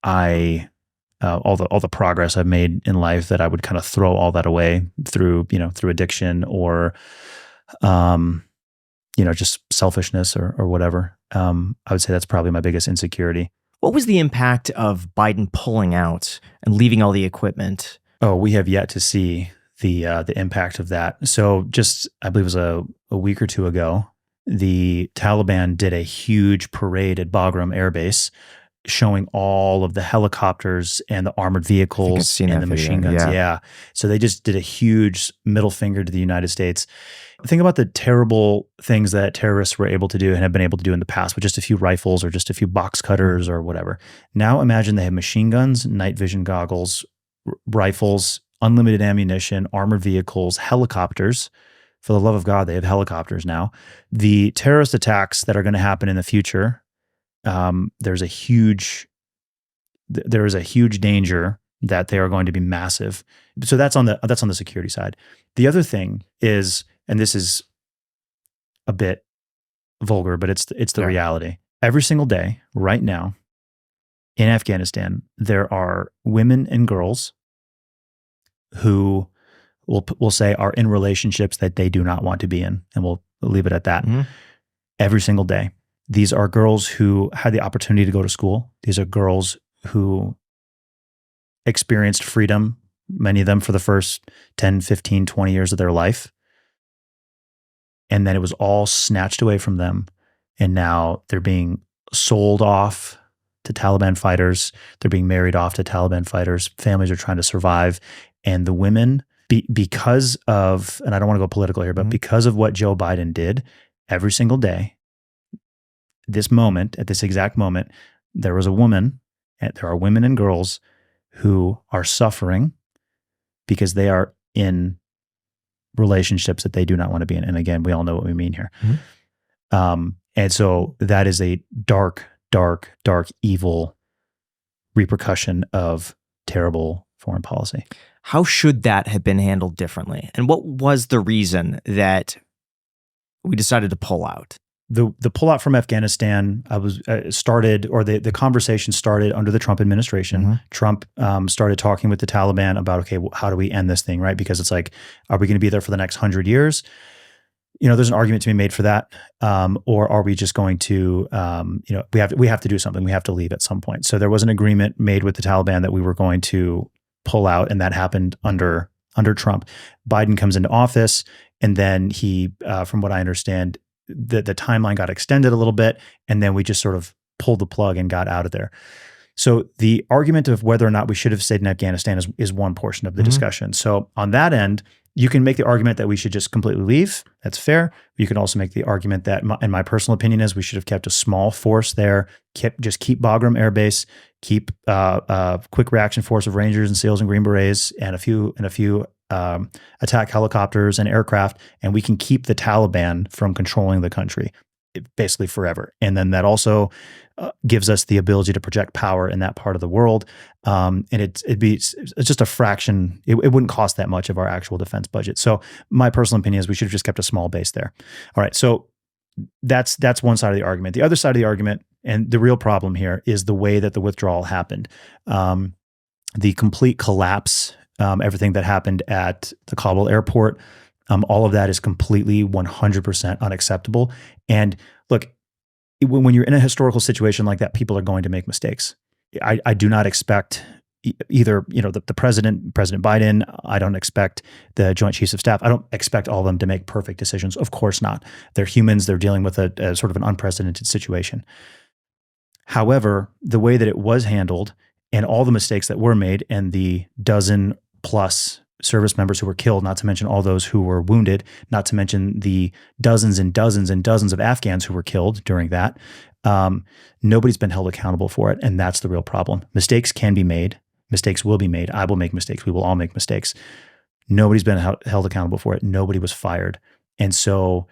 all the progress I've made in life, that I would kind of throw all that away through addiction or just selfishness or whatever. I would say that's probably my biggest insecurity. What was the impact of Biden pulling out and leaving all the equipment? Oh, we have yet to see the impact of that. So just, I believe it was a week or two ago, the Taliban did a huge parade at Bagram Air Base showing all of the helicopters and the armored vehicles and the machine guns. Yeah. So they just did a huge middle finger to the United States. Think about the terrible things that terrorists were able to do and have been able to do in the past with just a few rifles or just a few box cutters or whatever. Now imagine they have machine guns, night vision goggles, rifles, unlimited ammunition, armored vehicles, helicopters. For the love of God, they have helicopters now. The terrorist attacks that are going to happen in the future, there is a huge danger that they are going to be massive. So that's on the security side. The other thing is, and this is a bit vulgar, but it's the reality. Every single day right now in Afghanistan, there are women and girls who we'll say are in relationships that they do not want to be in, and we'll leave it at that. Mm-hmm. Every single day. These are girls who had the opportunity to go to school. These are girls who experienced freedom, many of them for the first 10, 15, 20 years of their life. And then it was all snatched away from them. And now they're being sold off to Taliban fighters. They're being married off to Taliban fighters. Families are trying to survive. And the women, because of, and I don't want to go political here, but because of what Joe Biden did every single day, at this exact moment, there are women and girls who are suffering because they are in relationships that they do not want to be in. And again, we all know what we mean here. Mm-hmm. And so that is a dark, dark, dark, evil repercussion of terrible foreign policy. How should that have been handled differently? And what was the reason that we decided to pull out? The pullout from Afghanistan the conversation started under the Trump administration. Mm-hmm. Trump started talking with the Taliban about, okay, how do we end this thing, right? Because it's like, are we going to be there for the next 100 years? There's an argument to be made for that. Or are we just going to, we have to do something. We have to leave at some point. So there was an agreement made with the Taliban that we were going to pull out, and that happened under Trump. Biden comes into office, and then he, from what I understand, the timeline got extended a little bit, and then we just sort of pulled the plug and got out of there. So the argument of whether or not we should have stayed in Afghanistan is one portion of the discussion. So on that end, you can make the argument that we should just completely leave. That's fair. You can also make the argument that, and my personal opinion is, we should have kept a small force there, just keep Bagram Air Base, keep a quick reaction force of Rangers and SEALs and Green Berets, and a few attack helicopters and aircraft, and we can keep the Taliban from controlling the country basically forever. And then that also gives us the ability to project power in that part of the world. And it's just a fraction. It wouldn't cost that much of our actual defense budget. So my personal opinion is we should have just kept a small base there. All right. So that's one side of the argument. The other side of the argument, and the real problem here, is the way that the withdrawal happened. The complete collapse, everything that happened at the Kabul airport, all of that is completely 100% unacceptable. And look, when you're in a historical situation like that, people are going to make mistakes. I do not expect either, the President Biden, I don't expect the Joint Chiefs of Staff, I don't expect all of them to make perfect decisions. Of course not. They're humans. They're dealing with a sort of an unprecedented situation. However, the way that it was handled and all the mistakes that were made and the dozen plus service members who were killed, not to mention all those who were wounded, not to mention the dozens and dozens and dozens of Afghans who were killed during that. Nobody's been held accountable for it, and that's the real problem. Mistakes can be made. Mistakes will be made. I will make mistakes. We will all make mistakes. Nobody's been held accountable for it. Nobody was fired. And so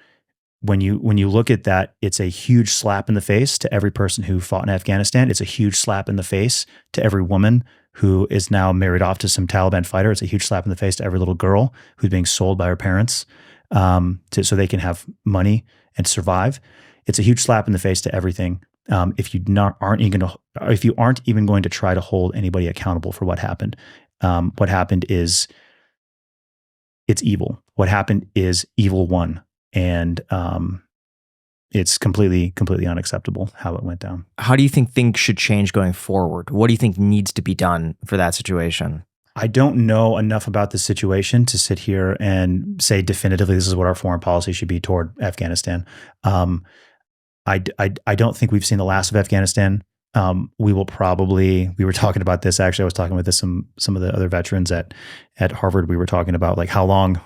when you look at that, it's a huge slap in the face to every person who fought in Afghanistan. It's a huge slap in the face to every woman who is now married off to some Taliban fighter. It's a huge slap in the face to every little girl who's being sold by her parents so they can have money and survive. It's a huge slap in the face to everything. If you aren't even going to try to hold anybody accountable for what happened. What happened is it's evil. What happened is evil won. And it's completely unacceptable how it went down. How do you think things should change going forward? What do you think needs to be done for that situation? I don't know enough about the situation to sit here and say definitively this is what our foreign policy should be toward Afghanistan. I don't think we've seen the last of Afghanistan. We were talking about this, actually, I was talking with some of the other veterans at Harvard. We were talking about like how long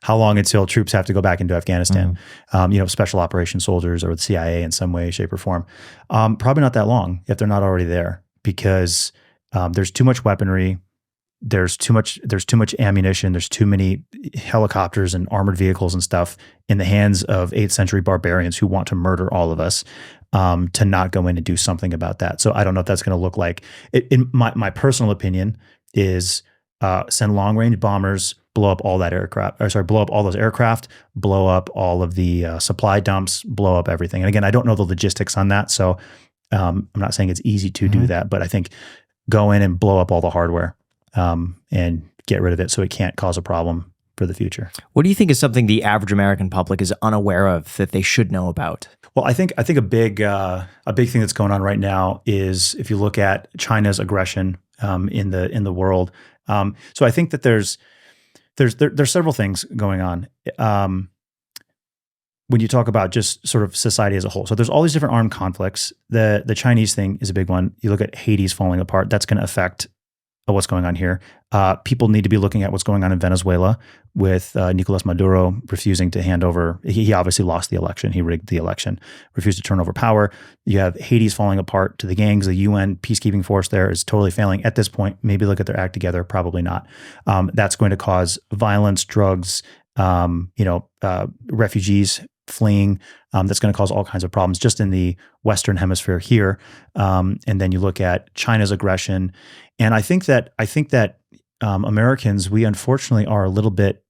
until troops have to go back into Afghanistan, special operations soldiers or the CIA in some way, shape or form. Probably not that long if they're not already there, because there's too much weaponry. There's too much ammunition. There's too many helicopters and armored vehicles and stuff in the hands of 8th century barbarians who want to murder all of us, to not go in and do something about that. So I don't know if that's going to look like it. My personal opinion is send long range bombers, blow up all blow up all those aircraft, blow up all of the supply dumps, blow up everything. And again, I don't know the logistics on that. So I'm not saying it's easy to do that, but I think go in and blow up all the hardware. And get rid of it so it can't cause a problem for the future. What do you think is something the average American public is unaware of that they should know about? Well, I think a big thing that's going on right now is if you look at China's aggression in the world. So I think that there's several things going on. When you talk about just sort of society as a whole. So there's all these different armed conflicts. The Chinese thing is a big one. You look at Haiti's falling apart. That's going to affect what's going on here. People need to be looking at what's going on in Venezuela with Nicolas Maduro refusing to hand over. He obviously lost the election. He rigged the election, refused to turn over power. You have Haiti's falling apart to the gangs. The UN peacekeeping force there is totally failing at this point. Maybe look at their act together. Probably not. That's going to cause violence, drugs, refugees fleeing. That's going to cause all kinds of problems just in the Western hemisphere here. And then you look at China's aggression. And I think that Americans, we unfortunately are a little bit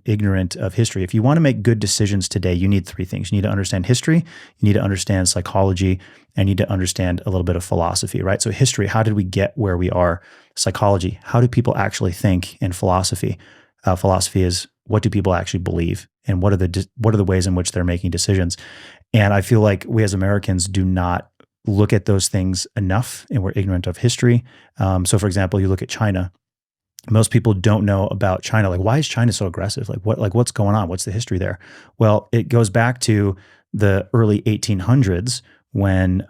ignorant of history. If you want to make good decisions today, you need three things. You need to understand history, you need to understand psychology, and you need to understand a little bit of philosophy, right? So history, how did we get where we are? Psychology, how do people actually think? And philosophy, philosophy is what do people actually believe? And what are the ways in which they're making decisions? And I feel like we as Americans do not look at those things enough, and we're ignorant of history. So for example, you look at China. Most people don't know about China. Like, why is China so aggressive? What's going on? What's the history there? Well, it goes back to the early 1800s when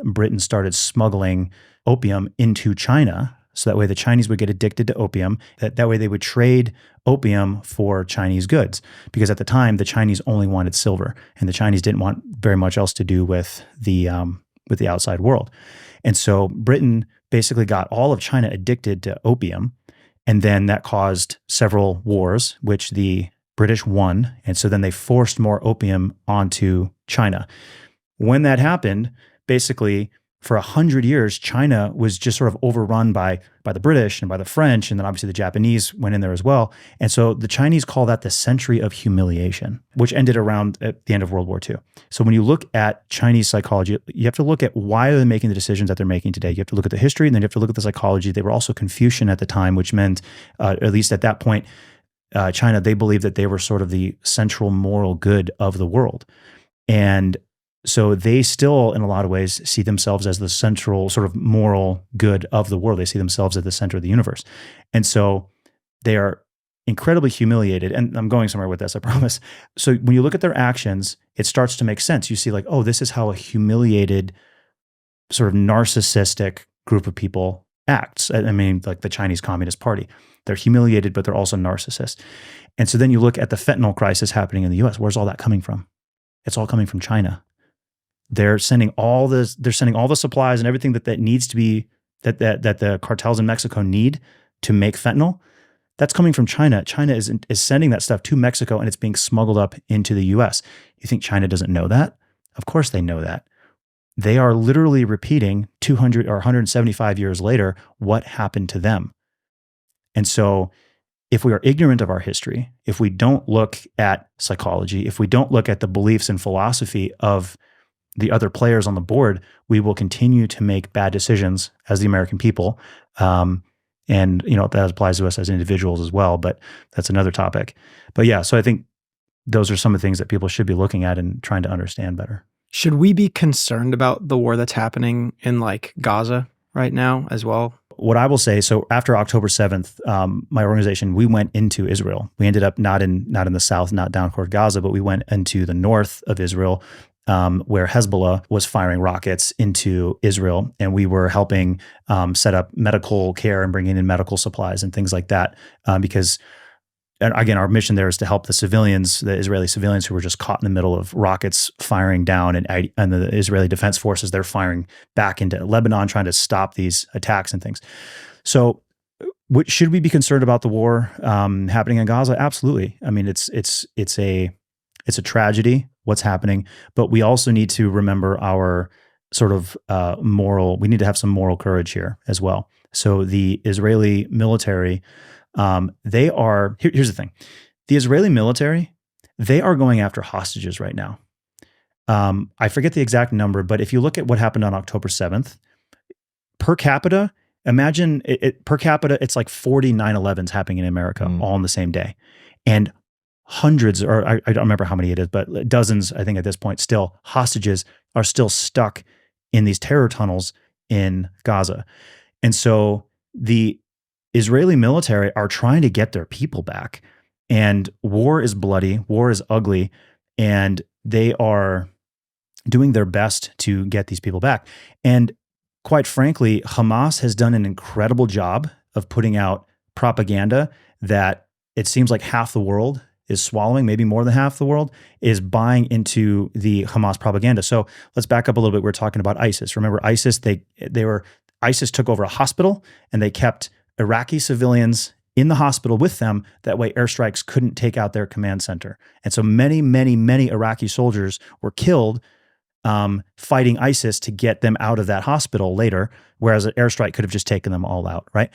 Britain started smuggling opium into China. So that way the Chinese would get addicted to opium. That way they would trade opium for Chinese goods. Because at the time, the Chinese only wanted silver, and the Chinese didn't want very much else to do with the outside world. And so Britain basically got all of China addicted to opium. And then that caused several wars, which the British won. And so then they forced more opium onto China. When that happened, basically for 100 years, China was just sort of overrun by the British and by the French. And then obviously the Japanese went in there as well. And so the Chinese call that the century of humiliation, which ended around at the end of World War II. So when you look at Chinese psychology, you have to look at why are they making the decisions that they're making today. You have to look at the history, and then you have to look at the psychology. They were also Confucian at the time, which meant, at least at that point, China, they believed that they were sort of the central moral good of the world. And so they still, in a lot of ways, see themselves as the central sort of moral good of the world. They see themselves at the center of the universe. And so they are incredibly humiliated. And I'm going somewhere with this, I promise. So when you look at their actions, it starts to make sense. You see like, oh, this is how a humiliated, sort of narcissistic group of people acts. I mean, like the Chinese Communist Party. They're humiliated, but they're also narcissists. And so then you look at the fentanyl crisis happening in the US. Where's all that coming from? It's all coming from China. They're sending all the supplies and everything that needs to be, that the cartels in Mexico need to make fentanyl. That's coming from China. China is sending that stuff to Mexico, and it's being smuggled up into the US. You think China doesn't know that? Of course they know that. They are literally repeating 200 or 175 years later what happened to them. And so if we are ignorant of our history, if we don't look at psychology, if we don't look at the beliefs and philosophy of the other players on the board, we will continue to make bad decisions as the American people. And that applies to us as individuals as well, but that's another topic. But yeah, so I think those are some of the things that people should be looking at and trying to understand better. Should we be concerned about the war that's happening in like Gaza right now as well? What I will say, so after October 7th, my organization, we went into Israel. We ended up not in the south, not down toward Gaza, but we went into the north of Israel, where Hezbollah was firing rockets into Israel, and we were helping set up medical care and bringing in medical supplies and things like that. Because, and again, our mission there is to help the civilians, the Israeli civilians who were just caught in the middle of rockets firing down, and the Israeli Defense Forces, they're firing back into Lebanon, trying to stop these attacks and things. So, should we be concerned about the war happening in Gaza? Absolutely. I mean, it's a tragedy what's happening, but we also need to remember our sort of we need to have some moral courage here as well. So the Israeli military, here's the thing. The Israeli military, they are going after hostages right now. I forget the exact number, but if you look at what happened on October 7th, per capita, imagine per capita, it's like 40 9/11s happening in America all on the same day. And hundreds, or I don't remember how many it is, but dozens, I think at this point, still hostages are still stuck in these terror tunnels in Gaza. And so the Israeli military are trying to get their people back. And war is bloody, war is ugly, and they are doing their best to get these people back. And quite frankly, Hamas has done an incredible job of putting out propaganda that it seems like half the world is swallowing, maybe more than half the world is buying into the Hamas propaganda. So let's back up a little bit. We're talking about ISIS. Remember ISIS, ISIS took over a hospital and they kept Iraqi civilians in the hospital with them. That way airstrikes couldn't take out their command center. And so many, many, many Iraqi soldiers were killed fighting ISIS to get them out of that hospital later, whereas an airstrike could have just taken them all out, right?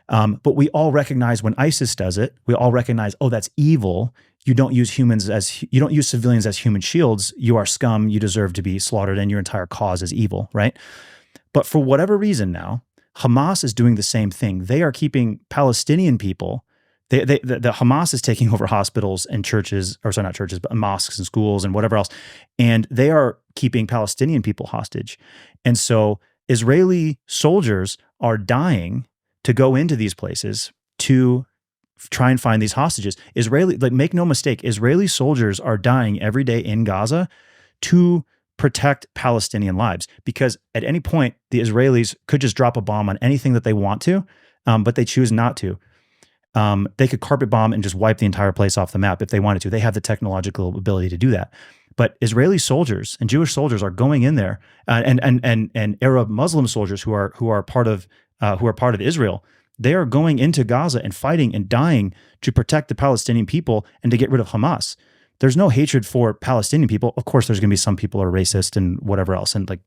But we all recognize when ISIS does it, we all recognize, oh, that's evil. You don't use civilians as human shields. You are scum. You deserve to be slaughtered, and your entire cause is evil, right? But for whatever reason now, Hamas is doing the same thing. They are keeping Palestinian people. The Hamas is taking over hospitals and churches, or sorry, not churches, but mosques and schools and whatever else, and they are keeping Palestinian people hostage. And so Israeli soldiers are dying to go into these places to try and find these hostages. Make no mistake, Israeli soldiers are dying every day in Gaza to protect Palestinian lives, because at any point the Israelis could just drop a bomb on anything that they want to, but they choose not to. They could carpet bomb and just wipe the entire place off the map if they wanted to. They have the technological ability to do that. But Israeli soldiers and Jewish soldiers are going in there, and Arab Muslim soldiers who are part of Israel. They are going into Gaza and fighting and dying to protect the Palestinian people and to get rid of Hamas. There's no hatred for Palestinian people. Of course, there's going to be some people who are racist and whatever else, and like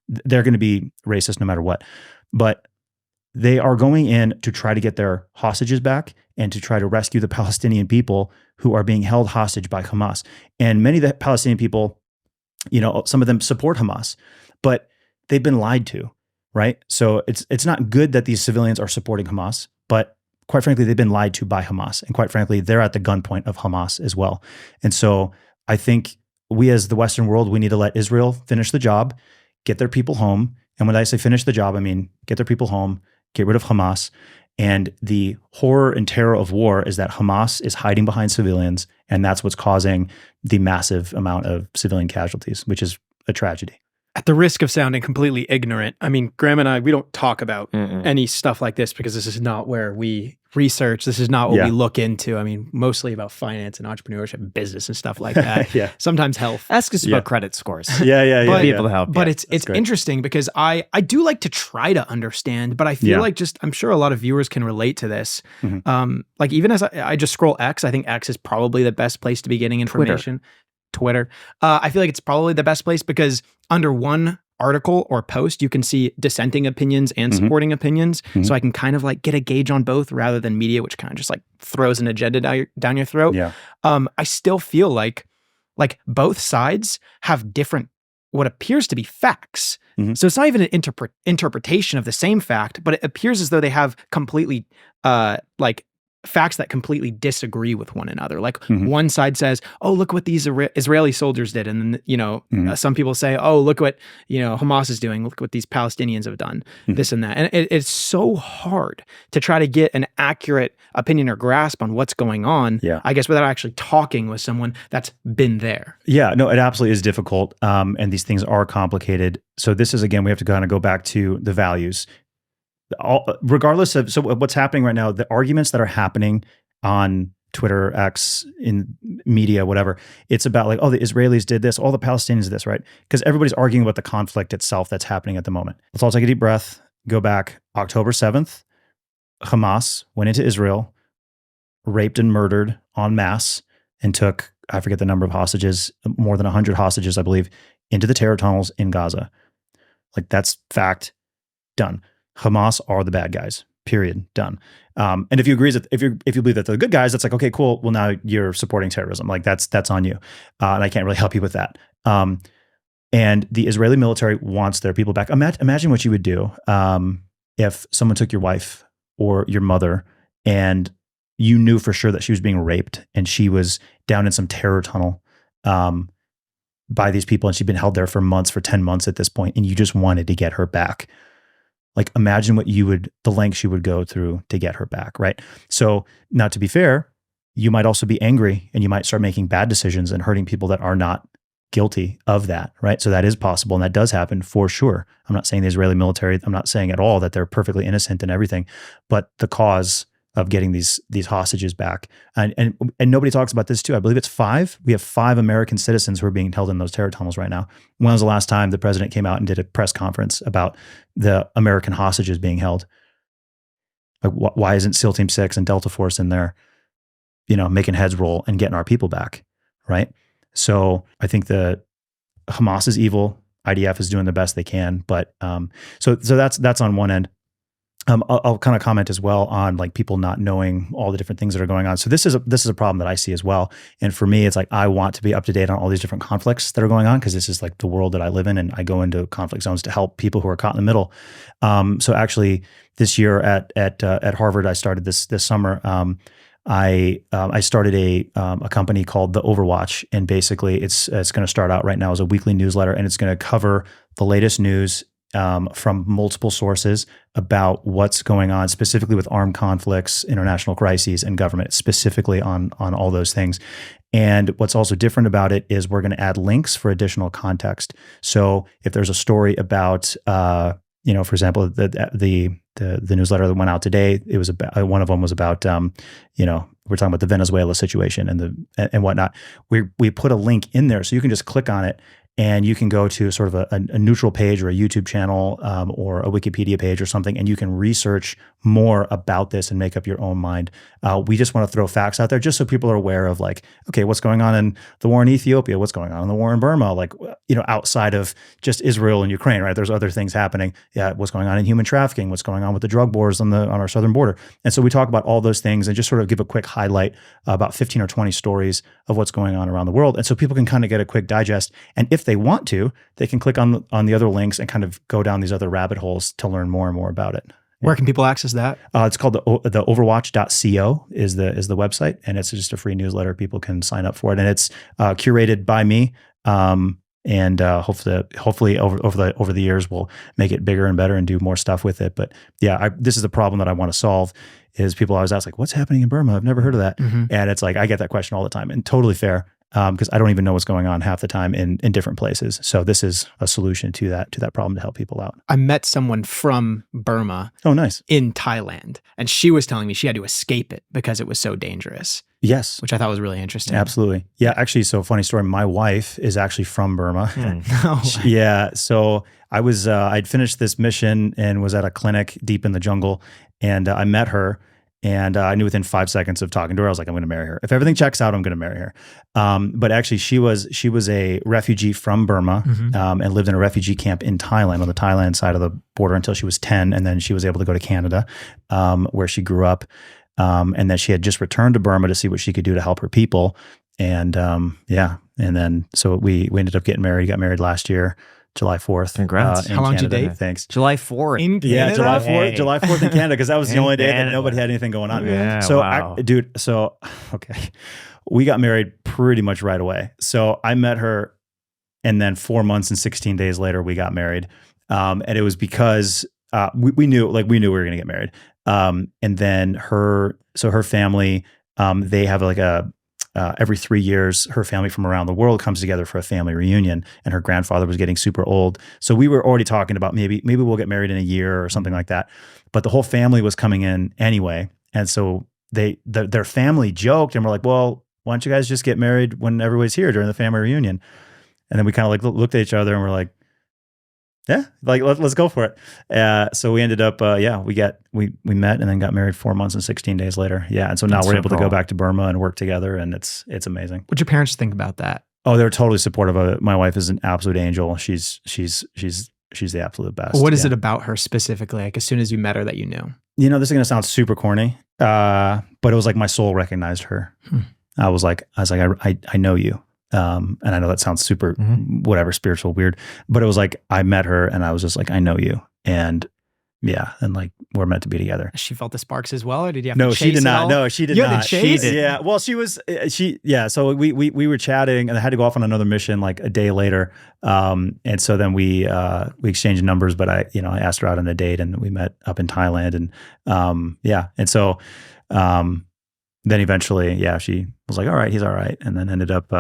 they're going to be racist no matter what. But they are going in to try to get their hostages back and to try to rescue the Palestinian people who are being held hostage by Hamas. And many of the Palestinian people, some of them support Hamas, but they've been lied to, right? So it's not good that these civilians are supporting Hamas, but quite frankly, they've been lied to by Hamas. And quite frankly, they're at the gunpoint of Hamas as well. And so I think we as the Western world, we need to let Israel finish the job, get their people home. And when I say finish the job, I mean get their people home, get rid of Hamas. And the horror and terror of war is that Hamas is hiding behind civilians, and that's what's causing the massive amount of civilian casualties, which is a tragedy. At the risk of sounding completely ignorant, I mean, Graham and I, we don't talk about any stuff like this because this is not where we research. This is not what we look into. I mean, mostly about finance and entrepreneurship and business and stuff like that. Sometimes health. Ask us about credit scores. But, be able to help. But it's interesting because I do like to try to understand, but I feel like I'm sure a lot of viewers can relate to this. Like even as I just scroll X, I think X is probably the best place to be getting information. Twitter. I feel like it's probably the best place because under one article or post, you can see dissenting opinions and supporting opinions. So I can kind of like get a gauge on both rather than media, which kind of just like throws an agenda down your throat. I still feel like both sides have different, what appears to be facts. So it's not even an interpretation of the same fact, but it appears as though they have completely like facts that completely disagree with one another. Like one side says, oh, look what these Israeli soldiers did. And then, some people say, oh, look what, Hamas is doing. Look what these Palestinians have done, this and that. And it's so hard to try to get an accurate opinion or grasp on what's going on, I guess, without actually talking with someone that's been there. Yeah, no, it absolutely is difficult. And these things are complicated. So this is, again, we have to kind of go back to the values. Regardless of what's happening right now, the arguments that are happening on Twitter, X, in media, whatever, it's about like, oh, the Israelis did this, all the Palestinians did this, right? Because everybody's arguing about the conflict itself that's happening at the moment. Let's all take a deep breath, go back. October 7th, Hamas went into Israel, raped and murdered en masse, and took, I forget the number of hostages, more than 100 hostages, I believe, into the terror tunnels in Gaza. Like, that's fact, done. Hamas are the bad guys, period, done. And if you agree that if you believe that they're the good guys, that's like, okay, cool. Well, now you're supporting terrorism. Like that's on you. And I can't really help you with that. And the Israeli military wants their people back. Imagine what you would do if someone took your wife or your mother and you knew for sure that she was being raped and she was down in some terror tunnel by these people and she'd been held there for months, for 10 months at this point, and you just wanted to get her back. Like, imagine the lengths you would go through to get her back, right? So, now to be fair, you might also be angry and you might start making bad decisions and hurting people that are not guilty of that, right? So that is possible and that does happen for sure. I'm not saying the Israeli military, I'm not saying at all that they're perfectly innocent and everything, but the cause of getting these hostages back. And nobody talks about this too. I believe it's 5. We have 5 American citizens who are being held in those terror tunnels right now. When was the last time the president came out and did a press conference about the American hostages being held? Like, why isn't SEAL Team 6 and Delta Force in there, making heads roll and getting our people back, right? So I think the Hamas is evil. IDF is doing the best they can, but so that's on one end. I'll kind of comment as well on like people not knowing all the different things that are going on. So this is a problem that I see as well. And for me, it's like, I want to be up to date on all these different conflicts that are going on because this is like the world that I live in, and I go into conflict zones to help people who are caught in the middle. So actually this year at Harvard, I started this summer. I started a company called The Overwatch, and basically it's going to start out right now as a weekly newsletter, and it's going to cover the latest news from multiple sources about what's going on, specifically with armed conflicts, international crises, and government, specifically on all those things. And what's also different about it is we're going to add links for additional context. So if there's a story about, for example, the newsletter that went out today, it was about, one of them was about, we're talking about the Venezuela situation and whatnot. We put a link in there so you can just click on it. And you can go to sort of a neutral page or a YouTube channel or a Wikipedia page or something, and you can research more about this and make up your own mind. We just want to throw facts out there just so people are aware of like, okay, what's going on in the war in Ethiopia? What's going on in the war in Burma? Like, outside of just Israel and Ukraine, right? There's other things happening. Yeah, what's going on in human trafficking? What's going on with the drug wars on our southern border? And so we talk about all those things and just sort of give a quick highlight about 15 or 20 stories of what's going on around the world. And so people can kind of get a quick digest. And if they want to, they can click on the other links and kind of go down these other rabbit holes to learn more and more about it. Where can people access that? It's called the overwatch.co is the website, and it's just a free newsletter. People can sign up for it, and it's curated by me. And hopefully over the years we'll make it bigger and better and do more stuff with it. But yeah, this is the problem that I want to solve. Is people always ask like, what's happening in Burma? I've never heard of that. Mm-hmm. And it's like, I get that question all the time, and totally fair. because I don't even know what's going on half the time in different places. So this is a solution to that problem to help people out. I met someone from Burma. Oh, nice. In Thailand, and she was telling me she had to escape it because it was so dangerous. Yes. Which I thought was really interesting. Absolutely. Yeah, actually, so funny story. My wife is actually from Burma. No way. Yeah. So I'd finished this mission and was at a clinic deep in the jungle, and I met her. And I knew within 5 seconds of talking to her, I was like, I'm going to marry her. If everything checks out, I'm going to marry her. But actually, she was a refugee from Burma and lived in a refugee camp in Thailand, on the Thailand side of the border, until she was 10. And then she was able to go to Canada, where she grew up. And then she had just returned to Burma to see what she could do to help her people. And and then so we ended up getting married. Got married last year, July 4th. Congrats. How long did you date? Thanks. July 4th. In Canada? Yeah, July 4th. Hey. July 4th in Canada, because that was the In only day that Canada. nobody had anything going on. Yeah, So, wow. okay, we got married pretty much right away. So I met her, and then 4 months and 16 days later, we got married. And it was because we knew we were going to get married. And then her family, they have like every 3 years, her family from around the world comes together for a family reunion, and her grandfather was getting super old. So we were already talking about maybe we'll get married in a year or something like that. But the whole family was coming in anyway. And so their family joked and were like, well, why don't you guys just get married when everybody's here during the family reunion? And then we kind of like looked at each other and we're like, yeah, like let's go for it. So we ended up, we met and then got married 4 months and 16 days later. Yeah, and so now That's we're so able to cool. go back to Burma and work together, and it's amazing. What'd your parents think about that? Oh, they were totally supportive of it. My wife is an absolute angel. She's the absolute best. What is Yeah. it about her specifically? Like as soon as you met her that you knew? You know, this is gonna sound super corny, but it was like my soul recognized her. I was like, I know you. And I know that sounds super, whatever, spiritual, weird, but it was like, I met her and I was just like, I know you. And yeah. And like, we're meant to be together. She felt the sparks as well, or did you have No, to she chase did it not. all? No, she did You had to not. chase? Yeah. Well, so we were chatting, and I had to go off on another mission like a day later. And so then we exchanged numbers, but I asked her out on a date, and we met up in Thailand, and And so, then eventually, she was like, all right, he's all right. And then ended up,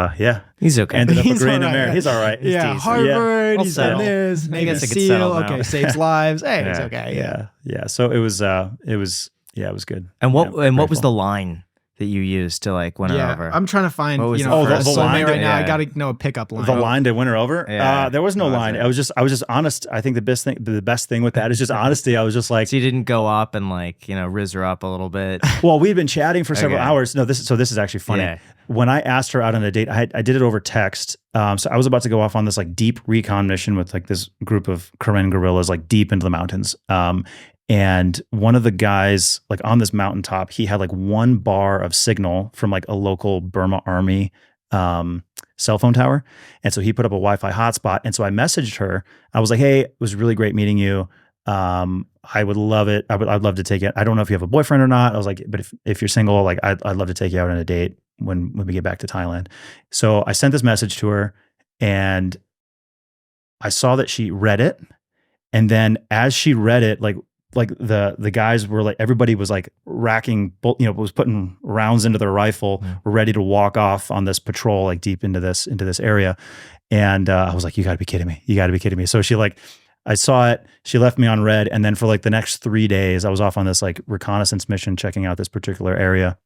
He's okay. ended up He's agreeing to all right. marry. He's all right. He's Yeah, decent. Harvard, I'll he's done settle. this, I Navy guess I could SEAL, settle now. okay, saves lives. Hey, it's Yeah. okay. Yeah. So it was good. And what was grateful. the line that you used to like win her Yeah, over? I'm trying to find, What was you the know, for a first line? soulmate right now, I Yeah. got to know a pickup line. The line to win her over? Yeah. There was no No, line. that's I was just honest. I think the best thing with that is just honesty. I was just like, So you didn't go up and like, riz her up a little bit. well, we'd been chatting for several Okay. hours. No, this is actually funny. Yeah. When I asked her out on a date, I did it over text. So I was about to go off on this like deep recon mission with like this group of Karen guerrillas, like deep into the mountains. And one of the guys, like on this mountaintop, he had like 1 bar of signal from like a local Burma army cell phone tower. And so he put up a Wi-Fi hotspot. And so I messaged her. I was like, hey, it was really great meeting you. I would love it. I'd love to take it. I don't know if you have a boyfriend or not. I was like, but if you're single, like I'd love to take you out on a date when we get back to Thailand. So I sent this message to her, and I saw that she read it. And then as she read it, like the guys were like, everybody was like racking, was putting rounds into their rifle, were ready to walk off on this patrol, like deep into this area. And I was like, you gotta be kidding me. You gotta be kidding me. So I saw it, she left me on red. And then for like the next 3 days, I was off on this like reconnaissance mission, checking out this particular area.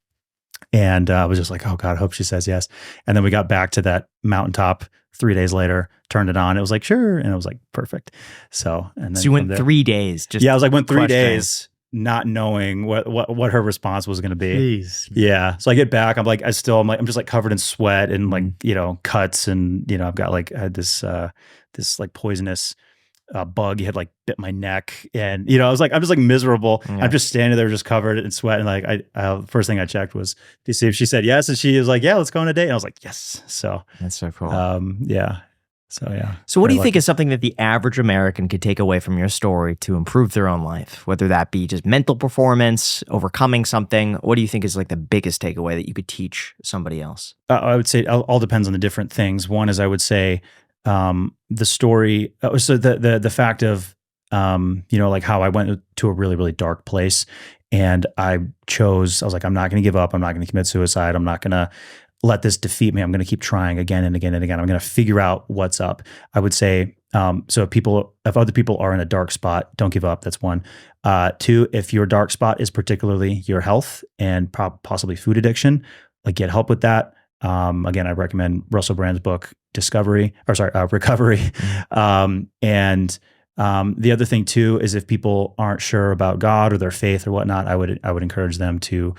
And I was just like, oh God, I hope she says yes. And then we got back to that mountaintop 3 days later, turned it on. It was like, sure. And it was like, perfect. So, and then So you went from there- 3 days. Just I was like, went 3 questioning. days not knowing what her response was going to be. Jeez. Yeah. So I get back, I'm just like covered in sweat and like, cuts. And, I had this like poisonous bug. He had like bit my neck, and I'm just like miserable. Yeah. I'm just standing there, just covered in sweat. And like, I first thing I checked was to see if she said yes. And she was like, yeah, let's go on a date. And I was like, yes. So, That's so cool. yeah. So, yeah. So what do Very you think lucky. is something that the average American could take away from your story to improve their own life? Whether that be just mental performance, overcoming something. What do you think is like the biggest takeaway that you could teach somebody else? I would say it all depends on the different things. One is I would say the story. So the fact of like how I went to a really, really dark place, and I was like, I'm not going to give up. I'm not going to commit suicide. I'm not going to let this defeat me. I'm going to keep trying again and again and again. I'm going to figure out what's up. I would say, so if other people are in a dark spot, don't give up. That's one. Two, if your dark spot is particularly your health and possibly food addiction, like get help with that. Again, I recommend Russell Brand's book, Recovery. And the other thing too is if people aren't sure about God or their faith or whatnot, I would encourage them to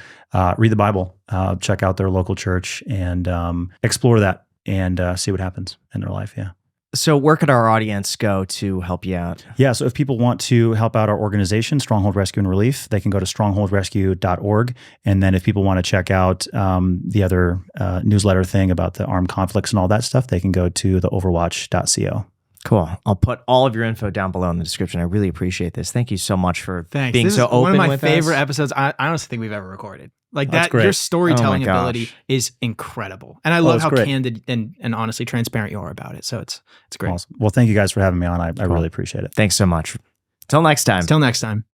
read the Bible, check out their local church, and explore that and see what happens in their life. Yeah. So where could our audience go to help you out? Yeah, so if people want to help out our organization, Stronghold Rescue and Relief, they can go to strongholdrescue.org. And then if people want to check out the other newsletter thing about the armed conflicts and all that stuff, they can go to theoverwatch.co. Cool. I'll put all of your info down below in the description. I really appreciate this. Thank you so much for being so open with us. One of my favorite episodes I honestly think we've ever recorded. Like That's that, great. your storytelling Oh my ability gosh. is incredible. And I love how great. candid and honestly transparent you are about it. So it's great. Awesome. Well, thank you guys for having me on. I really appreciate it. Thanks so much. Till next time. Until next time.